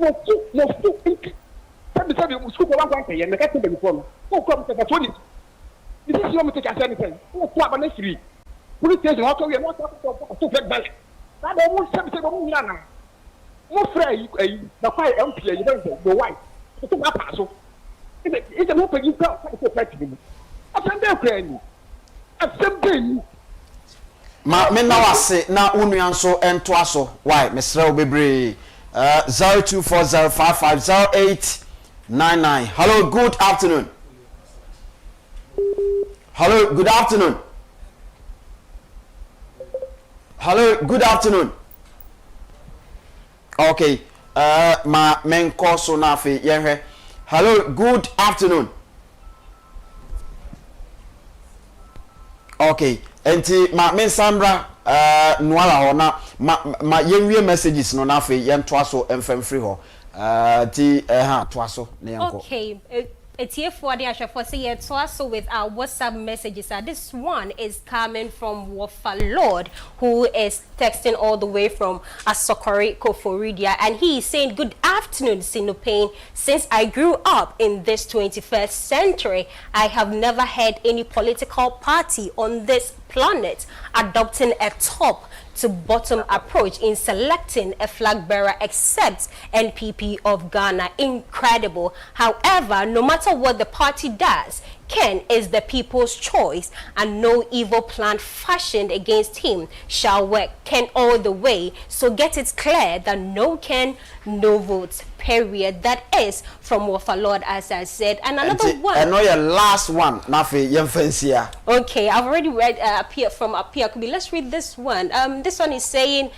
fu sabi school ko wan kwan ye me ka te be before no. Ko ko me te ni. This is your mistake as anything. Who to abana free? Police station what we not to fake back. That they won't say mo nya na. Mo free na kwai MP you don't say the white. To ba pass so. It's a no pay to fake me. After dey ni. After ma me na wase na unuan so ento aso why mesra obebre 0240550899. Hello, good afternoon. Hello, good afternoon. Hello, good afternoon. Okay, ma menko so na fe yenhwe. Hello, good afternoon. Okay, enti ma mensambra nuala ho na ma yenwie messages no na fe yento so emfemfri ho. Ti ha to aso ne yanko. Okay, it's here for the Ashafo say yeah, to us with our WhatsApp messages. This one is coming from Wafa Lord, who is texting all the way from Asokore Koforidia, and he is saying, good afternoon, No Pein. Since I grew up in this 21st century, I have never had any political party on this planet adopting a top to bottom approach in selecting a flag bearer except NPP of Ghana. Incredible. However, no matter what the party does, Ken is the people's choice, and no evil plan fashioned against him shall work. Ken all the way. So get it clear that no Ken, no votes. Period. That is from Wafa Lord, as I said. And another one. I know your last one. Nafi Yemfensia. Okay, I've already read from Apia Kubi. Let's read this one. This one is saying.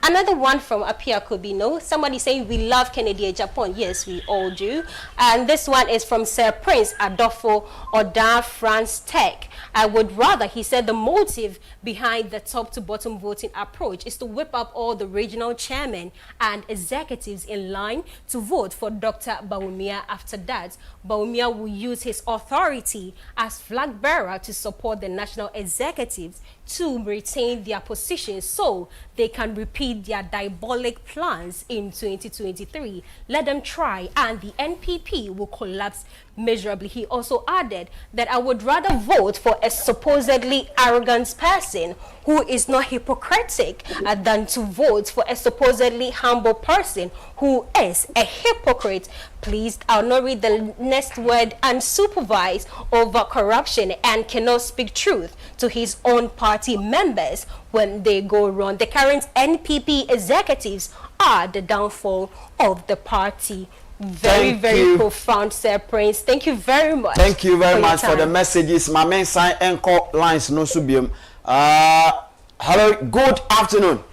Another one from Apia Kubi, no? Somebody saying we love Kennedy Agyapong. Yes, we all do. And this one is from Sir Prince Adolfo Oda France Tech. I would rather, he said, the motive behind the top to bottom voting approach is to whip up all the regional chairmen and executives in line to vote for Dr. Bawumia. After that, Bawumia will use his authority as flag bearer to support the national executives to retain their positions so they can repeat their diabolic plans in 2023. Let them try and the NPP will collapse miserably. He also added that I would rather vote for a supposedly arrogant person who is not hypocritic than to vote for a supposedly humble person who is a hypocrite. Please, I'll not read the next word. Unsupervised over corruption and cannot speak truth to his own party members when they go wrong. The current NPP executives are the downfall of the party. Very profound, Sir Prince. Thank you very much. Thank you very much for the messages. My main sign encore lines no subium. Hello, good afternoon.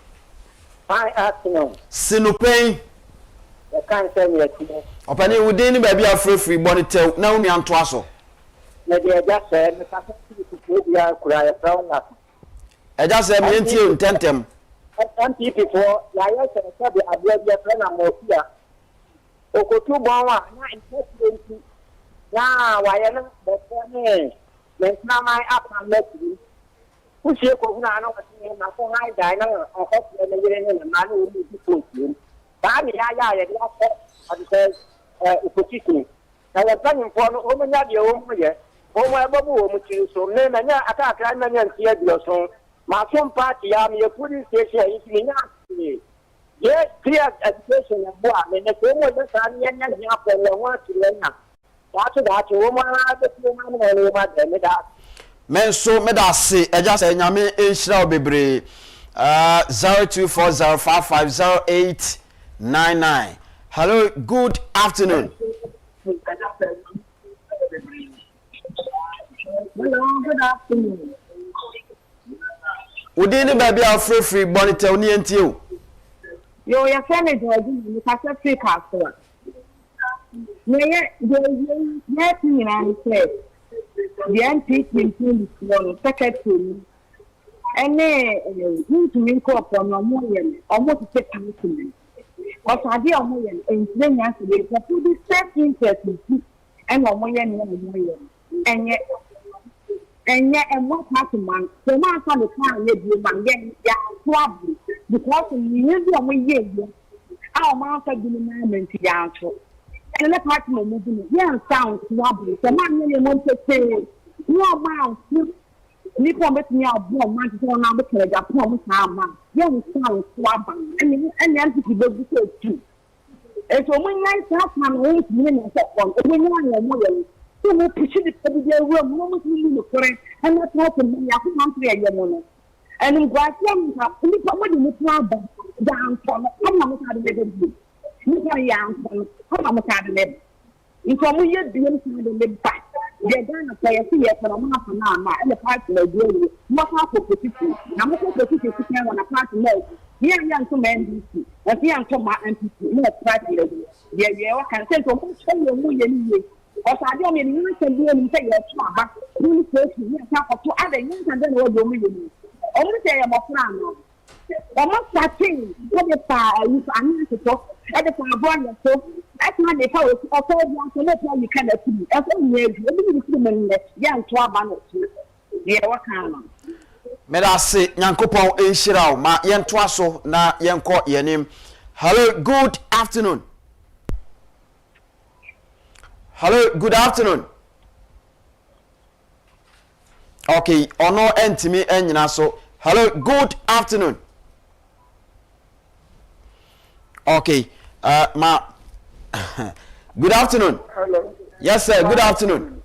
Hi, afternoon. No Pein. I can't say me a Opani, we didn't baby a free bonnet tell now me and twasso. Maybe I just said, I just said, me and you tentem. Some people for Yaya said, I believe your friend and more here. Okotu Bawa, 920. Now, why am I the funny? Let's not my up and let you. Who's your Kohana? My phone, I dine or hope and the man who will be put you. Bami Yaya, and says, opposition. I was planning for no woman at your own way. Oh, my babu, which is so name and attack Raman and Theodore son. My son party, I'm your police station is me not. Yes, clear education and boy, and the same way the son and young want to learn. After that, you woman, the woman, and that. Men so made us say, I just say, Yami, Israel Bebre 0240550899. Hello, good afternoon. Hello, good afternoon. We didn't baby our free bonnet tell me and you. Your friend is you pass a free castle. Yes, and said, the NPP is secretary. And then, you to link up on your million, almost a second. But I dear million, and then yesterday, for the self interest and 1 million. And yet, and what happened, so much on the time you man getting trouble because you use your year. Our master didn't down to. And let part of moving, yeah, sounds wobbly. So, man, you want to say, no amount. You promise me I'll blow my phone number because I promise I'm young sound wobbly. And the entity will be so too. And so, when I start my 8 minutes on, when you are more. So we push it to the room, almost look for it, and that's what me. I can't hear your money. And in Guatemala, we come with the down from I'm not how to live it. You are young, I'm not how to live. You come with your dreams to live back. They're going to play a theater for a half an hour, and the party will do what half of the city. I'm not going to sit down on a party mode. Here, young to men, and here to my MPP, no party. Yeah, I can send for much for your because I don't mean you can do anything else, but you say you have to other young and then what do you only say I'm a plan. I'm not starting what the fire you can to talk at the fire so that's not the power of all you can you cannot see. As only you young to abandon. Yeah, what kind of may I say, Yankopon in Shirao, my yen twasso, na yen court your name. Hello, good afternoon. Hello, good afternoon. Okay, ono entimi enyina so. Hello, good afternoon. Okay, good afternoon. Hello. Yes, sir. Good afternoon.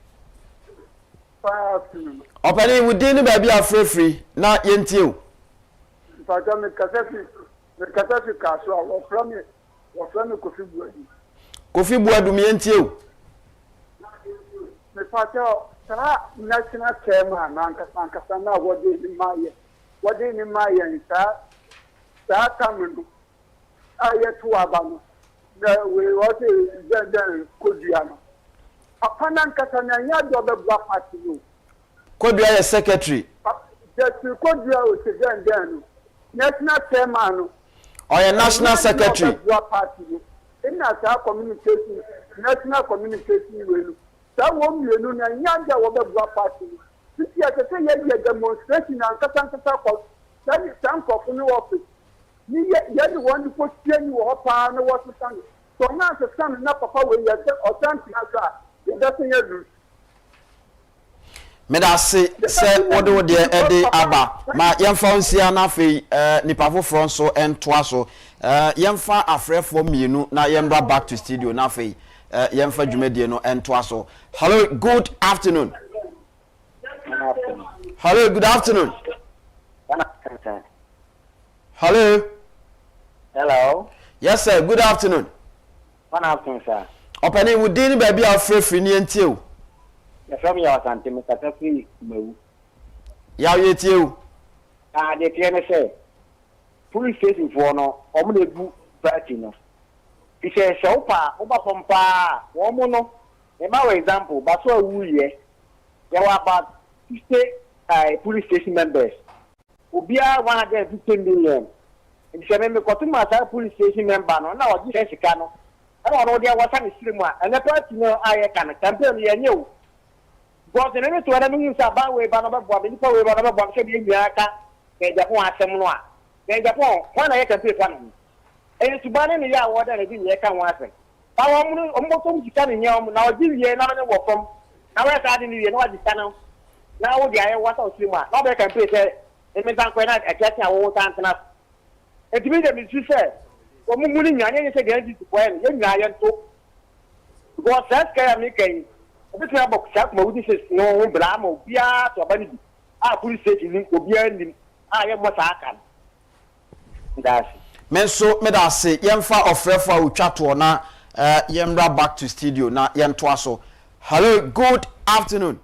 Good afternoon. Opani, we didn't baby a free. Na yentiu. Pata me kasasi kaso. Wa from Kofi Buadu. Kofi Buadu mi yentiu. Me pata national chairman nankasa na wodi ni maye sa kamenu ayetu abano na we wodi zenden kodiano apana nkasa na nya do be black party no kodua ye secretary just kodua o zenden national chairman no or national secretary black party no in na communication national communication we no that one you know nyanja wo be black party this year they say ye demonstration and kasa ko that is time for no office ni ye the one ko tie ni wo pa na wo stand so na se stand na papa we ye authentic asa it doesn't you Meda se what do the ede aba ma yemfa onsia na fe nipa foforo so entoa so yemfa afrefo mienu na yembra back to studio na fe yemfa dwumadie no entoa so. Hello, good afternoon. Hello, good afternoon. Hello. Hello. Yes sir, good afternoon. Good afternoon, sir. Openi wudini baby afrefri ni entie. From your Santa Mr. Mew. Ya yet you. The piano say, police station for no, omnibu Bratino. He says, so far, over from pa, woman, a example, but so we there were about 50 police station members. Ubia 150 million. And she remember Cotuma police station member, no, now this is Cano. I don't know there was any stream, and the person I can campaign you. Because in any to other means about way, but about what we said in Yaka, Agyapong Asemnoa. Agyapong, one I can pay one. And to ban in the year, what I didn't Yaka once. Almost coming young, now this year, not only work from. Now I started in the year, what the channel. Now the I was out swimmer. Now I can pay it means I'm quite a catch our own time enough. And to me, that is you said, for moving, I didn't say to when you are to. Because that's kind of making. Obetumi abok sak ma wudi se no bra ma obia to abani bi a police station ni obia nim a ye mo sa aka ndasi menso meda se yemfa ofrefo utwa to na yemra back to studio na yentoa so. Hello, good afternoon.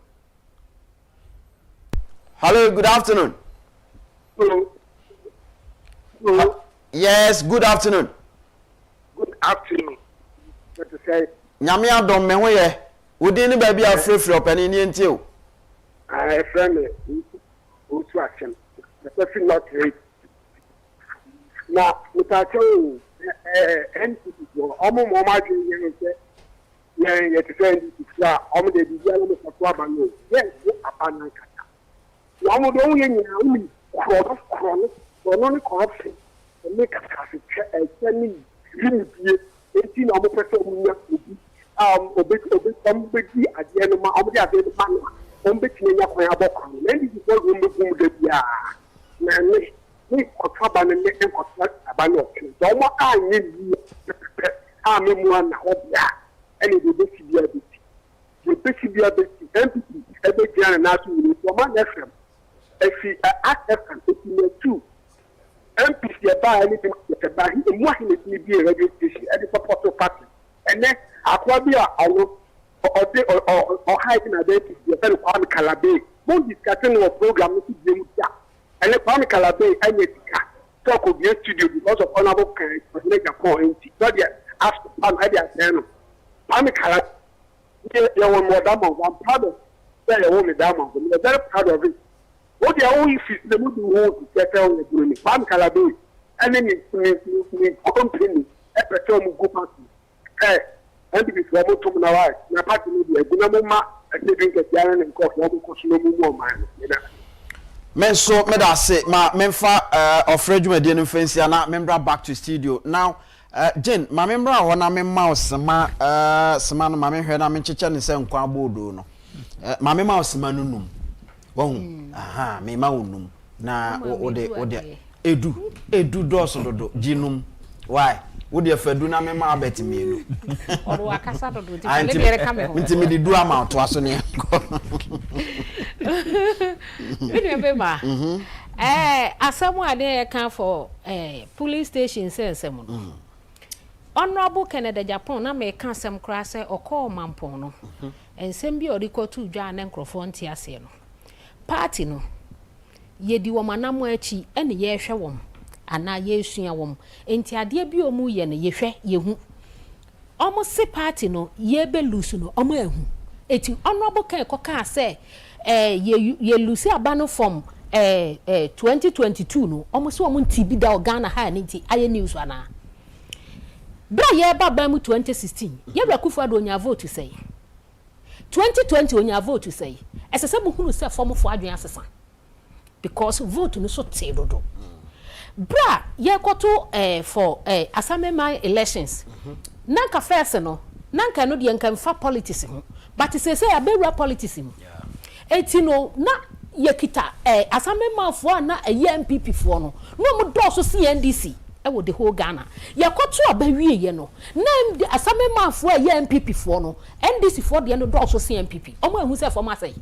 Hello, good afternoon. Hello. Yes, good afternoon. Good afternoon. What to say? Nyame adom me ho ye. Wodi ni ba bia frefre opani ni entie o. I friend who to action. The person not ready. Now, without you, entity go. Omo mo ma ju yen se. Yen ye to send it to omo de bia no so to abanu. Yes, abanu kata. Na omo do yen ni na umi. Krono ni corruption. Make a traffic any bie. Enti na omo person mu nya obi. Somebody at the end of my man, somebody in your way about many people who move the Bia. Me, or trouble and let them construct a banner. So, what I need I'm one of that. And it will be severe. The severe empty every year and now to one FM. If she act FM, it's two. MPC buy anything about him, and what he may be a radio station at the support party. And then Aquabia or hiding a day to the Kwame Calabe. Both discussing our program to James. And the Kwame Calabe and Yetika talk of your studio because of honorable care for Agyapong. So they ask Kwame Agyapong. Kwame Calabe, they were more than I'm proud of their own diamond. We're very proud of it. What they are only the movie who get on the green. Kwame Calabe, and then it's company, a person go party. And if it's almost to my wife, my party will be a good number and living at Yaran and Court, one because no more man. Menso meda se ma memfa ofreju medie no fancy na member back to studio. Now Jane, ma member a wona memma osema sema no ma mehwe na mencheche ne se nkwa bodo no. Ma memma osema no num. Won aha me ma wonum na ode edu doso dodo jinum. Why? Would you ever do na me ma bet me no? Or akasa dodo ti le bere ka me ho. Ntimi di do ama to aso ne. Bini be ma. Asamu ade kan for police station say nsem no. Honorable Kennedy Agyapong na me kan sem kra say okọ mampon no. Ensem bi orikotu dwa na nkrofo ntia se no. Party no yedi wo manam achi ene ye hwe wom. Ana yesua wom enti ade bi omu ye ne yehwe yehu omo se party no ye be lusu no omo ehu eti honorable kan koka say ye lusu abano from 2022 no omo se omo nti bi da Ghana ha ne nti aye news ana bra ye baba mu 2016 ye akufo-addo onya vote say 2020 onya vote say esese bu hunu se form for adwen asesa because vote no so tedodo bra ye koto for asamema elections nanka first no nanka no de nka mfa politics ho but say abewura politics ho etino na yekita asamema fo na MPP fo no mo do so CNDC wo the whole Ghana yakoto abawie ye no na asamema fo MPP fo no NDC fo de no do so CNPP omo ehu se fo ma sei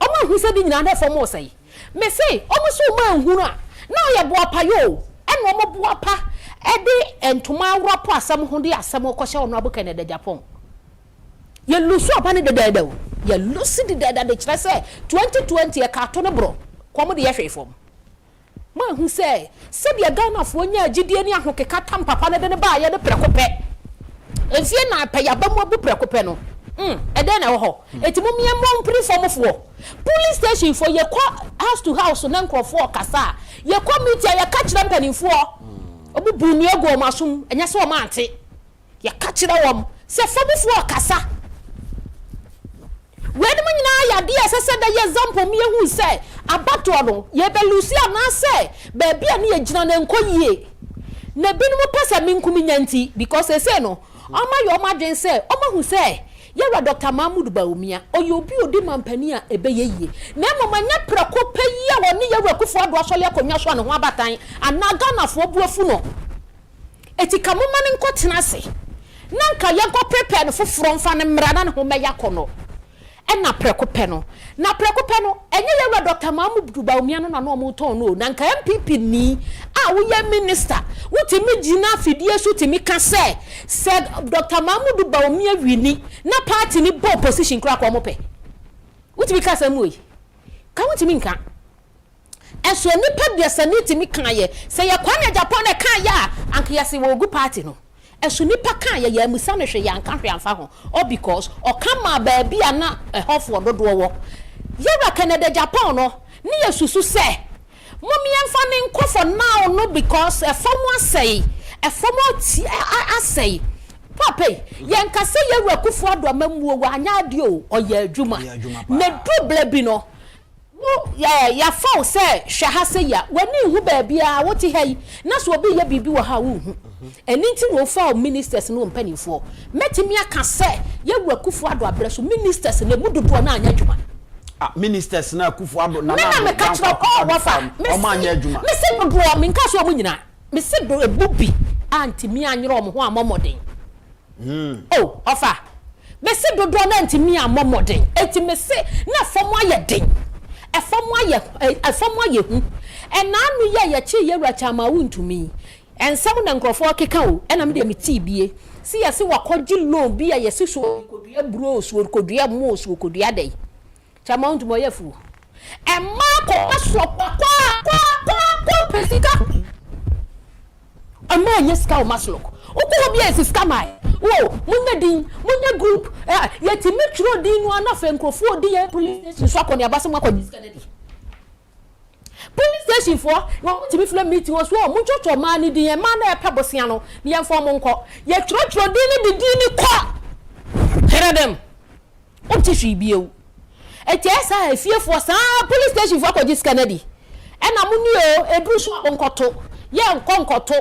omo ehu se di nyina na fo mo sei me say omo so ma ehu na ye bo apa yo eno omo bo apa edi entoma awrapo asam ho de asam ko hye ono abuka na Agyapong ye lusu apa ne deda o ye lusu de deda de kire se 2020 ye ka to ne bro komo de ye hwe fom ma hu se de Ghana fo nya agidie ni ahokeka tam papa ne de ne ba ye de prekope enfie na pa ya ba mu abu prekope no ede na wo ho etimo mie mo mpri fom fo police station for ye kwa house to house na nkrofo kasa ye committee ye ka kire mpanimfo obu bunu ego masum enya se o ma ante ye ka kire wom se fomfo kasa when nyina ya dia sese da ye example me hu se abato no ye be lucia na se ba bia na ye gina na nkoyie na binum pesa minkumi nyanti because say no oma yo madwen se oma hu se ye wa Dr. Mahmoud Baumia oyobi odi mampani a ebe yeye na momanya prako peyi a woni ye wa akufo-addo asole akonwa so ne ho abatan anaga na fo buafu no etika momane nkotena se na nka ye go prepare no foforo mfa ne mra na ne ho meya kono ena preko pe no na preko pe no enye ye wa Dr. Mahmoud Baumia no na no mo ton no na nka MPP ni a wo ye minister wotimi gina fidie so timi ka said Dr. Mahmoud Baumia wini na party ni bo position kra kwa mo pe wotimi ka sa mu yi ka wotimi nka eso ni pe de saniti mi kan ye se ye kwa na Japan na kan ya anka ye se wo gu party no eso ni pa kan ye ya musa no hwe ya nka hwe amfa ho all because o kama ba bia na hofo dodo wo ye ra Canada Japan no ni ye susu se mommy amfa ni nkofo now no because fomo asai fomo ti asai papa ye nka se ye wa akufo-addo amamuo wa anya ade o ye adwuma na double bi no wo ya fa se hwe ha se ya wani hu ba bia woti hai na so obi ye bibi wo ha wo hu eni nti wo fa ministers no mpanifo metimi aka se ye wa akufo-addo abreso ministers na mudodo na anya adwuma ministers na akufo-addo na me ka tro wa fa o ma anya adwuma me se dodo me nka so mo nyina me se do ebubi anti mi anyro mo ho amomoden oh ofa me se dodo na anti mi amomoden enti me se na fomo ayeden efomo aye hu enanu ye chi ye racha ma wuntumi ensam na nkrofo keka o enam de meti bie si yesi wakogi loan bi ya yesi so kodua bro so kodua mo so kodua dai chama untumo ye fu emma ko aso kwa pesika amma nyeska o maslok uko bi esi scamai wo munya group yeti metro din no anafe nkrofo di ye police station so akoni abase mo akoni scanadi police station for won ti bi fle meeting was wo mu chocho man ni din man na epa bosia no ni ye fo mo nko ye tro din ni kwa here dem o ti hwi biewu etiesa efie for sa police station for akoni scanadi ena mu ni o edru so onkoto ye nkonkoto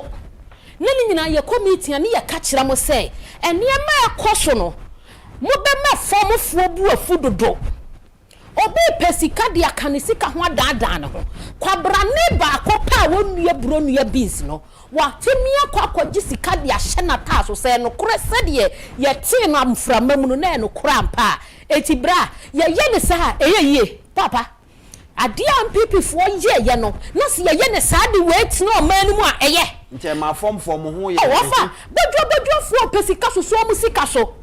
nani nyina ye committee ani ye ka kira mo say enema ekoso no mo be ma form fo bu afudodo obi pesika dia kanisika ho adaadaa ne ho kwabra ne ba akopa wonua buro nua beans no watemia kwakwaji sika dia hye na taso say no kore sede ye te no amframa mu no na no kora ampa etibra ye ne sa eyeye papa adia MPP fo ye no na se ye ne sa de wait no man mu a eye nche ma form ho ye ofa bedro fo pesika so mu sika so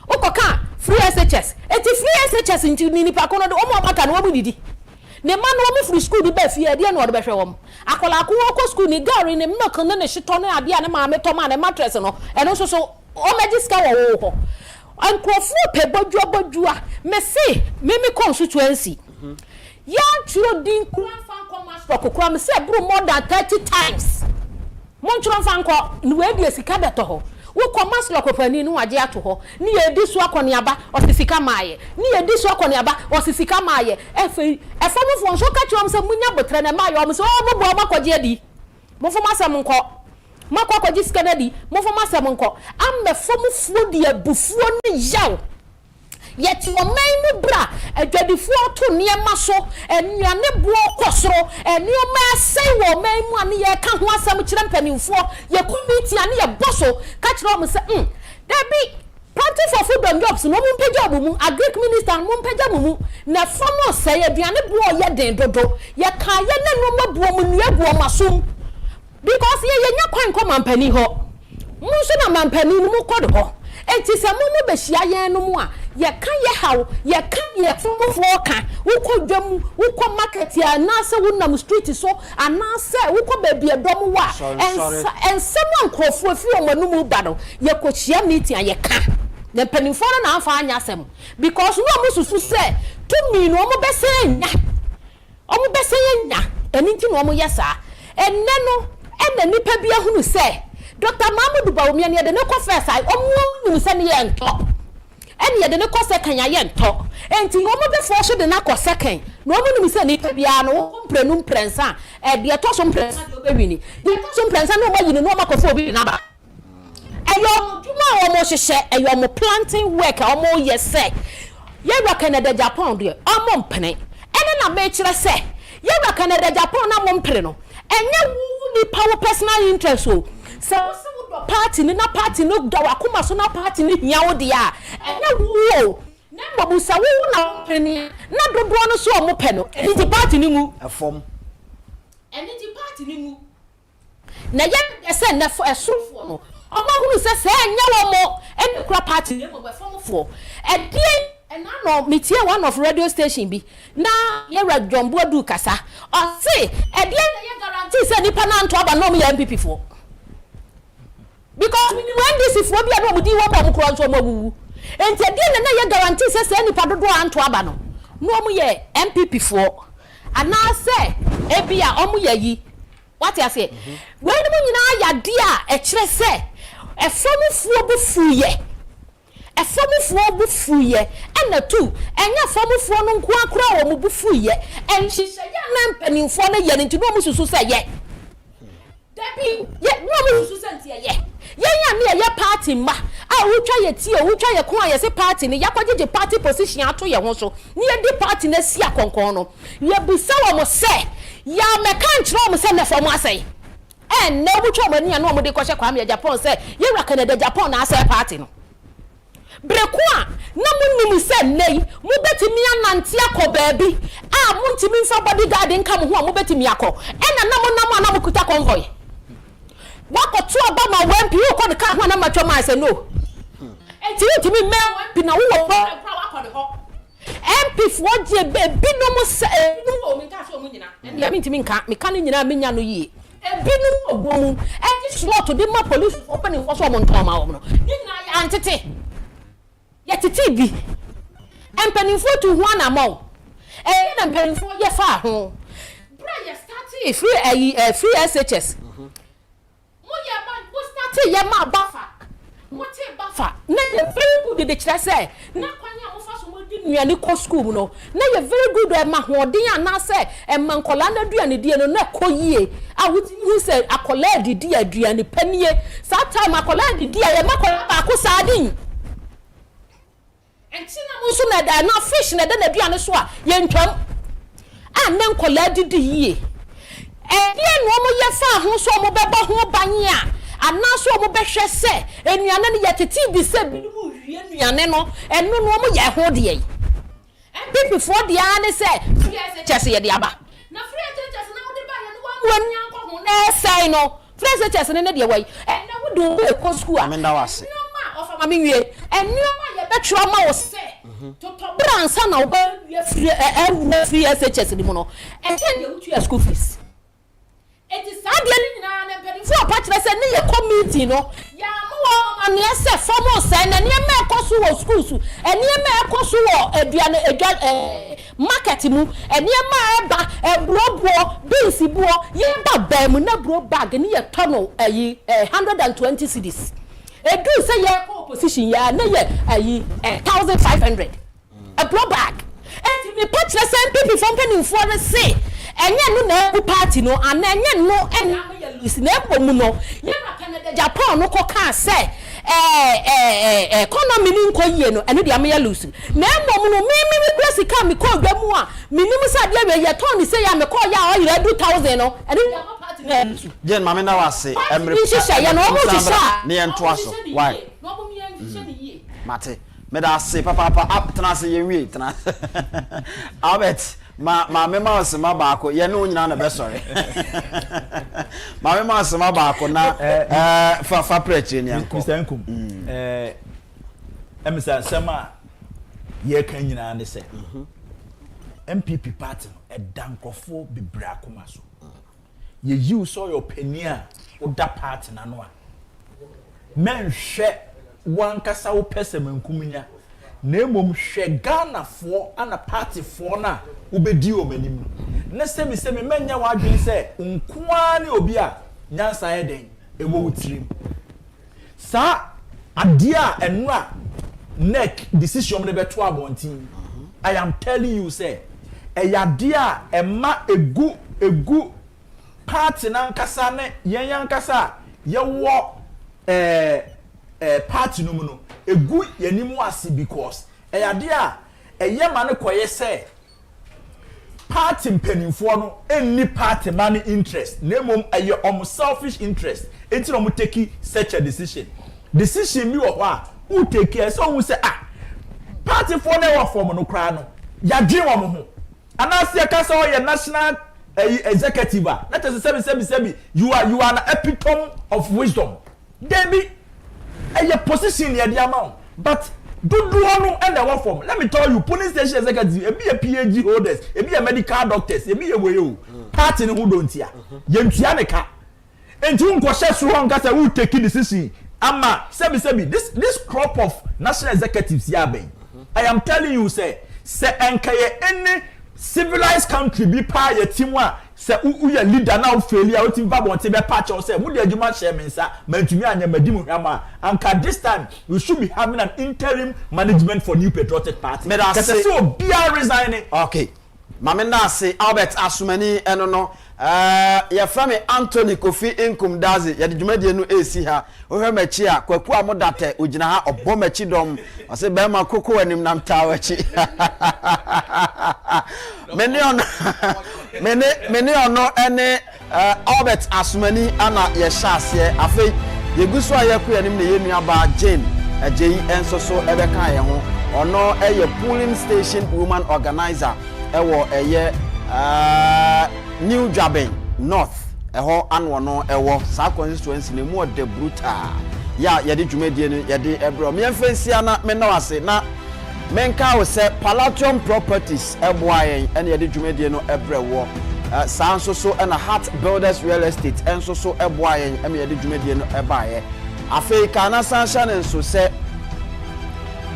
okoka free SHS eti free SHS nti ni pa kono de o mo maka no obu didi ne ma no mo free school di ba fie de na o de behwe wom akola ko ko school ni gari ne milk ne ne shito ne ade ne ma me to ma ne mattress no eno so o magiska wo ho ankrofo pe bodua me se me constituency ya churo din kura fan commerce for kura me se bro more than 30 times mon churo fan ko ni we bi esika beto ho wo commerce lokopani ni waje ato ho ni ye di so akoni aba osisika maaye ni ye di so akoni aba osisika maaye efo mo so ka churo se munya botre na maaye o mo so mo bo makoje adi mo fo masam nko makwakoje sika na di mo fo masam nko am me fo mo fuo di abufuo ni yaw yet your main bra a dreadful to near muscle and your nibble cosro and your man say well main one year can't want some champion for your committee and your bustle catch Roma say there be plenty for food and jobs no one pay job a Greek minister and one pay job na from say a diane boy ya den dodo ya kaya no more woman ya go masum because ye kwan come penny ho munso na mampani mu kod ho enti se mu be hia yen no mu a ye kan ye haw ye kan ye fofo ka wo kodwam wo ko market ya na se wo nam street so ana se wo ko ba bia dom wa en someone krofo fi o manu mu ba no ye ko hia meeting ye ka na penifo na afa anya asem because no mu susu se to mi no mo be se nya o mo be se nya eni nti no mo yesa enne no enne nipa bia hunu se Dr. Mahmoud Bawumia ne de ne ko first I omu nim se ne ye nto ene de ne ko second ya ye nto enti omu be for so de na ko second no omu nim se ne pa bia no komprenu prensa de to so prensa de obewini de to so prensa no ma yini no ma ko fo obi na ba ayo duma o mo hyehyɛ ayo mo planting work o mo ye se ye wa Canada Japan de o mo mpene ene na me kire se ye wa Canada Japan na mo mpere no enye wu ni power personal interest so so party ni na party no da wakoma so na party ni hia wo de a ene wo na mabusa wo na mpene na dodo no so o mo pɛ no enti party ni mu afom enti party ni mu na ye se na esofo no ọmọ hunu se enya wo mo eni kura party ni mo befomfo edie ena no metie one of radio station bi na ye Jombo du kasa o se edie na ye guarantee se nipa na nto aba no mo ya MPP fo because when this for bia no mo di wo ba mo kura nso mo wuwu enti edie na ye guarantee se nipa dodo anto aba no mo ye MPP fo ana se ebia o mo ye yi what you say when mo nyina ya dia e kire se efomufuo bu fuye efomufuo bu fuye ena tu enya fomufuo no nko akora wo mu bu fuye enhihye ya na mpanimfo na ye nti no mu susu se ye dabi ye no mu susu se nti ye nya me ye party ma a wutwa ye tie wutwa ye ko ye se party ni yakwajeje party position ato ye ho so ni ye di party na si akonkon no ye busa wo mo se ya me kan kire mo se na fomu asai na wutwa mani ya no mo de ko hye kwa me Japan se ye ra Canada Japan na asai party no breku a na munnim se nei mo betimi anante akoba bi a mo ntimi mfa bodyguard nka mo ho a mo betimi akọ na mo kuta convoy wako tu Obama wempi uko ka ho na matwa ma se no enti ntimi me wempi na wo kwa wako de ho MP fo je bi no mo se no mi ka so mo nyina ya mi ntimi nka me ka no nyina menya no yi ebinu obomu enti slot de ma police opening for so mo ntoma wo no nyina ya antete ya titi bi empanifo tu ho na mo na empanifo ye fa ho bra ya start free SHS mo ya ba go start ye ma bafa mo te bafa na ye very good de kire say na kwanya mo fa so mo di nuane ko school no na ye very good e ma hoden ana say e man kola na duane die no na koyie a wuti hu say akola didi aduane panie sa time akola didi ye ma kola ba ko sadin entina mo so na da na fish na da na duane so a ye ntwam a na kola didi yie die no mo ye fa ho so mo beba ho banye a anaso mo behwe se enuane ne yeteti bi se bi mu hwie nuane no eno no mo ye ho de yi MPP for de ane se chese ye de aba na free chese na wo de ba ye no wa nya nko ho na sai no free chese ne de wai na wo do e ko school a amenda wase no ma ofa ma me wie enu ma ye betro ma wo se to bransa na wo ba ye free chese ni mo no enten de wo tu school fees it is sadly na mpanyinfo apachire se ne ye community no ya mo ane se formal se na ne me ekoso wo schools ene me ekoso wo aduane market mu ene ma eba brobo beans buo ye ba ba mu na bro bag ne ye tono 120 cedis edu se ye opposition ya na ye 1500 a bro bag and me pachire se people from mpanyinfo ne se enye no na ku party no ana enye no ena me ya lusi na ebomu no ye na Canada Japan no ko ka se economy ni nko yie no ene dia me ya lose na emom no me press ka me ko gba mu a me nim sa dia we ye ton se ya me ko ya o yire 2000 no ene dia ma party na Jen mama na wase emre ya no mo shisha ne ento aso why no mo me shisha ni yie mate me da se papa up tena se ye wi tena Albert ma me ma se ma ba ko ye ne onyina na be sorry ma me ma se ma ba ko na fa preach ni anko Mr. Nkum emisa sema ye kan nyina ne se MPP party e dankofo bibra akoma so ye you saw your penny o da party na no a men hwe wan kasa wo pese mankumnya na emom hwe Ghana fo ana party fo na ubedi o manim na semi menya wadwen se nkoa ne obi a nyansa ye den ewo wutirim sa adia enra neck decision de beto abontin I am telling you say eyadia ema egu party na nkasa ne yen nkasa ye wo party no mu no egu yanimu ase because eyadia eyema ne koye say party mpanimfo no any party money interest nemom aye selfish interest enti no mo take such a decision mi wo a who take care so who say party for na wo form no kra no ya dwen wo mo ho anase ka so ye national executive let us say you are an epitome of wisdom debi a position ye dia ma but do no and the form. Let me tell you, police station executive, e be a PhD holders, e be a medical doctors, e be a way party who don't hear. Yentia neka. And you go share so long kasa who take decision. Ama sebi this crop of national executives yabe. I am telling you say enkaye any civilized country be pa ye timwa say uya leader now failure o tim babon te be patch or say mu de adwuma share mensa mantumi anya madimu hama anka this time we should be having an interim management for New Patriotic Party because so be resigning. Okay mama na say Albert Asumani eno no ya from Anthony Kofi Nkum Dazi ya dwumade no esi ha ohwe machi a kwaku amodate ogina ha obo machi dom o say be ma koko anim nam tawachi meni ono ene Albert Asumani ana ye hyase afei yeguso ayeku anim ne yenu aba Jane ajeyi enso so ebe kan ye ho ono eye polling station woman organizer ewo eye New Jabin North eho anwo no ewo sa constituency ne mu de brutal ya yede dwumadie no yede ebro me mfensia na me na wase na menka wo se Palladium Properties eboayen ene yede dwumadie no ebrewo sanso so na Heart Builders Real Estate enso so eboayen eme yede dwumadie no ebaaye Africa na sunshine enso se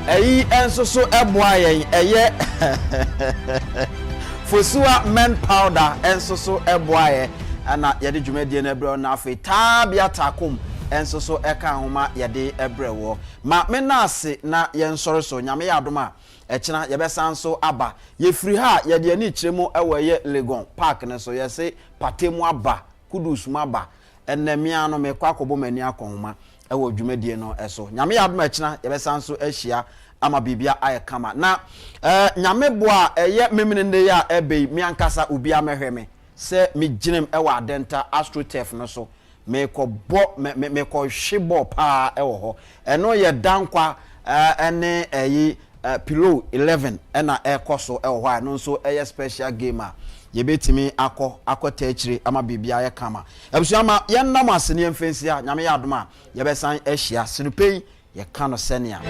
eyi enso so eboayen eye Fosua men powder enso so eboaye ana yede dwumadie no ebrewo na afi tabia takum enso so eka homa yede ebrewo ma me na ase na yensori so nyame yadoma echina yebesan so aba yefiri ha yede ani kiremu ewoye Legon Park ne so yese patemu aba kudus mu aba enemia no me kwakobo mani akonhoma ewo dwumadie no eso nyame yadoma echina yebesan so ahia ama bibia aye kama na nyame boa eye memene ya ebe mi ankasa obi amehweme se mi ginem ewa adenta astrotef no so me ko hwebo pa ewo ho eno ye dankwa ene eyi pillow 11 ena ekoso ewo ho no so eye special game a ye betimi akota akire ama bibia ye kama ebusu ama ye nam asene mfensia nyame ya adoma ye besan ahia sinupei ye kano senia